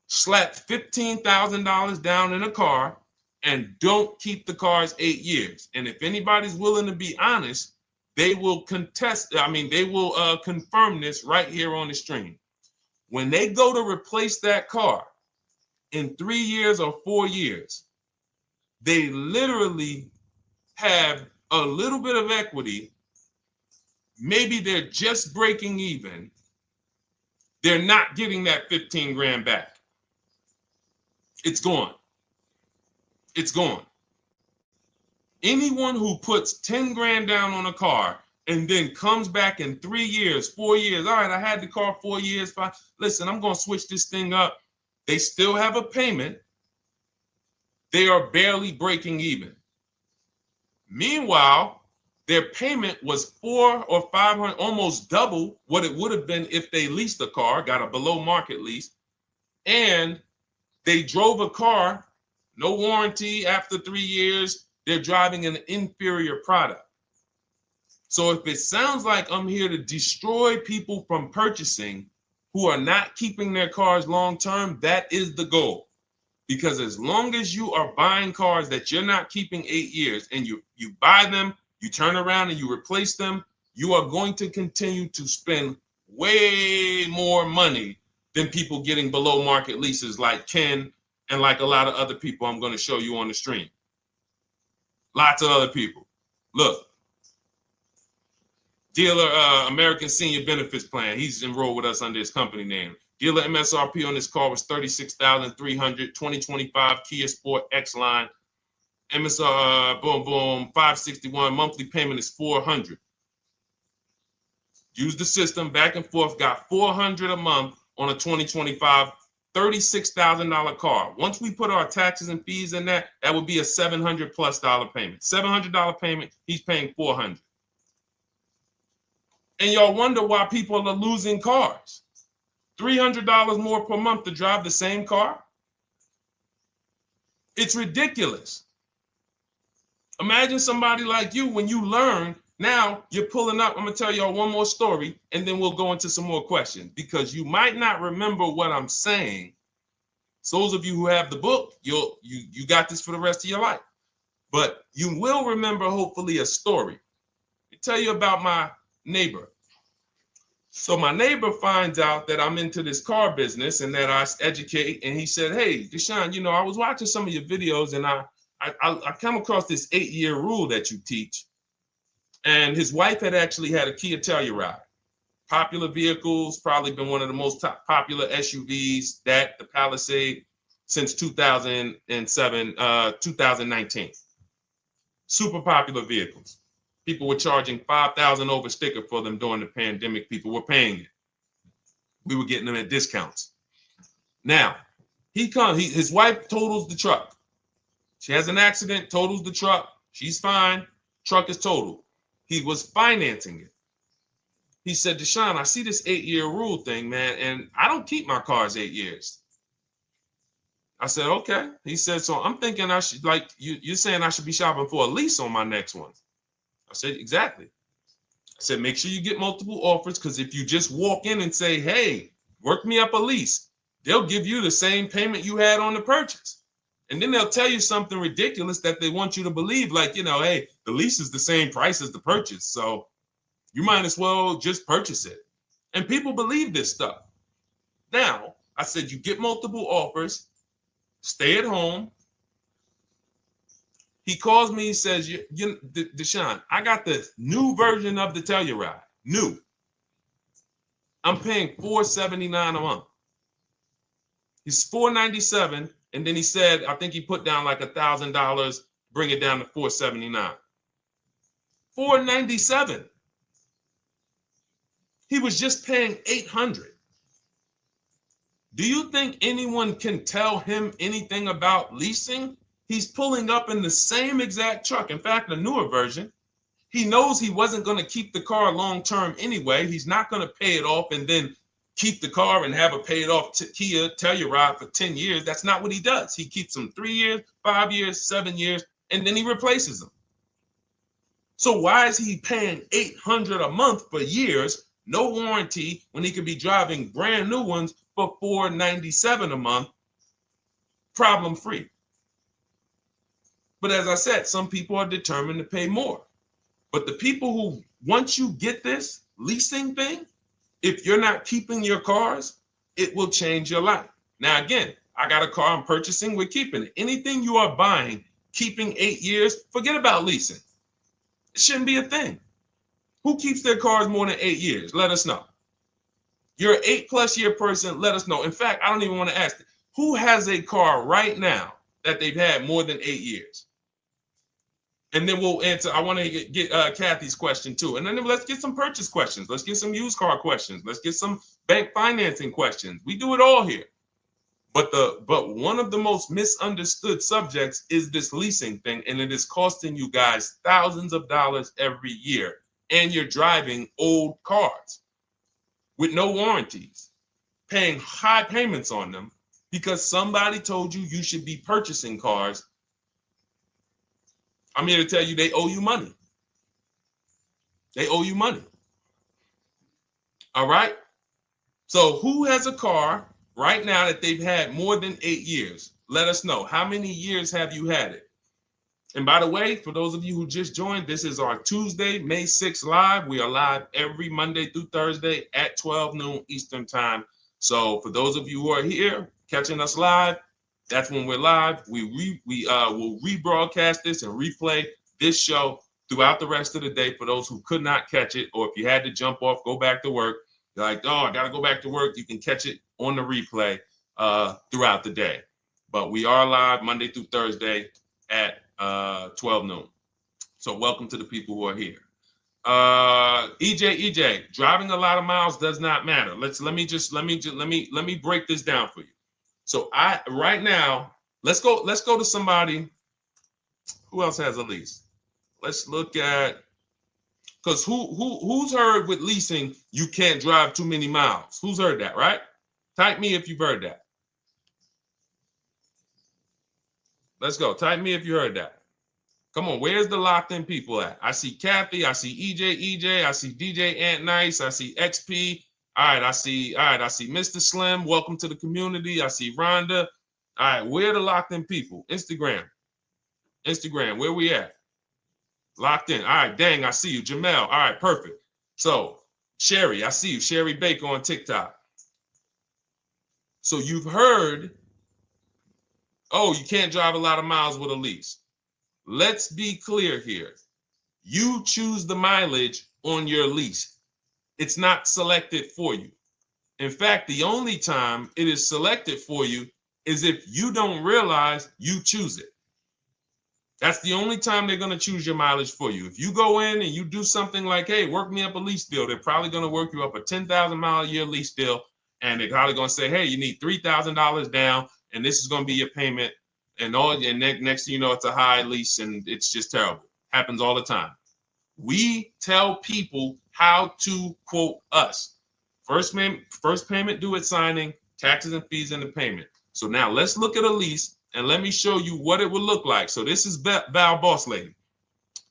slap $15,000 down in a car, and don't keep the cars 8 years. And if anybody's willing to be honest, they will confirm this right here on the stream. When they go to replace that car in 3 years or 4 years, they literally have a little bit of equity. Maybe they're just breaking even. They're not getting that 15 grand back. It's gone. It's gone. Anyone who puts 10 grand down on a car and then comes back in 3 years, 4 years, all right, I had the car 4 years, 5, listen, I'm going to switch this thing up. They still have a payment. They are barely breaking even. Meanwhile, their payment was 400 or 500, almost double what it would have been if they leased a car, got a below market lease, and they drove a car, no warranty after 3 years, they're driving an inferior product. So if it sounds like I'm here to destroy people from purchasing who are not keeping their cars long-term, that is the goal. Because as long as you are buying cars that you're not keeping 8 years and you buy them, you turn around and you replace them, you are going to continue to spend way more money than people getting below market leases like Ken and like a lot of other people I'm going to show you on the stream. Lots of other people. Look, dealer American Senior Benefits Plan. He's enrolled with us under his company name. Dealer MSRP on this car was $36,300. 2025 Kia Sport X line. MSR, boom, boom, 561. Monthly payment is $400. Use the system back and forth. Got $400 a month on a 2025 $36,000 car. Once we put our taxes and fees in that would be a $700+ payment. $700 payment. He's paying $400. And y'all wonder why people are losing cars. $300 more per month to drive the same car? It's ridiculous. Imagine somebody like you, when you learn, now you're pulling up. I'm going to tell y'all one more story, and then we'll go into some more questions, because you might not remember what I'm saying. So those of you who have the book, you got this for the rest of your life. But you will remember, hopefully, a story. I'll tell you about my neighbor. So my neighbor finds out that I'm into this car business and that I educate. And he said, hey, Deshone, I was watching some of your videos and I come across this 8-year rule that you teach. And his wife had actually had a Kia Telluride. Popular vehicles, probably been one of the most popular SUVs, that the Palisade, since 2007, 2019. Super popular vehicles. People were charging $5,000 over sticker for them during the pandemic. People were paying it. We were getting them at discounts. Now, his wife totals the truck. She has an accident, totals the truck. She's fine. Truck is totaled. He was financing it. He said, Deshone, I see this 8-year rule thing, man, and I don't keep my cars 8 years. I said, okay. He said, so I'm thinking I should, like, you're saying I should be shopping for a lease on my next one. I said, exactly. I said, make sure you get multiple offers, because if you just walk in and say, hey, work me up a lease, they'll give you the same payment you had on the purchase. And then they'll tell you something ridiculous that they want you to believe, like, hey, the lease is the same price as the purchase, so you might as well just purchase it. And people believe this stuff. Now, I said, you get multiple offers, stay at home. He calls me, he says, Deshone, I got the new version of the Telluride, new. I'm paying $479 a month. He's $497, and then he said, I think he put down like $1,000, bring it down to $479. $497. He was just paying $800. Do you think anyone can tell him anything about leasing? He's pulling up in the same exact truck. In fact, the newer version. He knows he wasn't going to keep the car long term anyway. He's not going to pay it off and then keep the car and have a paid off Kia Telluride for 10 years. That's not what he does. He keeps them 3 years, 5 years, 7 years, and then he replaces them. So why is he paying $800 a month for years, no warranty, when he could be driving brand new ones for $497 a month, problem free? But as I said, some people are determined to pay more. But the people who, once you get this leasing thing, if you're not keeping your cars, it will change your life. Now, again, I got a car I'm purchasing, we're keeping it. Anything you are buying, keeping 8 years, forget about leasing. It shouldn't be a thing. Who keeps their cars more than 8 years? Let us know. You're an 8+ year person, let us know. In fact, I don't even want to ask, who has a car right now that they've had more than 8 years? And then we'll answer. I want to get Kathy's question too. And then let's get some purchase questions. Let's get some used car questions. Let's get some bank financing questions. We do it all here. But one of the most misunderstood subjects is this leasing thing, and it is costing you guys thousands of dollars every year. And you're driving old cars with no warranties, paying high payments on them because somebody told you you should be purchasing cars. I'm here to tell you they owe you money. They owe you money. All right? So who has a car right now that they've had more than 8 years? Let us know. How many years have you had it? And by the way, for those of you who just joined, this is our Tuesday, May 6th live. We are live every Monday through Thursday at 12 noon Eastern time. So for those of you who are here catching us live, that's when we're live. We will rebroadcast this and replay this show throughout the rest of the day for those who could not catch it, or if you had to jump off, go back to work. You're like, oh, I got to go back to work. You can catch it on the replay throughout the day. But we are live Monday through Thursday at 12 noon. So welcome to the people who are here. EJ, driving a lot of miles does not matter. Let me break this down for you. So right now, let's go to somebody who else has a lease. Let's look at, because who's heard with leasing you can't drive too many miles? Who's heard that, right? Type me if you've heard that. Let's go. Type me if you heard that. Come on, where's the locked in people at? I see Kathy, I see EJ, I see DJ Ant Nice, I see XP. All right, I see Mr. Slim. Welcome to the community. I see Rhonda. All right, where are the locked in people? Instagram, where we at? Locked in. All right, dang, I see you. Jamel. All right, perfect. So, Sherry, I see you. Sherry Baker on TikTok. So you've heard, oh, you can't drive a lot of miles with a lease. Let's be clear here. You choose the mileage on your lease. It's not selected for you. In fact, the only time it is selected for you is if you don't realize you choose it. That's the only time they're going to choose your mileage for you. If you go in and you do something like, hey, work me up a lease deal, they're probably going to work you up a 10,000 mile a year lease deal. And they're probably going to say, hey, you need $3,000 down, and this is going to be your payment. And next thing you know, it's a high lease, and it's just terrible. Happens all the time. We tell people how to quote us. First payment due at signing, taxes and fees in the payment. So now let's look at a lease, and let me show you what it would look like. So this is Val Boss Lady.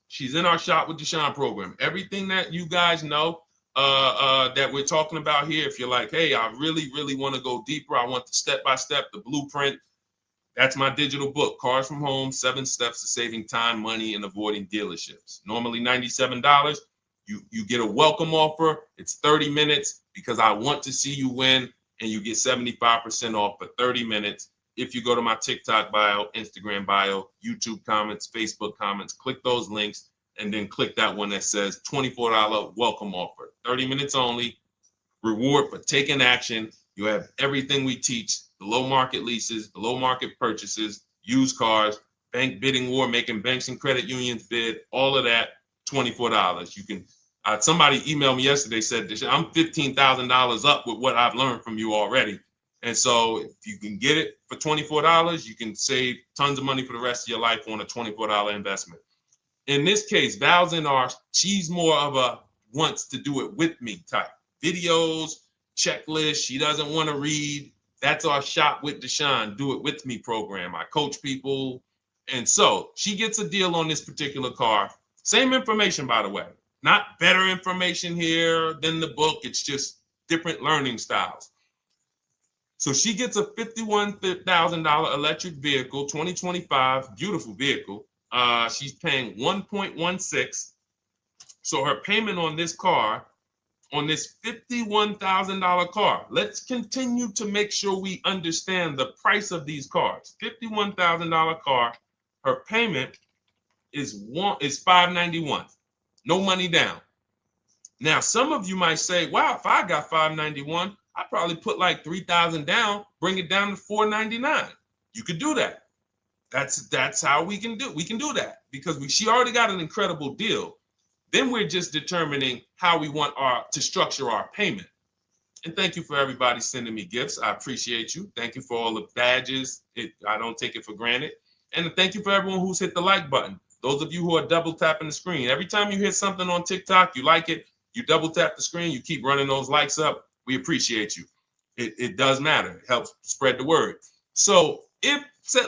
She's in our Shop with Deshone program. Everything that you guys know that we're talking about here, if you're like, hey, I really, really want to go deeper, I want the step-by-step, the blueprint, that's my digital book, Cars from Home, 7 Steps to Saving Time, Money, and Avoiding Dealerships. Normally $97. You get a welcome offer. It's 30 minutes because I want to see you win, and you get 75% off for 30 minutes. If you go to my TikTok bio, Instagram bio, YouTube comments, Facebook comments, click those links, and then click that one that says $24 welcome offer. 30 minutes only, reward for taking action. You have everything we teach, the low market leases, the low market purchases, used cars, bank bidding war, making banks and credit unions bid, all of that, $24. You can, somebody emailed me yesterday, said, I'm $15,000 up with what I've learned from you already. And so if you can get it for $24, you can save tons of money for the rest of your life on a $24 investment. In this case, Val's in our, she's more of a wants to do it with me type. Videos, checklist, she doesn't want to read. That's our Shop with Deshone, do it with me program. I coach people. And so she gets a deal on this particular car. Same information, by the way. Not better information here than the book. It's just different learning styles. So she gets a $51,000 electric vehicle, 2025, beautiful vehicle. She's paying 1.16. So her payment on this car, on this $51,000 car, let's continue to make sure we understand the price of these cars. $51,000 car, her payment is $591. No money down. Now, some of you might say, wow, if I got $591, I'd probably put like $3,000 down, bring it down to $499. You could do that. That's how we can do. We can do that because she already got an incredible deal. Then we're just determining how we want to structure our payment. And thank you for everybody sending me gifts. I appreciate you. Thank you for all the badges. I don't take it for granted. And thank you for everyone who's hit the like button. Those of you who are double tapping the screen. Every time you hit something on TikTok, you like it, you double tap the screen, you keep running those likes up. We appreciate you. It does matter. It helps spread the word. So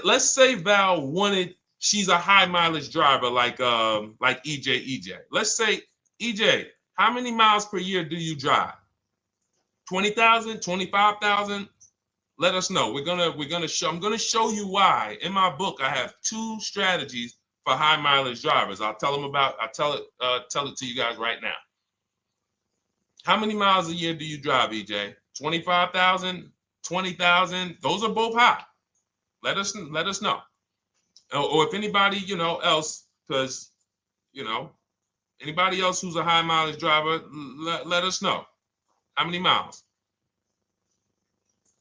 let's say Val wanted, she's a high mileage driver like EJ. Let's say, EJ, how many miles per year do you drive? 20,000, 25,000? Let us know. I'm gonna show you why. In my book, I have 2 strategies for high mileage drivers. I'll tell it to you guys right now. How many miles a year do you drive, EJ? 25,000, 20,000? Those are both high. Let us know. Or if anybody, else, because, anybody else who's a high mileage driver, let us know. How many miles?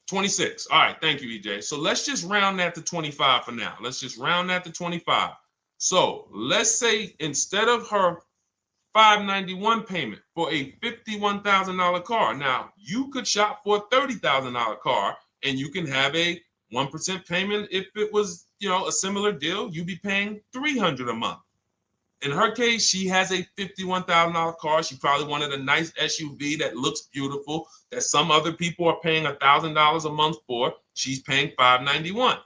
26. All right. Thank you, EJ. So let's just round that to 25 for now. Let's just round that to 25. So let's say instead of her $591 payment for a $51,000 car, now you could shop for a $30,000 car and you can have a 1% payment. If it was, a similar deal, you'd be paying $300 a month. In her case, she has a $51,000 car. She probably wanted a nice SUV that looks beautiful, that some other people are paying $1,000 a month for. She's paying $591.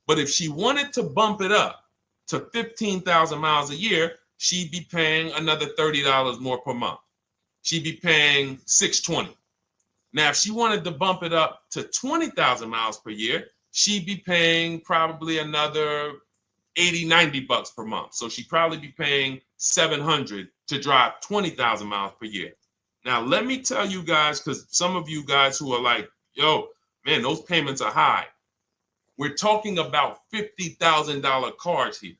But if she wanted to bump it up to 15,000 miles a year, she'd be paying another $30 more per month. She'd be paying $620. Now, if she wanted to bump it up to 20,000 miles per year, she'd be paying probably another $80-90 per month. So she'd probably be paying $700 to drive 20,000 miles per year. Now, let me tell you guys, because some of you guys who are like, yo, man, those payments are high. We're talking about $50,000 cars here.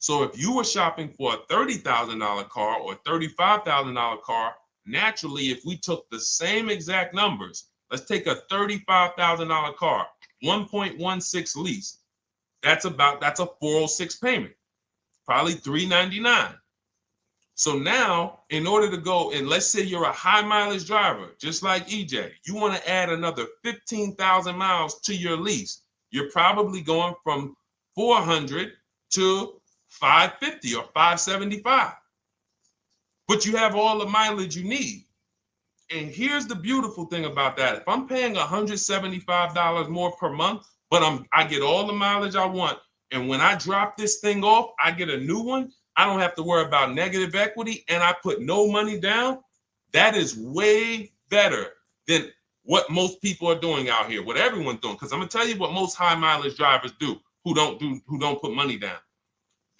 So if you were shopping for a $30,000 car or $35,000 car, naturally, if we took the same exact numbers, let's take a $35,000 car, 1.16 lease. That's a 406 payment, probably $399. So now, in order to go, and let's say you're a high mileage driver, just like EJ, you want to add another 15,000 miles to your lease. You're probably going from 400 to 550 or 575. But you have all the mileage you need. And here's the beautiful thing about that. If I'm paying $175 more per month, but I get all the mileage I want, and when I drop this thing off, I get a new one, I don't have to worry about negative equity, and I put no money down. That is way better than what most people are doing out here, what everyone's doing. Because I'm gonna tell you what most high mileage drivers do who don't put money down.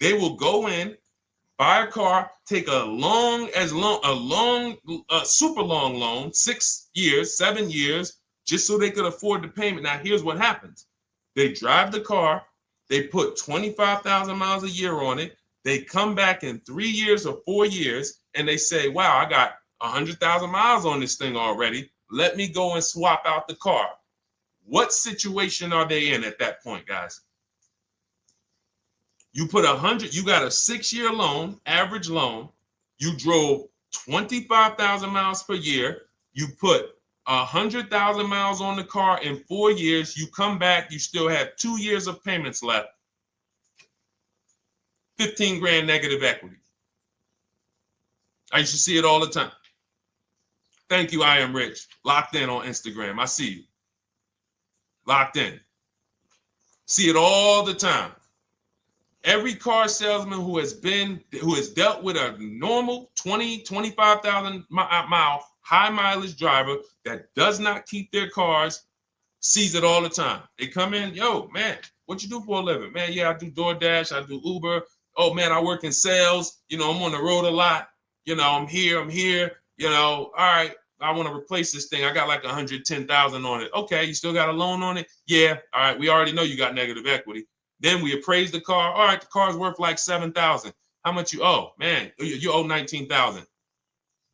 They will go in, buy a car, take a super long loan, 6 years, 7 years, just so they could afford the payment. Now, here's what happens. They drive the car, they put 25,000 miles a year on it. They come back in 3 years or 4 years, and they say, wow, I got 100,000 miles on this thing already. Let me go and swap out the car. What situation are they in at that point, guys? You put 100, you got a 6-year loan, average loan. You drove 25,000 miles per year. You put 100,000 miles on the car in 4 years. You come back, you still have 2 years of payments left. 15 grand negative equity. I used to see it all the time. Thank you, I am rich. Locked in on Instagram. I see you. Locked in. See it all the time. Every car salesman who has dealt with a normal 25,000 mile high mileage driver that does not keep their cars sees it all the time. They come in, yo, man, what you do for a living? Man, yeah, I do DoorDash, I do Uber. Oh man, I work in sales. You know, I'm on the road a lot. You know, I'm here. You know, all right, I want to replace this thing. I got like 110,000 on it. Okay, you still got a loan on it? Yeah. All right, we already know you got negative equity. Then we appraise the car. All right, the car's worth like 7,000. How much you owe? Man, you owe 19,000.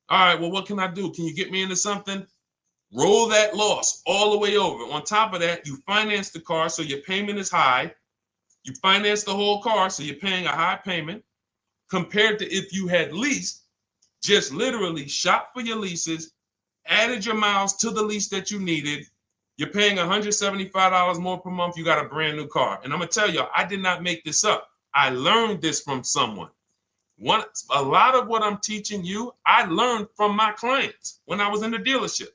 All right, well, what can I do? Can you get me into something? Roll that loss all the way over. On top of that, you finance the car, so your payment is high. You finance the whole car, so you're paying a high payment compared to if you had leased, just literally shop for your leases, added your miles to the lease that you needed. You're paying $175 more per month. You got a brand new car. And I'm going to tell you, I did not make this up. I learned this from someone. A lot of what I'm teaching you, I learned from my clients when I was in the dealership.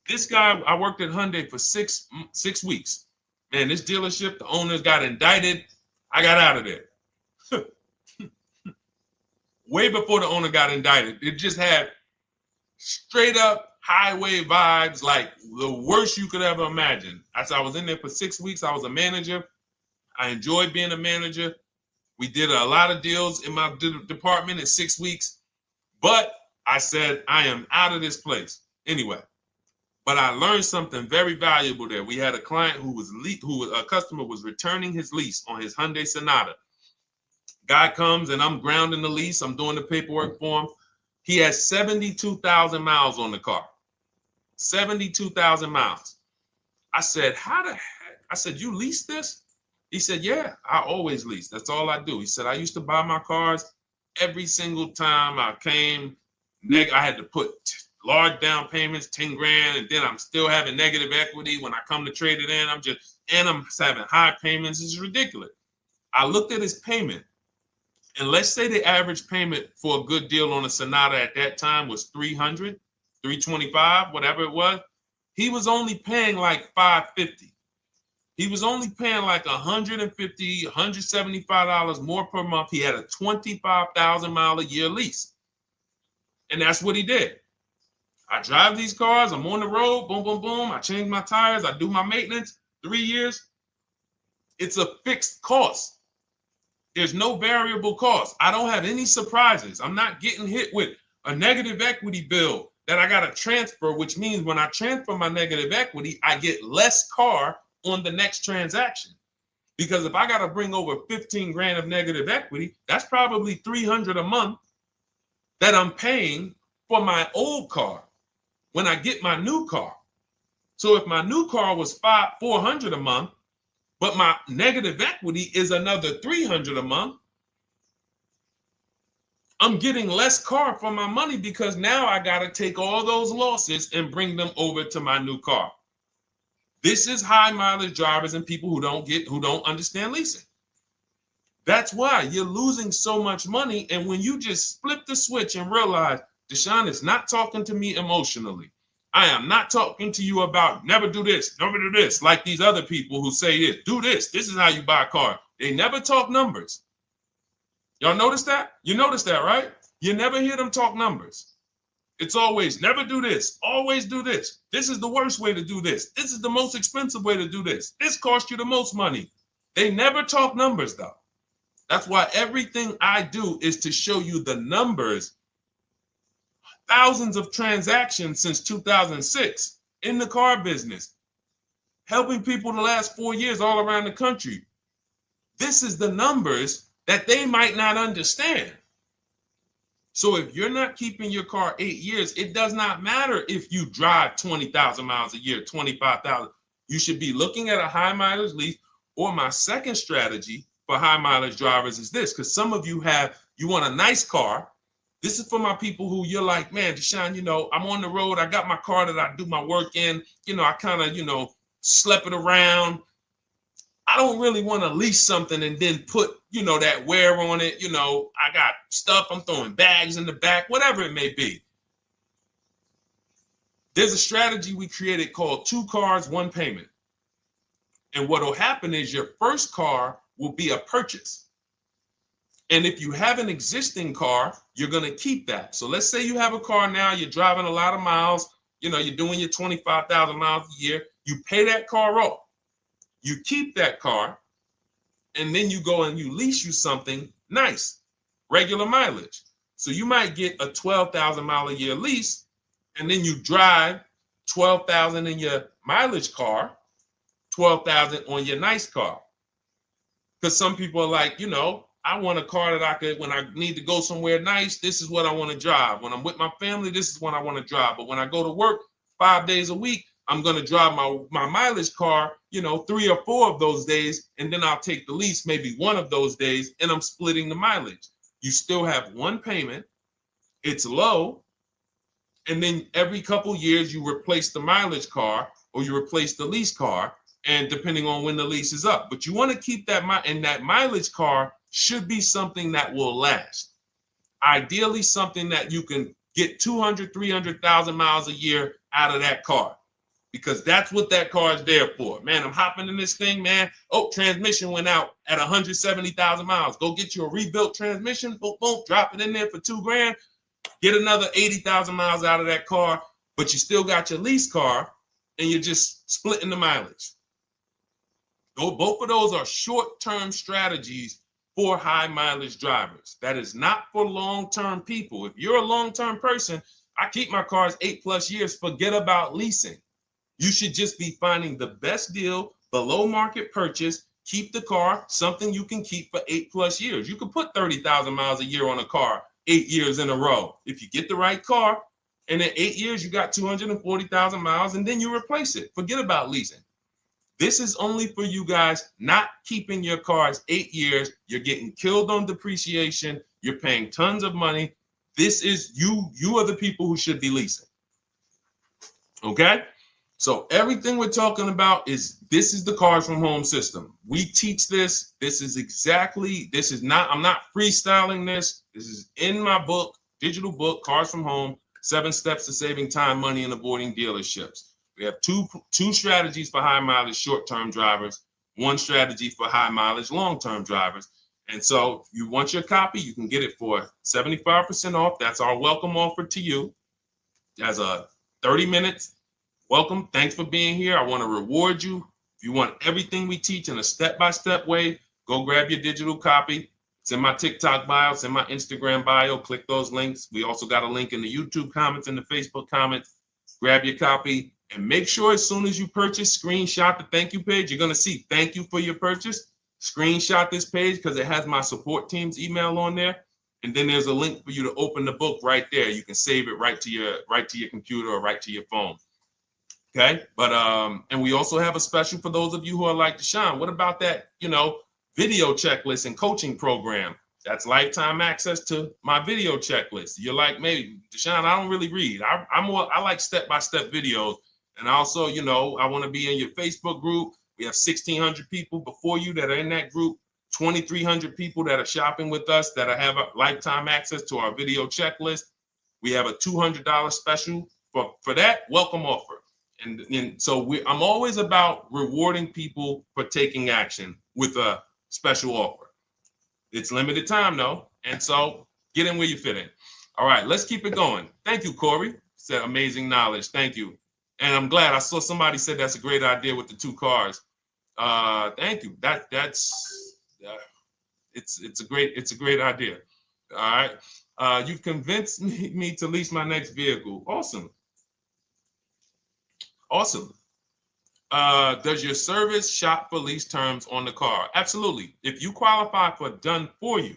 This guy, I worked at Hyundai for six weeks. Man, this dealership, the owners got indicted. I got out of there. Way before the owner got indicted. It just had straight up highway vibes, like the worst you could ever imagine. As I was in there for 6 weeks, I was a manager. I enjoyed being a manager. We did a lot of deals in my department in 6 weeks. But I said, I am out of this place. Anyway. But I learned something very valuable there. We had a client a customer was returning his lease on his Hyundai Sonata. Guy comes and I'm grounding the lease. I'm doing the paperwork for him. He has 72,000 miles on the car. 72,000 miles. I said, how the heck? I said, you lease this? He said, yeah, I always lease. That's all I do. He said, I used to buy my cars every single time I came. I had to put large down payments, 10 grand, and then I'm still having negative equity when I come to trade it in. I'm having high payments. It's ridiculous. I looked at his payment, and let's say the average payment for a good deal on a Sonata at that time was $300, $325, whatever it was. He was only paying like $550. He was only paying like $150, $175 more per month. He had a 25,000 mile a year lease. And that's what he did. I drive these cars. I'm on the road. Boom, boom, boom. I change my tires. I do my maintenance. 3 years. It's a fixed cost. There's no variable cost. I don't have any surprises. I'm not getting hit with a negative equity bill that I got to transfer, which means when I transfer my negative equity, I get less car on the next transaction. Because if I got to bring over 15 grand of negative equity, that's probably 300 a month that I'm paying for my old car when I get my new car. So if my new car was 400 a month, but my negative equity is another 300 a month, I'm getting less car for my money because now I got to take all those losses and bring them over to my new car. This is high mileage drivers and people who don't understand leasing. That's why you're losing so much money. And when you just flip the switch and realize Deshone is not talking to me emotionally, I am not talking to you about never do this, never do this, like these other people who say this, do this. This is how you buy a car. They never talk numbers. Y'all notice that? You notice that, right? You never hear them talk numbers. It's always never do this, always do this. This is the worst way to do this. This is the most expensive way to do this. This costs you the most money. They never talk numbers, though. That's why everything I do is to show you the numbers. Thousands of transactions since 2006 in the car business, helping people the last 4 years all around the country. This is the numbers that they might not understand. So if you're not keeping your car 8 years, it does not matter if you drive 20,000 miles a year, 25,000. You should be looking at a high mileage lease. Or my second strategy for high mileage drivers is this, because some of you want a nice car. This is for my people who you're like, man, Deshone, I'm on the road. I got my car that I do my work in. I kind of, slep it around. I don't really want to lease something and then put, that wear on it. I got stuff. I'm throwing bags in the back, whatever it may be. There's a strategy we created called 2 cars, 1 payment. And what will happen is your first car will be a purchase. And if you have an existing car, you're going to keep that. So let's say you have a car now, you're driving a lot of miles, you're doing your 25,000 miles a year. You pay that car off. You keep that car, and then you go and you lease you something nice, regular mileage. So you might get a 12,000 mile a year lease, and then you drive 12,000 in your mileage car, 12,000 on your nice car. Because some people are like, I want a car that I could, when I need to go somewhere nice, this is what I want to drive. When I'm with my family, this is what I want to drive. But when I go to work 5 days a week, I'm going to drive my mileage car, 3 or 4 of those days, and then I'll take the lease maybe 1 of those days, and I'm splitting the mileage. You still have 1 payment. It's low. And then every couple years, you replace the mileage car or you replace the lease car, and depending on when the lease is up. But you want to keep that, and that mileage car should be something that will last. Ideally, something that you can get 200, 300,000 miles a year out of that car. Because that's what that car is there for. Man, I'm hopping in this thing, man. Oh, transmission went out at 170,000 miles. Go get you a rebuilt transmission. Boom, boom, drop it in there for $2 grand. Get another 80,000 miles out of that car, but you still got your lease car, and you're just splitting the mileage. Both of those are short-term strategies for high mileage drivers. That is not for long-term people. If you're a long-term person, I keep my cars 8+ years. Forget about leasing. You should just be finding the best deal, below market purchase, keep the car, something you can keep for 8+ years. You can put 30,000 miles a year on a car 8 years in a row. If you get the right car, and in 8 years, you got 240,000 miles, and then you replace it. Forget about leasing. This is only for you guys not keeping your cars 8 years. You're getting killed on depreciation. You're paying tons of money. This is you are the people who should be leasing. Okay? So everything we're talking about this is the Cars from Home system. We teach this. I'm not freestyling this. This is in my book, digital book, Cars from Home, 7 Steps to Saving Time, Money, and Avoiding Dealerships. We have two strategies for high mileage short-term drivers, 1 strategy for high mileage long-term drivers. And so if you want your copy, you can get it for 75% off. That's our welcome offer to you. As a 30 minutes. Welcome. Thanks for being here. I want to reward you. If you want everything we teach in a step-by-step way, go grab your digital copy. It's in my TikTok bio. It's in my Instagram bio. Click those links. We also got a link in the YouTube comments and the Facebook comments. Grab your copy and make sure as soon as you purchase, screenshot the thank you page. You're going to see thank you for your purchase. screenshot this page because it has my support team's email on there. And then there's a link for you to open the book right there. You can save it right to your computer or right to your phone. Okay. But and we also have a special for those of you who are like Deshone. What about that, video checklist and coaching program? That's lifetime access to my video checklist. You're like, maybe Deshone, I don't really read. I like step-by-step videos. And also, I want to be in your Facebook group. We have 1,600 people before you that are in that group. 2,300 people that are shopping with us that have a lifetime access to our video checklist. We have a $200 special for that welcome offer. And so I'm always about rewarding people for taking action with a special offer. It's limited time though. And so get in where you fit in. All right, let's keep it going. Thank you, Corey. Said amazing knowledge. Thank you. And I'm glad I saw somebody said that's a great idea with the 2 cars. Thank you. It's a great idea. All right. You've convinced me to lease my next vehicle. Awesome. Awesome. Does your service shop for lease terms on the car? Absolutely. If you qualify for done for you,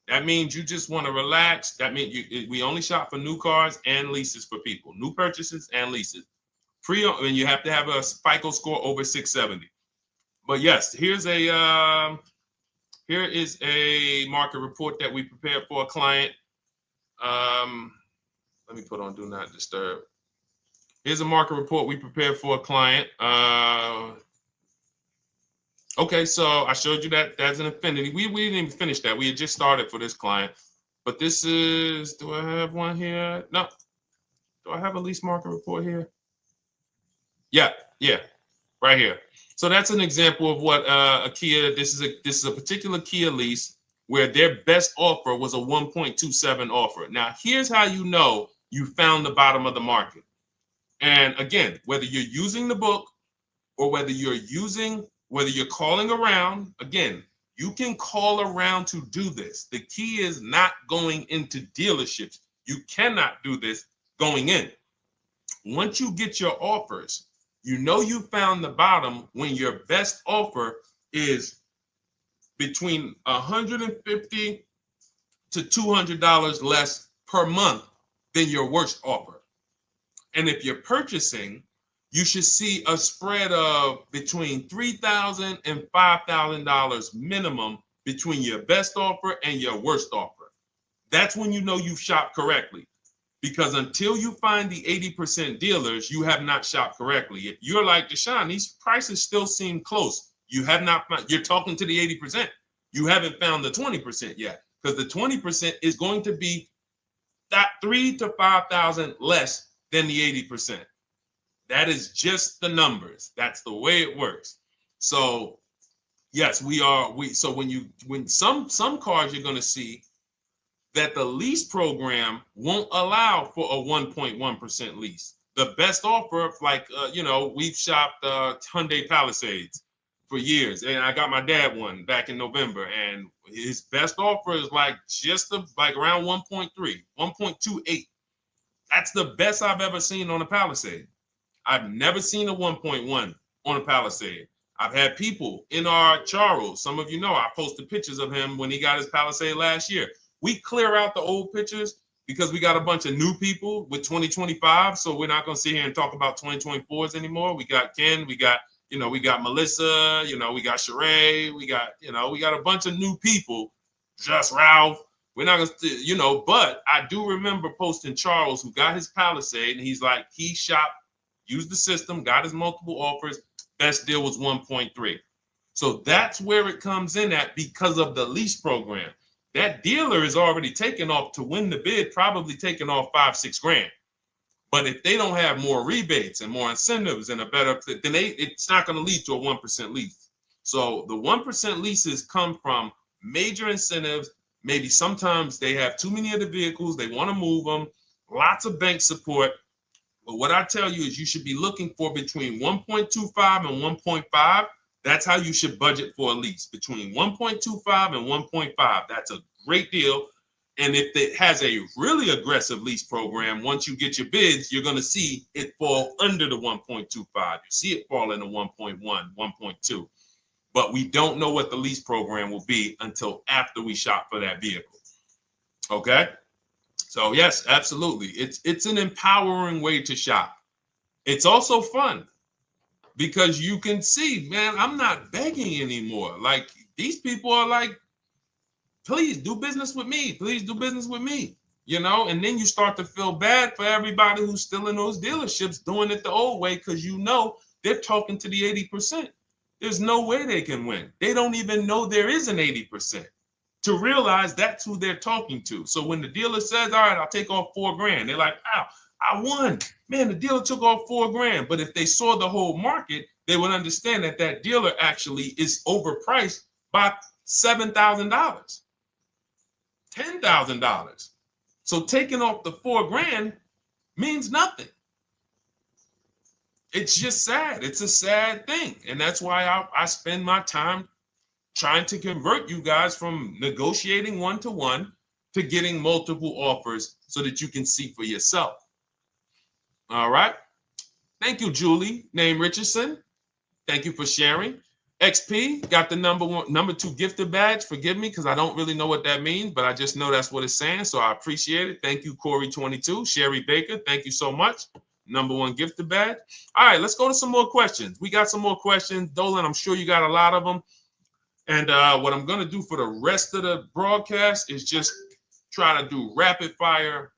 that means you just want to relax. That means we only shop for new cars and leases for people, new purchases and leases. And you have to have a FICO score over 670. But yes, here is a market report that we prepared for a client. Let me put on do not disturb. Here's a market report we prepared for a client. Okay, so I showed you that that's an affinity. We didn't even finish that. We had just started for this client. But this is, do I have one here? No. Do I have a lease market report here? Yeah, right here. So that's an example of what a Kia, this is a particular Kia lease where their best offer was a 1.27 offer. Now, here's how you know you found the bottom of the market. And again, whether you're using the book or whether you're calling around, again, you can call around to do this. The key is not going into dealerships. You cannot do this going in. Once you get your offers, you know you found the bottom when your best offer is between $150 to $200 less per month than your worst offer. And if you're purchasing, you should see a spread of between $3,000 and $5,000 minimum between your best offer and your worst offer. That's when you know you've shopped correctly. Because until you find the 80% dealers, you have not shopped correctly. If you're like Deshone, these prices still seem close. You have not found, you're talking to the 80%. You haven't found the 20% yet. Because the 20% is going to be that $3,000 to $5,000 less than the 80%. That is just the numbers. That's the way it works. So yes, so when some cars you're going to see that the lease program won't allow for a 1.1% lease. The best offer, like, we've shopped Hyundai Palisades for years. And I got my dad one back in November. And his best offer is like around 1.3, 1.28. That's the best I've ever seen on a Palisade. I've never seen a 1.1 on a Palisade. I've had people in our Charles. Some of you know I posted pictures of him when he got his Palisade last year. We clear out the old pictures because we got a bunch of new people with 2025. So we're not going to sit here and talk about 2024s anymore. We got Ken, we got Melissa, we got Sheree, we got a bunch of new people, just Ralph. We're not going to, but I do remember posting Charles who got his Palisade and he's like, he shopped, used the system, got his multiple offers. Best deal was 1.3. So that's where it comes in at because of the lease program. That dealer is already taken off to win the bid, probably taking off $5-6 grand. But if they don't have more rebates and more incentives and a better, then it's not going to lead to a 1% lease. So the 1% leases come from major incentives. Maybe sometimes they have too many of the vehicles. They want to move them. Lots of bank support. But what I tell you is you should be looking for between 1.25 and 1.5. That's how you should budget for a lease, between 1.25 and 1.5. That's a great deal. And if it has a really aggressive lease program, once you get your bids, you're going to see it fall under the 1.25. You see it fall into 1.1, 1.2. but we don't know what the lease program will be until after we shop for that vehicle. Okay? So yes, absolutely. It's an empowering way to shop. It's also fun because you can see, man, I'm not begging anymore. Like these people are like, please do business with me. Please do business with me. And then you start to feel bad for everybody who's still in those dealerships doing it the old way because they're talking to the 80%. There's no way they can win. They don't even know there is an 80% to realize that's who they're talking to. So when the dealer says, all right, I'll take off $4,000, they're like, wow, I won. Man, the dealer took off $4,000. But if they saw the whole market, they would understand that that dealer actually is overpriced by $7,000, $10,000. So taking off the $4,000 means nothing. It's just sad. It's a sad thing. And that's why I spend my time trying to convert you guys from negotiating one-to-one to getting multiple offers so that you can see for yourself. All right. Thank you, Julie, name Richardson. Thank you for sharing. XP got the number 2 gifted badge. Forgive me because I don't really know what that means, but I just know that's what it's saying. So I appreciate it. Thank you, Corey22. Sherry Baker, thank you so much. Number 1 gifted badge. All right, let's go to some more questions. We got some more questions. Dolan, I'm sure you got a lot of them. And what I'm going to do for the rest of the broadcast is just try to do rapid fire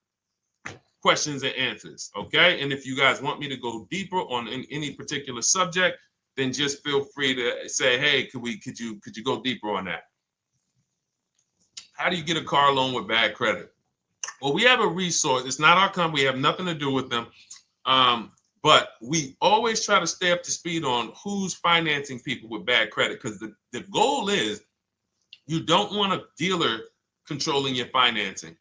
questions and answers. Okay. And if you guys want me to go deeper on any particular subject, then just feel free to say, hey, could you go deeper on that? How do you get a car loan with bad credit? Well, we have a resource. It's not our company. We have nothing to do with them. But we always try to stay up to speed on who's financing people with bad credit, because the goal is you don't want a dealer controlling your financing.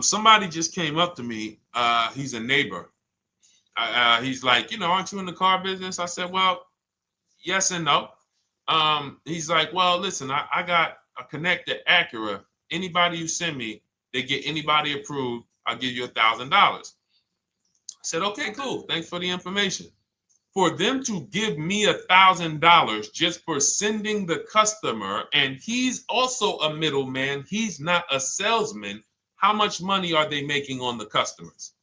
Somebody just came up to me. He's a neighbor. He's like, aren't you in the car business? I said, well, yes and no. He's like, well, listen, I got a connected Acura. Anybody you send me, they get anybody approved, I'll give you $1,000. I said, okay, cool. Thanks for the information. For them to give me $1,000 just for sending the customer, and he's also a middleman, he's not a salesman, how much money are they making on the customers?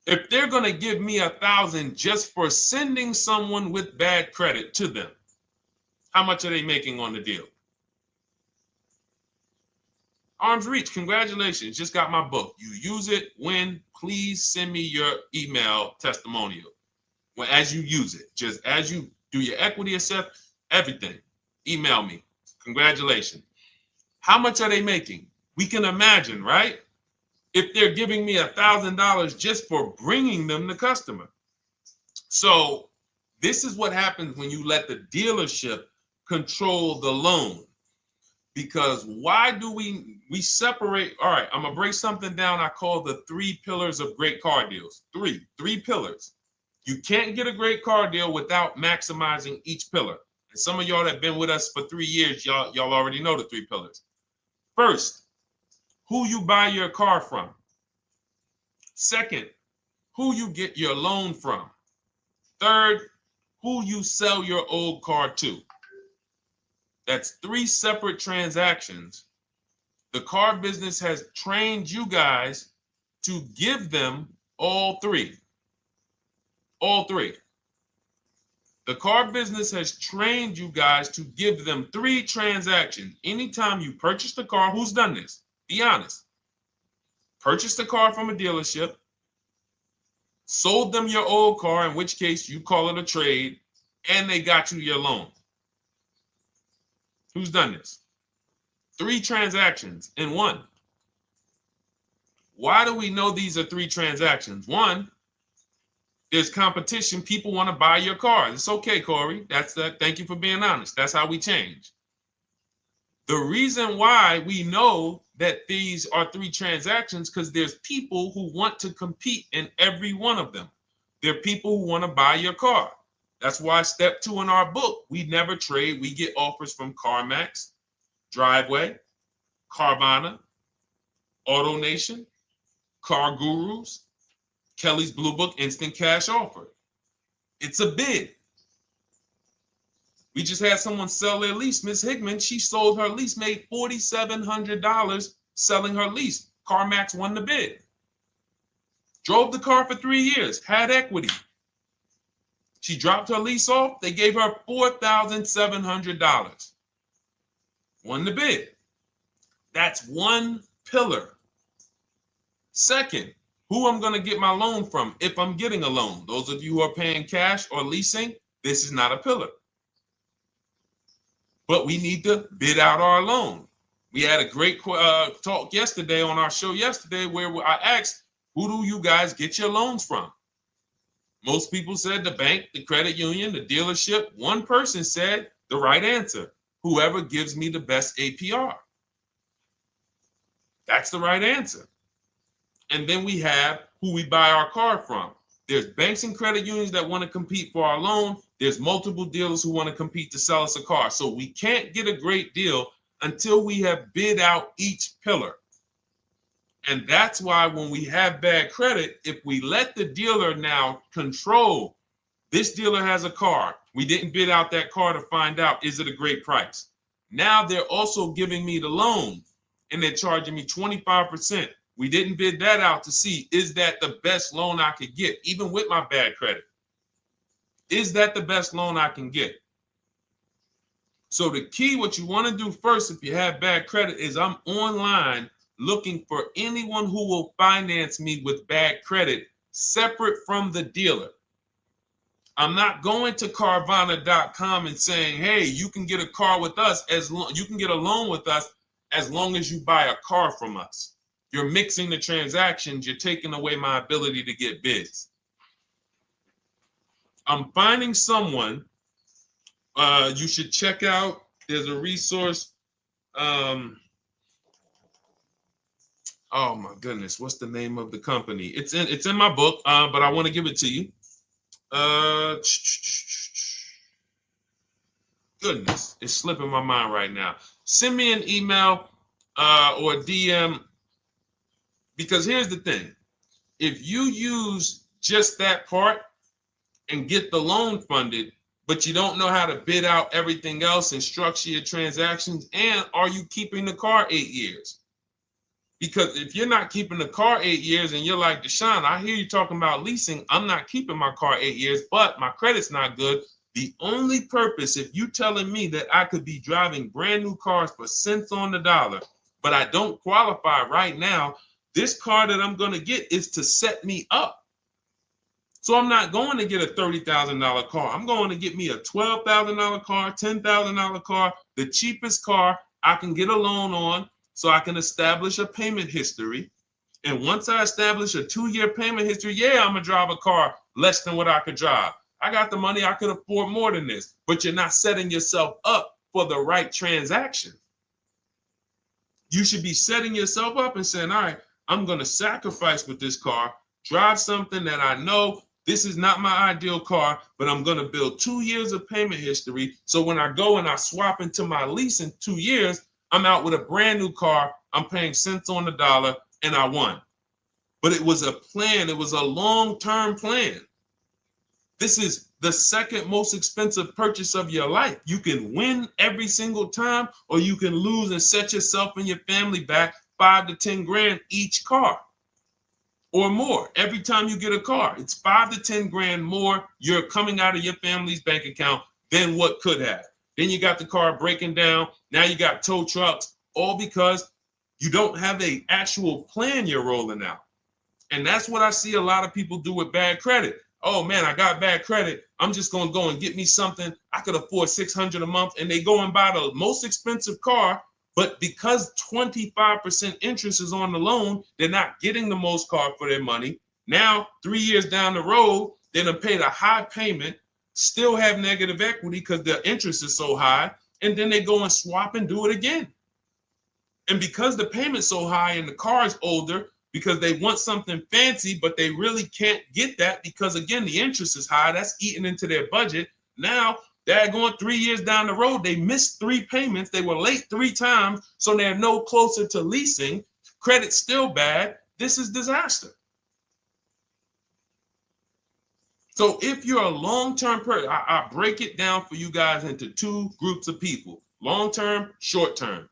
If they're going to give me $1,000 just for sending someone with bad credit to them, how much are they making on the deal? Arms Reach, congratulations. Just got my book. You use it when, please send me your email testimonial. Well, as you use it, just as you do your equity assess, everything, email me. Congratulations. How much are they making? We can imagine, right? If they're giving me $1,000 just for bringing them the customer. So this is what happens when you let the dealership control the loan. Because why do we separate? All right, I'm gonna break something down I call the 3 pillars of great car deals. Three pillars. You can't get a great car deal without maximizing each pillar. And some of y'all that have been with us for 3 years, y'all already know the 3 pillars. First, who you buy your car from. Second, who you get your loan from. Third, who you sell your old car to. That's 3 separate transactions. The car business has trained you guys to give them all 3. All 3. The car business has trained you guys to give them 3 transactions. Anytime you purchase the car, who's done this? Be honest. Purchased the car from a dealership, sold them your old car, in which case you call it a trade, and they got you your loan. Who's done this? 3 transactions in one. Why do we know these are 3 transactions? One, there's competition. People want to buy your car. It's okay, Corey. That's that. Thank you for being honest. That's how we change. The reason why we know that these are 3 transactions because there's people who want to compete in every one of them. There are people who want to buy your car. That's why step 2 in our book, we never trade. We get offers from CarMax, Driveway, Carvana, AutoNation, Car Gurus, Kelly's Blue Book Instant Cash Offer. It's a bid. We just had someone sell their lease. Miss Hickman, she sold her lease, made $4,700 selling her lease. CarMax won the bid. Drove the car for 3 years, had equity. She dropped her lease off. They gave her $4,700. Won the bid. That's one pillar. Second, who I'm going to get my loan from if I'm getting a loan. Those of you who are paying cash or leasing, this is not a pillar. But we need to bid out our loan. We had a great talk yesterday on our show yesterday where I asked, who do you guys get your loans from? Most people said the bank, the credit union, the dealership. One person said the right answer, whoever gives me the best APR. That's the right answer. And then we have who we buy our car from. There's banks and credit unions that want to compete for our loan. There's multiple dealers who want to compete to sell us a car. So we can't get a great deal until we have bid out each pillar. And that's why when we have bad credit, if we let the dealer now control, this dealer has a car. We didn't bid out that car to find out, is it a great price? Now they're also giving me the loan and they're charging me 25%. We didn't bid that out to see, is that the best loan I could get, even with my bad credit? Is that the best loan I can get? So the key, what you want to do first, if you have bad credit, is I'm online looking for anyone who will finance me with bad credit separate from the dealer. I'm not going to Carvana.com and saying, hey, you can get a car with us you can get a loan with us as long as you buy a car from us. You're mixing the transactions. You're taking away my ability to get bids. I'm finding someone you should check out. There's a resource. Oh my goodness, what's the name of the company? It's in my book, but I want to give it to you. Goodness, it's slipping my mind right now. Send me an email or a DM, because here's the thing. If you use just that part and get the loan funded, but you don't know how to bid out everything else and structure your transactions, and are you keeping the car 8 years? Because if you're not keeping the car 8 years and you're like, Deshone, I hear you talking about leasing. I'm not keeping my car 8 years, but my credit's not good. The only purpose, if you telling me that I could be driving brand new cars for cents on the dollar, but I don't qualify right now, this car that I'm going to get is to set me up. So I'm not going to get a $30,000 car. I'm going to get me a $12,000 car, $10,000 car, the cheapest car I can get a loan on, so I can establish a payment history. And once I establish a 2-year payment history, yeah, I'm going to drive a car less than what I could drive. I got the money. I could afford more than this. But you're not setting yourself up for the right transaction. You should be setting yourself up and saying, all right, I'm going to sacrifice with this car, drive something that I know this is not my ideal car, but I'm going to build 2 years of payment history. So when I go and I swap into my lease in 2 years, I'm out with a brand new car. I'm paying cents on the dollar, and I won. But it was a plan. It was a long-term plan. This is the second most expensive purchase of your life. You can win every single time, or you can lose and set yourself and your family back 5 to 10 grand each car or more. Every time you get a car, it's 5 to 10 grand more you're coming out of your family's bank account than what could have. Then you got the car breaking down. Now you got tow trucks, all because you don't have an actual plan you're rolling out. And that's what I see a lot of people do with bad credit. Oh man, I got bad credit. I'm just going to go and get me something. I could afford $600 a month. And they go and buy the most expensive car. But because 25% interest is on the loan, they're not getting the most car for their money. Now, 3 years down the road, they're going to pay the high payment, still have negative equity because the interest is so high, and then they go and swap and do it again. And because the payment's so high and the car is older, because they want something fancy, but they really can't get that because, again, the interest is high. That's eating into their budget. Now they're going 3 years down the road. They missed 3 payments. They were late 3 times, so they're no closer to leasing. Credit's still bad. This is disaster. So if you're a long-term person, I break it down for you guys into two groups of people: long-term, short-term.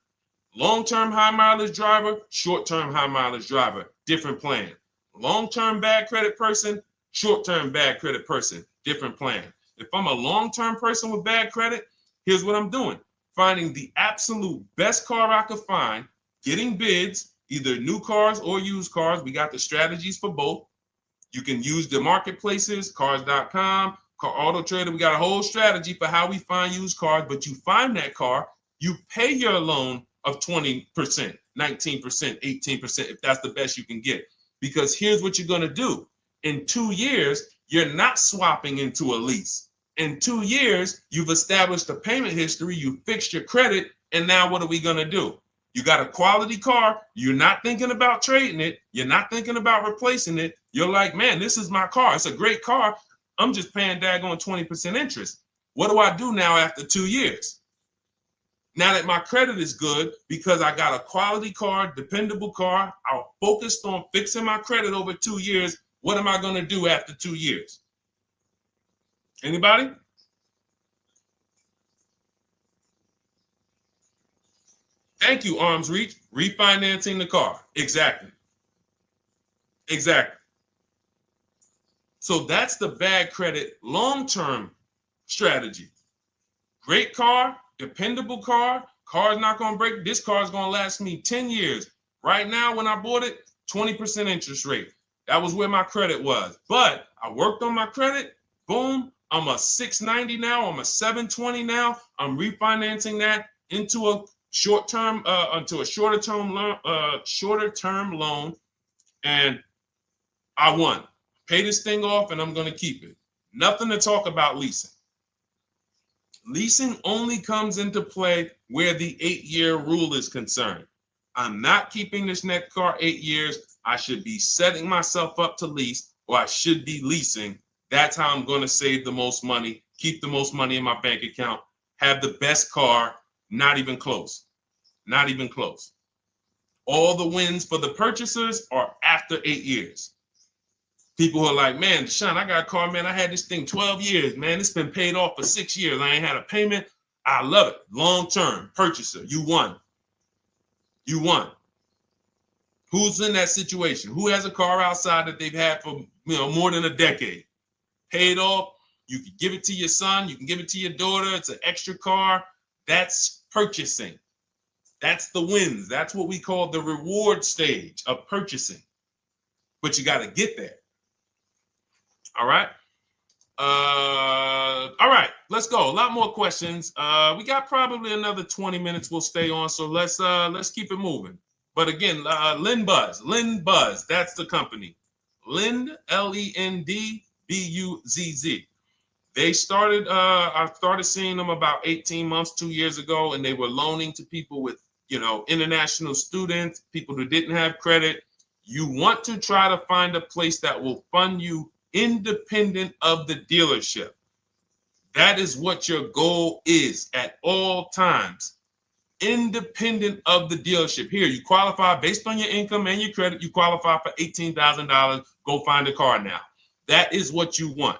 Long-term high mileage driver, short-term high mileage driver, different plan. Long-term bad credit person, short-term bad credit person, different plan. If I'm a long-term person with bad credit, here's what I'm doing: finding the absolute best car I could find, getting bids, either new cars or used cars. We got the strategies for both. You can use the marketplaces, cars.com, Car Auto Trader. We got a whole strategy for how we find used cars, but you find that car, you pay your loan of 20%, 19%, 18%, if that's the best you can get. Because here's what you're going to do. In 2 years, you're not swapping into a lease. In 2 years, you've established a payment history, you fixed your credit, and now what are we going to do? You got a quality car. You're not thinking about trading it. You're not thinking about replacing it. You're like, man, this is my car. It's a great car. I'm just paying daggone 20% interest. What do I do now after 2 years? Now that my credit is good because I got a quality car, dependable car, I'm focused on fixing my credit over 2 years. What am I going to do after 2 years? Anybody? Thank you, Arms Reach. Refinancing the car. Exactly. Exactly. So that's the bad credit long-term strategy. Great car, dependable car, car's not going to break. This car is going to last me 10 years. Right now, when I bought it, 20% interest rate. That was where my credit was. But I worked on my credit. Boom. I'm a 690 now. I'm a 720 now. I'm refinancing that into a short-term, into a shorter-term loan, and I won. Pay this thing off, and I'm going to keep it. Nothing to talk about leasing. Leasing only comes into play where the 8-year rule is concerned. I'm not keeping this next car 8 years. I should be setting myself up to lease, or I should be leasing. That's how I'm going to save the most money, keep the most money in my bank account, have the best car. Not even close. Not even close. All the wins for the purchasers are after 8 years. People who are like, man, Deshone, I got a car, man. I had this thing 12 years, man. It's been paid off for 6 years. I ain't had a payment. I love it. Long-term purchaser. You won. You won. Who's in that situation? Who has a car outside that they've had for more than a decade? Paid off. You can give it to your son. You can give it to your daughter. It's an extra car. That's purchasing. That's the wins. That's what we call the reward stage of purchasing. But you got to get there. All right. All right, let's go. A lot more questions. We got probably another 20 minutes we'll stay on, so let's keep it moving. But again, Lend Buzz, that's the company. Lend, Lendbuzz. They started, I started seeing them about 18 months, 2 years ago, and they were loaning to people with, international students, people who didn't have credit. You want to try to find a place that will fund you independent of the dealership. That is what your goal is at all times. Independent of the dealership. Here, you qualify based on your income and your credit. You qualify for $18,000. Go find a car now. That is what you want.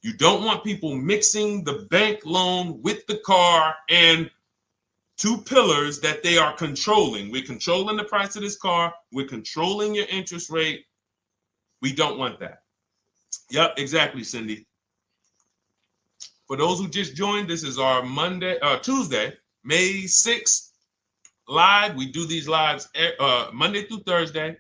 You don't want people mixing the bank loan with the car and two pillars that they are controlling. We're controlling the price of this car. We're controlling your interest rate. We don't want that. Yep, exactly, Cindy. For those who just joined, this is our Tuesday, May 6th live. We do these lives Monday through Thursday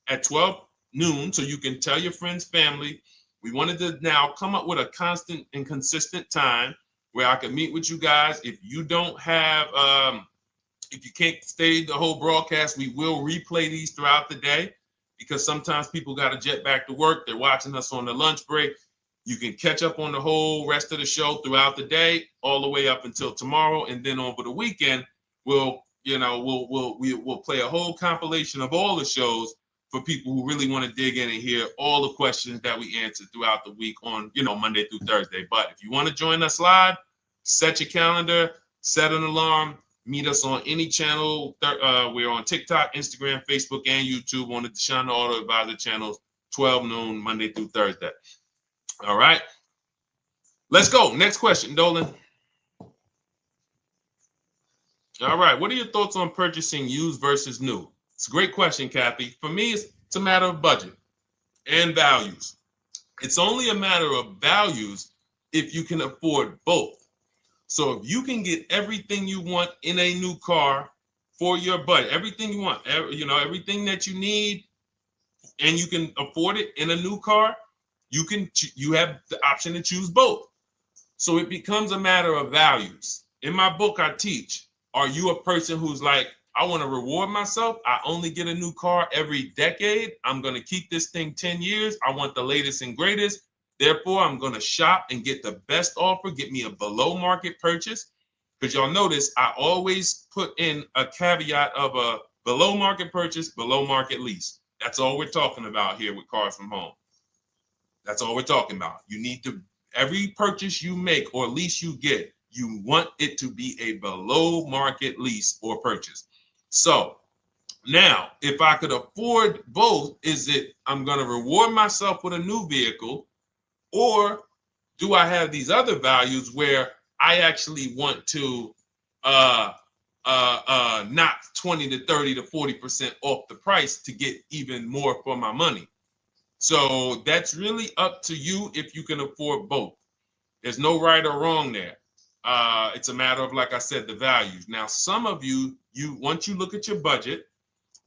at 12 noon, so you can tell your friends, family. We wanted to now come up with a constant and consistent time where I can meet with you guys. If you don't have, if you can't stay the whole broadcast, we will replay these throughout the day because sometimes people got to jet back to work. They're watching us on the lunch break. You can catch up on the whole rest of the show throughout the day, all the way up until tomorrow, and then over the weekend, we'll play a whole compilation of all the shows for people who really want to dig in and hear all the questions that we answered throughout the week on, Monday through Thursday. But if you want to join us live, set your calendar, set an alarm, meet us on any channel. We're on TikTok, Instagram, Facebook, and YouTube on the Deshone the Auto Advisor channels, 12 noon, Monday through Thursday. All right. Let's go. Next question, Dolan. All right. What are your thoughts on purchasing used versus new? It's a great question, Kathy. For me, it's a matter of budget and values. It's only a matter of values if you can afford both. So if you can get everything you want in a new car for your budget, everything you want, everything that you need, and you can afford it in a new car, you have the option to choose both. So it becomes a matter of values. In my book, I teach, are you a person who's like, I want to reward myself. I only get a new car every decade. I'm going to keep this thing 10 years. I want the latest and greatest. Therefore, I'm going to shop and get the best offer, get me a below market purchase. Because y'all notice I always put in a caveat of a below market purchase, below market lease. That's all we're talking about here with Cars from Home. That's all we're talking about. You need to, every purchase you make or lease you get, you want it to be a below market lease or purchase. So now, if I could afford both, is it I'm going to reward myself with a new vehicle, or do I have these other values where I actually want to knock 20 to 30 to 40% off the price to get even more for my money? So that's really up to you if you can afford both. There's no right or wrong there. It's a matter of, like I said, the values. Now, some of you once you look at your budget,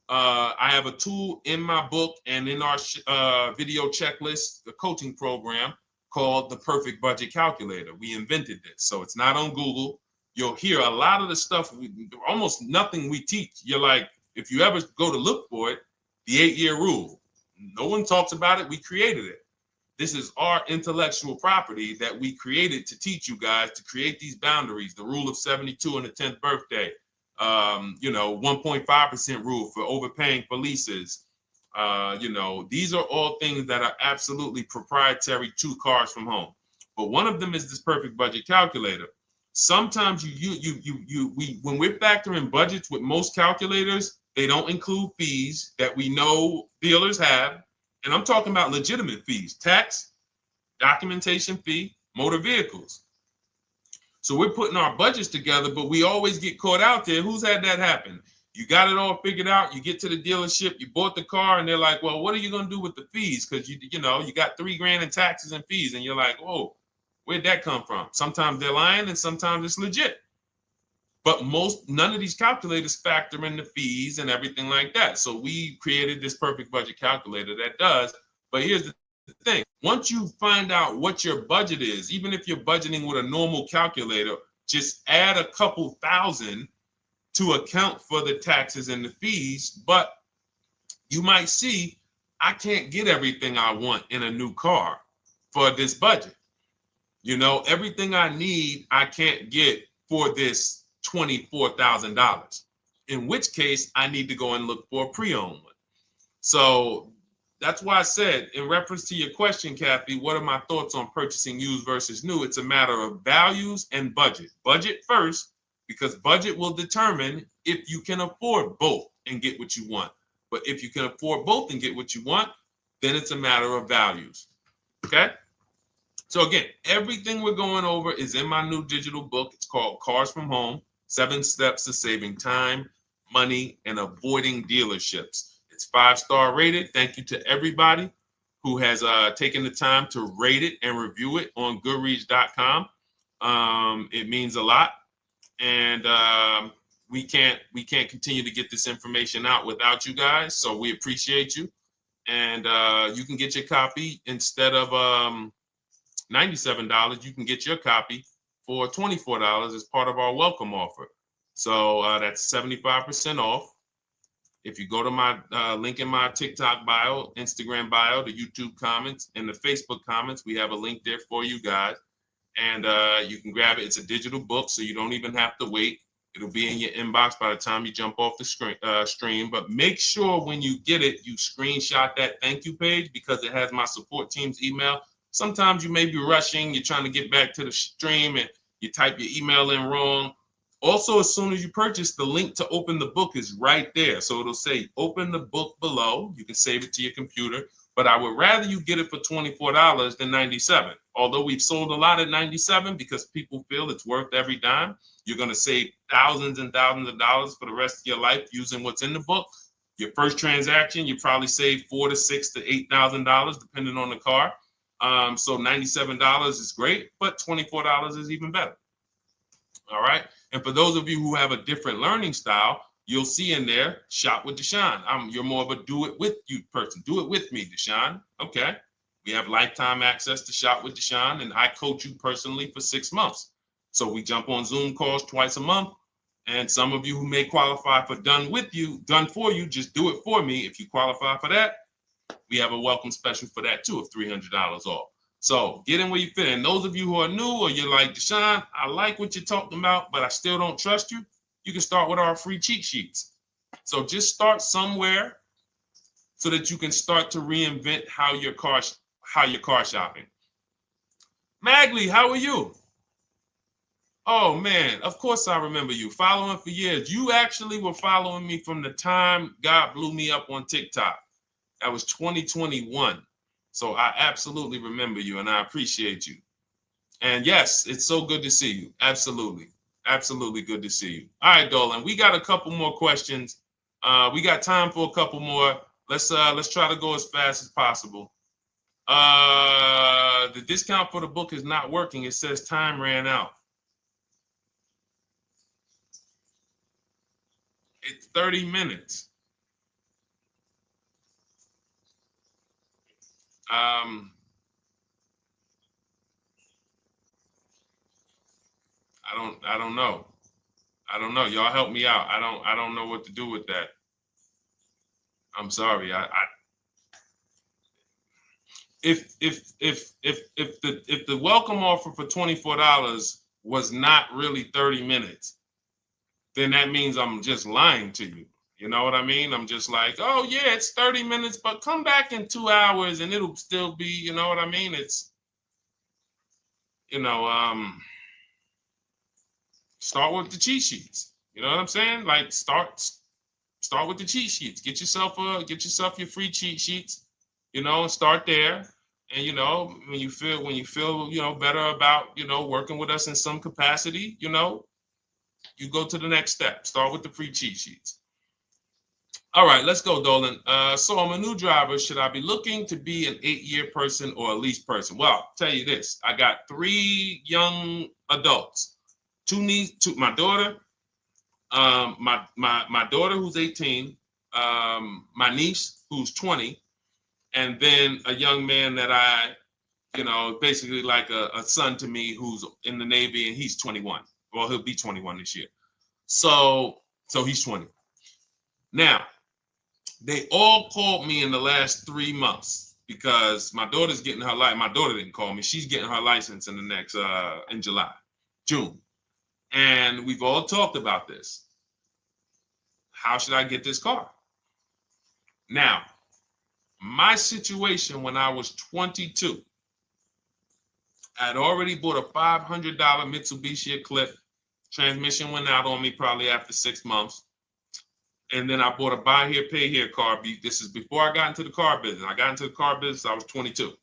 I have a tool in my book and in our video checklist, the coaching program called the Perfect Budget Calculator. We invented this. So it's not on Google. You'll hear a lot of the stuff, almost nothing we teach. You're like, if you ever go to look for it, the 8-year rule. No one talks about it. We created it. This is our intellectual property that we created to teach you guys to create these boundaries, the rule of 72 and the 10th birthday, 1.5% rule for overpaying for leases. These are all things that are absolutely proprietary to Cars from Home. But one of them is this Perfect Budget Calculator. Sometimes when we're factoring budgets with most calculators, they don't include fees that we know dealers have. And I'm talking about legitimate fees, tax, documentation fee, motor vehicles. So we're putting our budgets together, but we always get caught out there. Who's had that happen? You got it all figured out. You get to the dealership, you bought the car, and they're like, well, what are you going to do with the fees? Because you got $3,000 in taxes and fees. And you're like, whoa, where'd that come from? Sometimes they're lying and sometimes it's legit. But none of these calculators factor in the fees and everything like that. So we created this Perfect Budget Calculator that does. But here's the thing. Once you find out what your budget is, even if you're budgeting with a normal calculator, just add a couple thousand to account for the taxes and the fees. But you might see, I can't get everything I want in a new car for this budget. Everything I need, I can't get for this $24,000, in which case I need to go and look for a pre-owned one. So that's why I said, in reference to your question, Kathy, what are my thoughts on purchasing used versus new? It's a matter of values and budget. Budget first, because budget will determine if you can afford both and get what you want. But if you can afford both and get what you want, then it's a matter of values. Okay? So again, everything we're going over is in my new digital book. It's called Cars from Home, 7 Steps to Saving Time, Money, and Avoiding Dealerships. It's 5-star rated. Thank you to everybody who has taken the time to rate it and review it on Goodreads.com. It means a lot. And we can't continue to get this information out without you guys. So we appreciate you. And you can get your copy instead of $97, you can get your copy for $24 as part of our welcome offer. So that's 75% off. If you go to my link in my TikTok bio, Instagram bio, the YouTube comments, and the Facebook comments, we have a link there for you guys. And you can grab it. It's a digital book, so you don't even have to wait. It'll be in your inbox by the time you jump off the stream. But make sure when you get it, you screenshot that thank you page, because it has my support team's email. Sometimes you may be rushing, you're trying to get back to the stream and you type your email in wrong. Also, as soon as you purchase, the link to open the book is right there. So it'll say open the book below. You can save it to your computer. but I would rather you get it for $24 than $97. Although we've sold a lot at $97 because people feel it's worth every dime. You're going to save thousands and thousands of dollars for the rest of your life using what's in the book. Your first transaction, you probably save $4,000 to $6,000 to $8,000 depending on the car. So $97 is great, but $24 is even better. All right. And for those of you who have a different learning style, you'll see in there, shop with Deshone. You're more of a do it with you person. Do it with me, Deshone. Okay. We have lifetime access to shop with Deshone, and I coach you personally for 6 months. So we jump on Zoom calls twice a month. And some of you who may qualify for done for you, just do it for me. If you qualify for that, we have a welcome special for that too of $300 off. So get in where you fit. And those of you who are new or you're like, Deshone, I like what you're talking about, but I still don't trust you. You can start with our free cheat sheets. So just start somewhere so that you can start to reinvent how you're car shopping. Magley, how are you? Oh man, of course I remember you. Following for years. You actually were following me from the time God blew me up on TikTok. That was 2021. So I absolutely remember you and I appreciate you. And yes, it's so good to see you. Absolutely. Absolutely good to see you. All right, Dolan, we got a couple more questions. We got time for a couple more. Let's try to go as fast as possible. The discount for the book is not working. It says time ran out. It's 30 minutes. I don't know. I don't know. Y'all help me out. I don't know what to do with that. I'm sorry. If the welcome offer for $24 was not really 30 minutes, then that means I'm just lying to you. You know what I mean? I'm just like, oh yeah, it's 30 minutes, but come back in 2 hours and it'll still be, you know what I mean? It's, start with the cheat sheets. You know what I'm saying? Like start with the cheat sheets. Get yourself your free cheat sheets, and start there. And when you feel better about working with us in some capacity, you go to the next step. Start with the free cheat sheets. All right, let's go, Dolan. So I'm a new driver. Should I be looking to be an 8-year person or a lease person? Well, I'll tell you this. I got 3 young adults. 2 my daughter, my daughter who's 18, my niece who's 20, and then a young man that I, basically like a son to me who's in the Navy and he's 21. Well, he'll be 21 this year. So he's 20. Now, they all called me in the last 3 months because my daughter's getting her license. My daughter didn't call me. She's getting her license in the next, in June. And we've all talked about this. How should I get this car? Now, my situation when I was 22, I'd already bought a $500 Mitsubishi Eclipse. Transmission went out on me probably after 6 months. And then I bought a buy here, pay here car. This is before I got into the car business. I got into the car business, I was 22,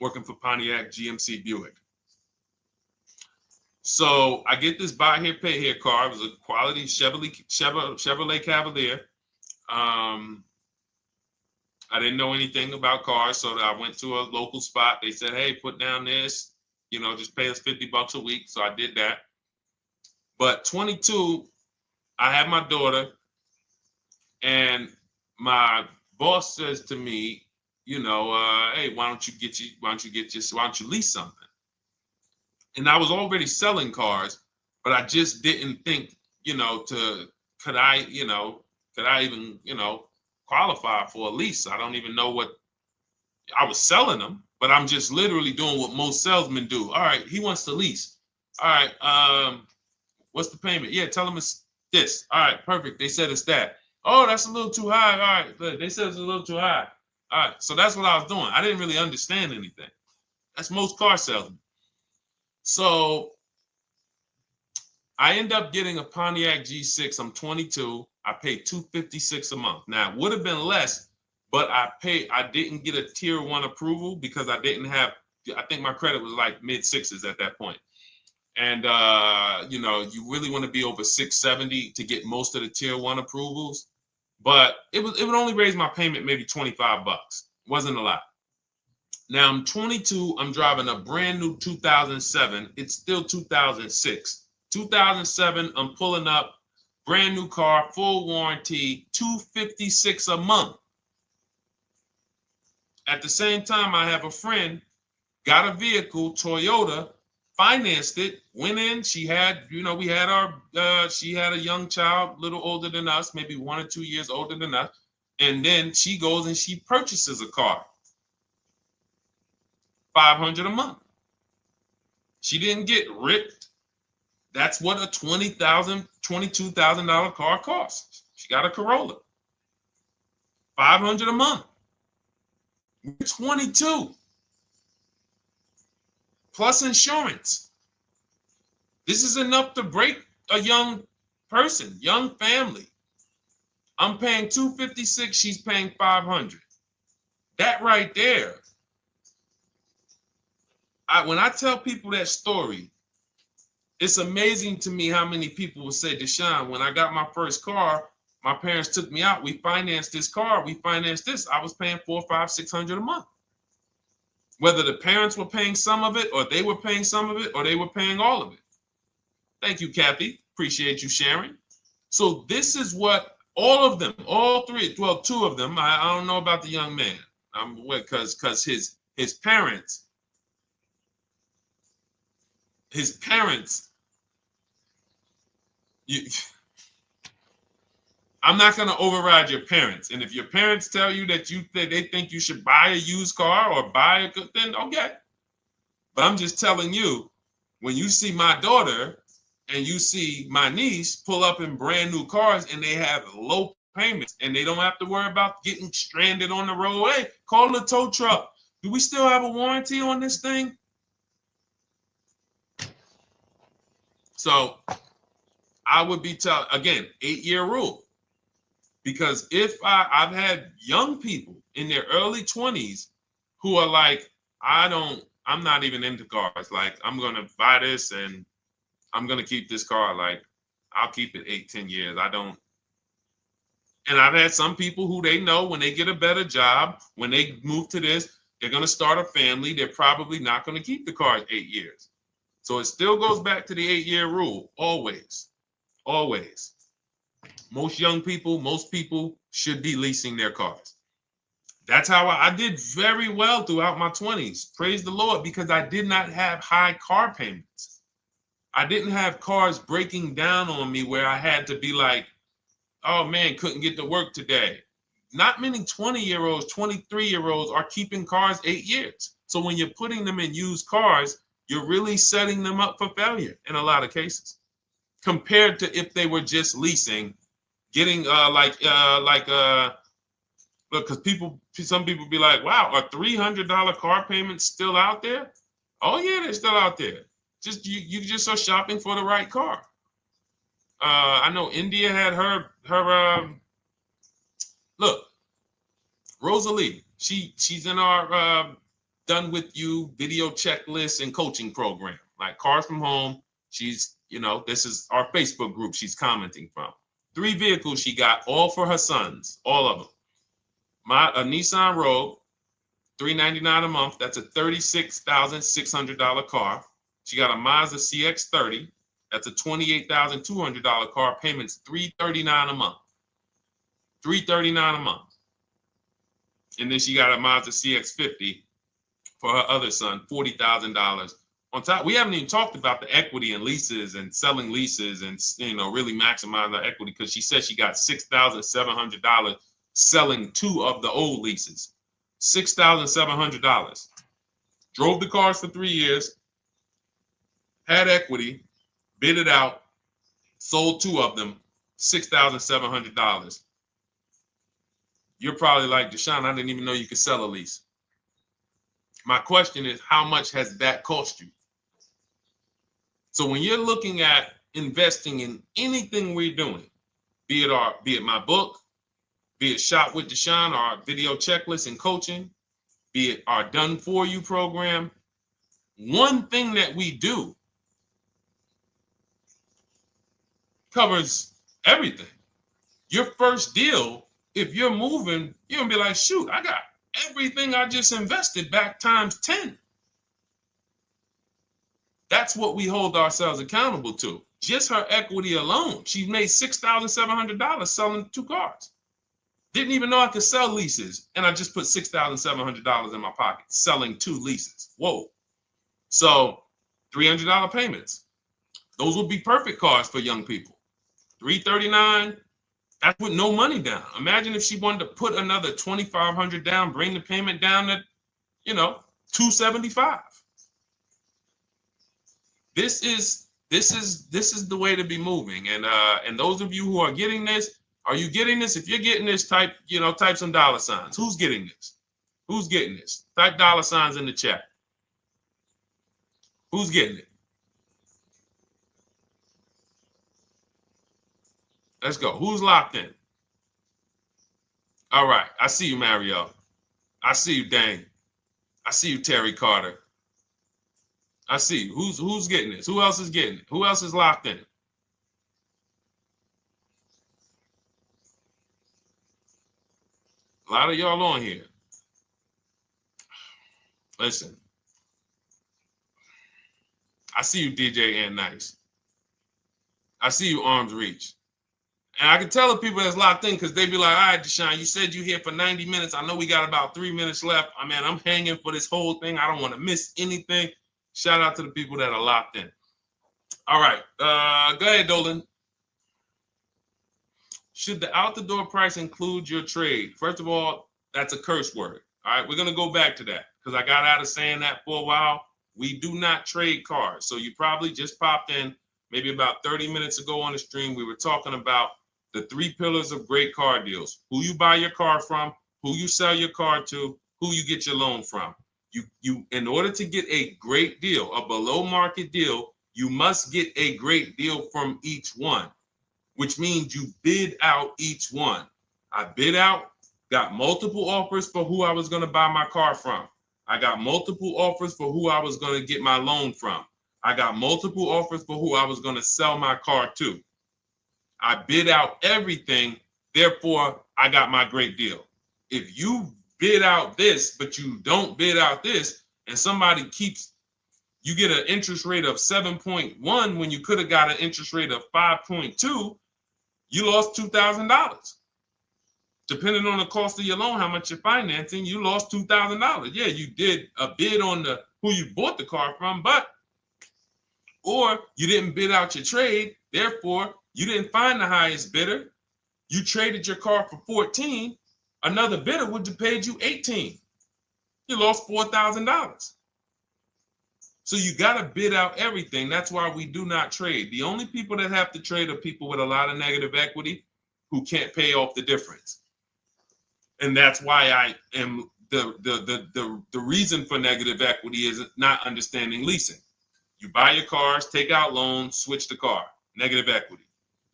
working for Pontiac GMC Buick. So I get this buy here, pay here car. It was a quality Chevrolet Cavalier. I didn't know anything about cars, so I went to a local spot. They said, hey, put down this, just pay us $50 a week. So I did that. But 22, I had my daughter, and my boss says to me, hey, why don't you lease something? And I was already selling cars, but I just didn't think, could I even, qualify for a lease? I don't even know what I was selling them, but I'm just literally doing what most salesmen do. All right, he wants to lease. All right, what's the payment? Yeah, tell him it's this. All right, perfect. They said it's that. Oh, that's a little too high. All right, they said it's a little too high. All right, so that's what I was doing. I didn't really understand anything. That's most car salesmen. So I end up getting a Pontiac G6. I'm 22. I paid $256 a month. Now, it would have been less but I didn't get a tier 1 approval because I didn't have, I think my credit was like mid sixes at that point. And you know, you really want to be over 670 to get most of the tier 1 approvals. But it would only raise my payment maybe 25 bucks. Wasn't a lot. Now I'm 22. I'm driving a brand new 2007. It's still 2006. 2007. I'm pulling up, brand new car, full warranty, $256 a month. At the same time, I have a friend, got a vehicle, Toyota, financed it, went in. She had, you know, we had our, she had a young child, a little older than us, maybe 1 or 2 years older than us. And then she goes and she purchases a car, $500 a month. She didn't get ripped. That's what a $20,000, $22,000 car costs. She got a Corolla, $500 a month. We're 22. Plus insurance. This is enough to break a young person, young family. I'm paying $256, she's paying $500. That right there. When I tell people that story, it's amazing to me how many people will say, Deshone, when I got my first car, my parents took me out. We financed this car. We financed this. I was paying $400, $500, $600 a month. Whether the parents were paying some of it, or they were paying some of it, or they were paying all of it. Thank you, Kathy. Appreciate you sharing. So this is what all of them, all three, well, 2 of them, I don't know about the young man. Because his parents, I'm not going to override your parents. And if your parents tell you that they think you should buy a used car or buy a good, then okay. But I'm just telling you, when you see my daughter and you see my niece pull up in brand new cars and they have low payments and they don't have to worry about getting stranded on the road, hey, call the tow truck. Do we still have a warranty on this thing? So I would be telling, again, 8-year rule. Because if I've had young people in their early 20s who are like, I'm not even into cars. Like, I'm going to buy this and I'm going to keep this car. Like, I'll keep it 8, 10 years. I don't. And I've had some people who they know when they get a better job, when they move to this, they're going to start a family. They're probably not going to keep the car 8 years. So it still goes back to the 8-year rule. Always. Always. Most young people, most people should be leasing their cars. That's how I did very well throughout my 20s. Praise the Lord, because I did not have high car payments. I didn't have cars breaking down on me where I had to be like, oh man, couldn't get to work today. Not many 20-year-olds, 23-year-olds are keeping cars 8 years. So when you're putting them in used cars, you're really setting them up for failure in a lot of cases, compared to if they were just leasing, getting look, because some people be like, wow, are $300 car payments still out there? Oh yeah, they're still out there. Just you just are shopping for the right car. I know India had her look, Rosalie, she's in our done with you video checklist and coaching program, like Cars from Home. She's, you know, this is our Facebook group she's commenting from. 3 vehicles she got, all for her sons, all of them. A Nissan Rogue, $399 a month. That's a $36,600 car. She got a Mazda CX-30. That's a $28,200 car. Payments $339 a month. $339 a month. And then she got a Mazda CX-50 for her other son, $40,000. On top, we haven't even talked about the equity and leases and selling leases and, you know, really maximizing the equity, because she said she got $6,700 selling 2 of the old leases. $6,700. Drove the cars for 3 years, had equity, bid it out, sold 2 of them, $6,700. You're probably like, Deshone, I didn't even know you could sell a lease. My question is, how much has that cost you? So when you're looking at investing in anything we're doing, be it my book, be it Shop with Deshone, our video checklist and coaching, be it our Done For You program. One thing that we do covers everything. Your first deal, if you're moving, you're gonna be like, shoot, I got everything I just invested back times 10. That's what we hold ourselves accountable to. Just her equity alone, she made $6,700 selling 2 cars. Didn't even know I could sell leases, and I just put $6,700 in my pocket selling 2 leases. Whoa. So $300 payments. Those would be perfect cars for young people. $339, that's with no money down. Imagine if she wanted to put another $2,500 down, bring the payment down to, $275. This is the way to be moving. And those of you who are getting this, are you getting this? If you're getting this, type some dollar signs. Who's getting this? Who's getting this? Type dollar signs in the chat. Who's getting it? Let's go. Who's locked in? All right. I see you, Mario. I see you, Dane. I see you, Terry Carter. I see you. Who's getting this? Who else is getting it? Who else is locked in? A lot of y'all on here. Listen. I see you, DJ and Nice. I see you, Arms Reach. And I can tell the people that's locked in because they be like, all right, Deshone, you said you're here for 90 minutes. I know we got about 3 minutes left. I mean, I'm hanging for this whole thing. I don't want to miss anything. Shout out to the people that are locked in. All right. Go ahead, Dolan. Should the out-the-door price include your trade? First of all, that's a curse word. All right, we're going to go back to that because I got out of saying that for a while. We do not trade cars. So you probably just popped in maybe about 30 minutes ago on the stream. We were talking about the 3 pillars of great car deals: who you buy your car from, who you sell your car to, who you get your loan from. You in order to get a great deal, a below market deal, you must get a great deal from each one, which means you bid out each one. I bid out, got multiple offers for who I was going to buy my car from. I got multiple offers for who I was going to get my loan from. I got multiple offers for who I was going to sell my car to. I bid out everything, therefore I got my great deal. If you bid out this, but you don't bid out this, and somebody you get an interest rate of 7.1 when you could have got an interest rate of 5.2, you lost $2,000. Depending on the cost of your loan, how much you're financing, you lost $2,000. Yeah, you did a bid on who you bought the car from, or you didn't bid out your trade, therefore you didn't find the highest bidder. You traded your car for 14. Another bidder would have paid you 18. You lost $4,000. So you got to bid out everything. That's why we do not trade. The only people that have to trade are people with a lot of negative equity who can't pay off the difference. And that's why I am the reason for negative equity is not understanding leasing. You buy your cars, take out loans, switch the car. Negative equity.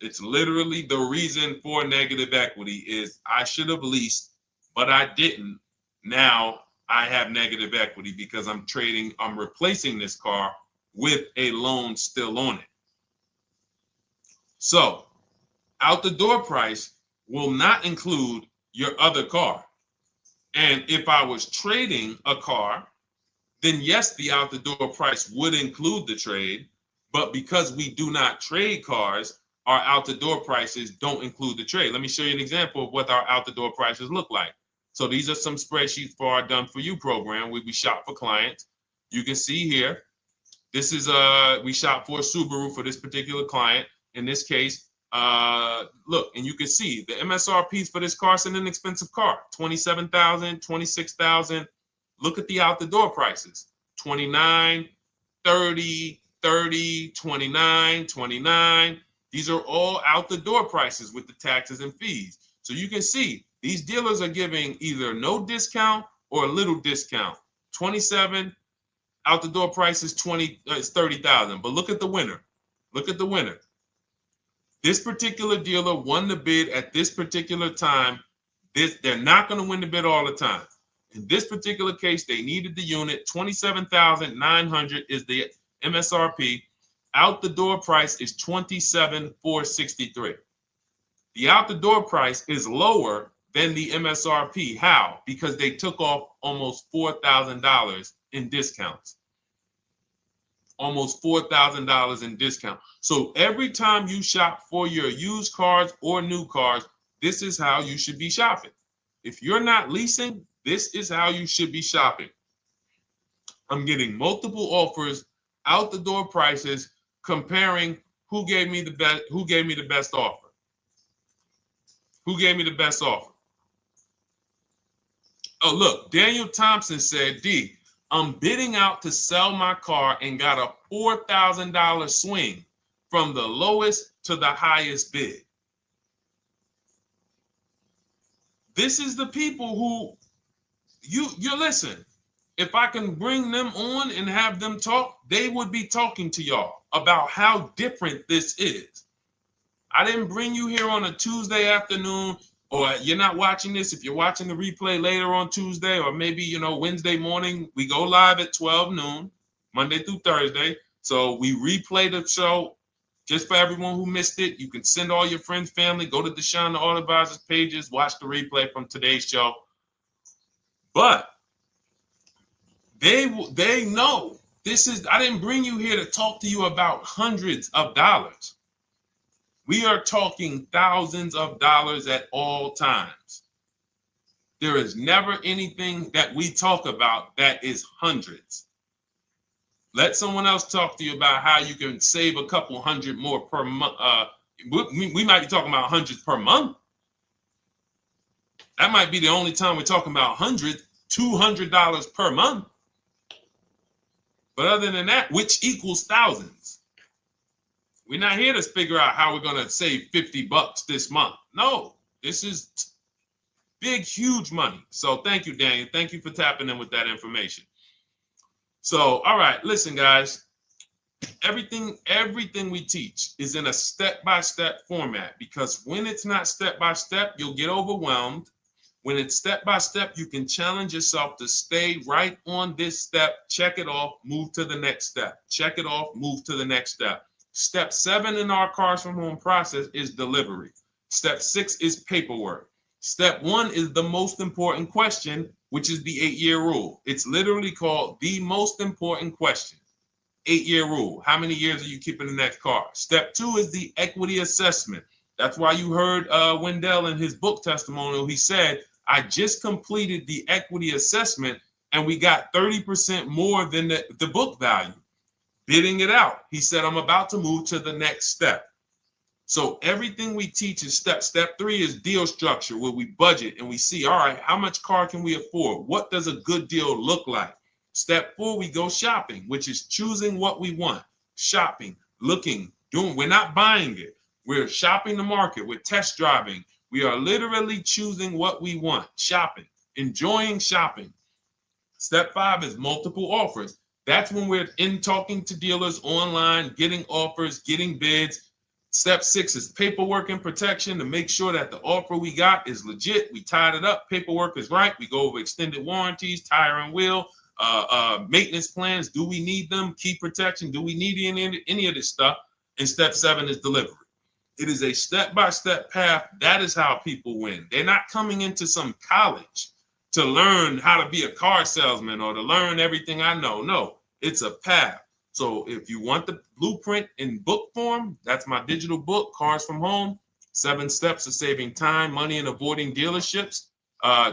It's literally the reason for negative equity is I should have leased, but I didn't. Now I have negative equity because I'm replacing this car with a loan still on it. So out the door price will not include your other car. And if I was trading a car, then yes, the out the door price would include the trade. But because we do not trade cars, our out the door prices don't include the trade. Let me show you an example of what our out the door prices look like. So these are some spreadsheets for our Done For You program where we shop for clients. You can see here, this is we shop for a Subaru for this particular client. In this case, look, and you can see the MSRPs for this car is an inexpensive car, $27,000, $26,000. Look at the out the door prices, 29, 30, 30, 29, 29. These are all out the door prices with the taxes and fees. So you can see these dealers are giving either no discount or a little discount. 27 out the door price is 30,000. But look at the winner. Look at the winner. This particular dealer won the bid at this particular time They're not going to win the bid all the time. In this particular case, they needed the unit. $27,900 is the MSRP. Out the door price is $27,463. The out the door price is lower than the MSRP. How? Because they took off almost $4,000 in discounts. Almost $4,000 in discount. So every time you shop for your used cars or new cars, this is how you should be shopping. If you're not leasing, this is how you should be shopping. I'm getting multiple offers, out the door prices, comparing who gave me the best offer. Who gave me the best offer? Oh, look, Daniel Thompson said, D, I'm bidding out to sell my car and got a $4,000 swing from the lowest to the highest bid. This is the people who you listen. If I can bring them on and have them talk, they would be talking to y'all about how different this is. I didn't bring you here on a Tuesday afternoon, or you're not watching this. If you're watching the replay later on Tuesday, or maybe, Wednesday morning, we go live at 12 noon, Monday through Thursday. So we replay the show just for everyone who missed it. You can send all your friends, family, go to Deshone the Auto Advisor's pages, watch the replay from today's show. But they know this is, I didn't bring you here to talk to you about hundreds of dollars. We are talking thousands of dollars at all times. There is never anything that we talk about that is hundreds. Let someone else talk to you about how you can save a couple hundred more per month. We might be talking about hundreds per month. That might be the only time we're talking about hundreds, $200 per month. But other than that, which equals thousands. We're not here to figure out how we're going to save $50 this month. No, this is big, huge money. So thank you, Daniel. Thank you for tapping in with that information. So, all right, listen, guys. Everything we teach is in a step-by-step format, because when it's not step-by-step, you'll get overwhelmed. When it's step-by-step, you can challenge yourself to stay right on this step, check it off, move to the next step. Check it off, move to the next step. Step 7 in our Cars from Home process is delivery. Step 6 is paperwork. Step 1 is the most important question, which is the 8-year rule. It's literally called the most important question. 8-year rule. How many years are you keeping the next car? Step 2 is the equity assessment. That's why you heard Wendell in his book testimonial. He said, I just completed the equity assessment and we got 30% more than the book value. Bidding it out. He said, I'm about to move to the next step. So everything we teach is step. Step 3 is deal structure, where we budget and we see, all right, how much car can we afford? What does a good deal look like? Step 4, we go shopping, which is choosing what we want. Shopping, looking, doing. We're not buying it. We're shopping the market. We're test driving. We are literally choosing what we want. Shopping, enjoying shopping. Step 5 is multiple offers. That's when we're in talking to dealers online, getting offers, getting bids. Step 6 is paperwork and protection, to make sure that the offer we got is legit. We tied it up. Paperwork is right. We go over extended warranties, tire and wheel, maintenance plans. Do we need them? Key protection. Do we need any of this stuff? And step 7 is delivery. It is a step-by-step path. That is how people win. They're not coming into some college to learn how to be a car salesman or to learn everything I know. No, it's a path. So if you want the blueprint in book form, that's my digital book, Cars from Home, 7 Steps of Saving Time, Money, and Avoiding Dealerships.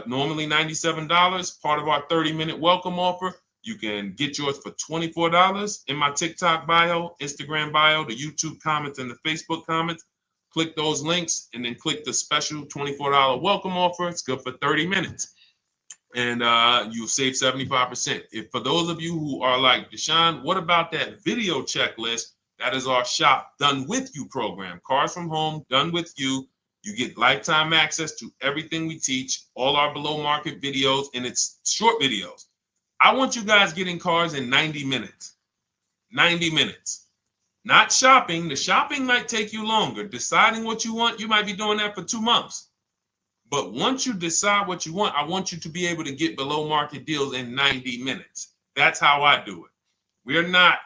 Normally $97, part of our 30-minute welcome offer. You can get yours for $24 in my TikTok bio, Instagram bio, the YouTube comments, and the Facebook comments. Click those links and then click the special $24 welcome offer. It's good for 30 minutes. And you'll save 75%. If for those of you who are like, Deshone, what about that video checklist? That is our Shop Done With You program. Cars from Home, done with you. You get lifetime access to everything we teach, all our below market videos, and it's short videos. I want you guys getting cars in 90 minutes. 90 minutes. Not shopping. The shopping might take you longer. Deciding what you want, you might be doing that for 2 months. But once you decide what you want, I want you to be able to get below market deals in 90 minutes. That's how I do it. We're not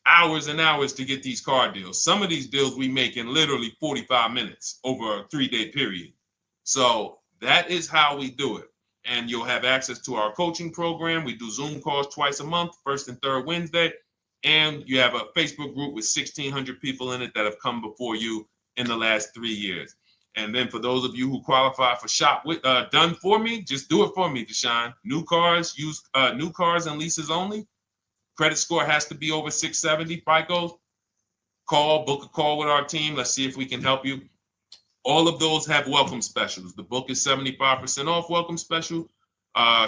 hours and hours to get these car deals. Some of these deals we make in literally 45 minutes over a 3-day period. So that is how we do it. And you'll have access to our coaching program. We do Zoom calls twice a month, first and third Wednesday. And you have a Facebook group with 1,600 people in it that have come before you in the last 3 years. And then for those of you who qualify for shop with done for me, just do it for me, Deshone. New cars and leases only. Credit score has to be over 670 FICO. Book a call with our team. Let's see if we can help you. All of those have welcome specials. The book is 75% off welcome special.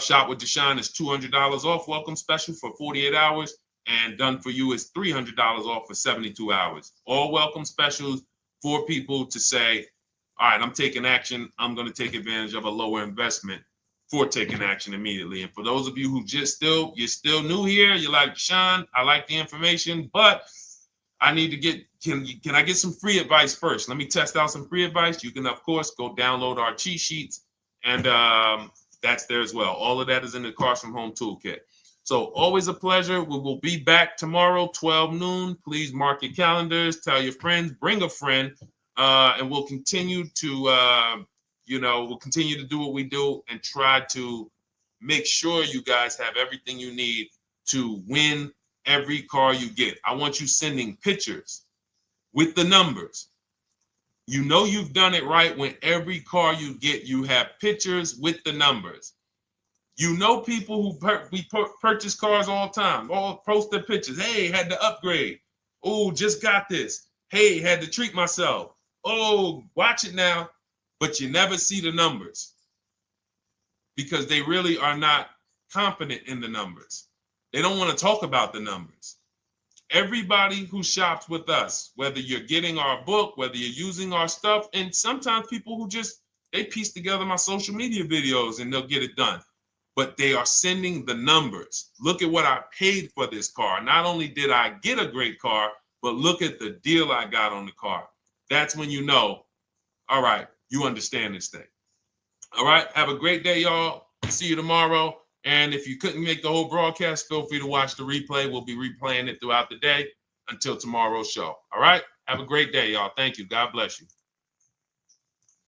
Shop with Deshone is $200 off welcome special for 48 hours. And done for you is $300 off for 72 hours. All welcome specials for people to say, all right, I'm taking action. I'm going to take advantage of a lower investment for taking action immediately. And for those of you who you're still new here, you're like, Deshone, I like the information, but I need to get, can I get some free advice first? Let me test out some free advice. You can, of course, go download our cheat sheets, and that's there as well. All of that is in the Cars from Home Toolkit. So always a pleasure. We will be back tomorrow, 12 noon. Please mark your calendars, tell your friends, bring a friend, and we'll continue to, we'll continue to do what we do and try to make sure you guys have everything you need to win every car you get. I want you sending pictures with the numbers. You know you've done it right when every car you get, you have pictures with the numbers. You know people who purchase cars all the time, all post their pictures. Hey, had to upgrade. Oh, just got this. Hey, had to treat myself. Oh, watch it now. But you never see the numbers because they really are not confident in the numbers. They don't want to talk about the numbers. Everybody who shops with us, whether you're getting our book, whether you're using our stuff, and sometimes people who they piece together my social media videos and they'll get it done. But they are sending the numbers. Look at what I paid for this car. Not only did I get a great car, but look at the deal I got on the car. That's when you know, all right, you understand this thing. All right, have a great day, y'all. See you tomorrow. And if you couldn't make the whole broadcast, feel free to watch the replay. We'll be replaying it throughout the day until tomorrow's show. All right, have a great day, y'all. Thank you. God bless you.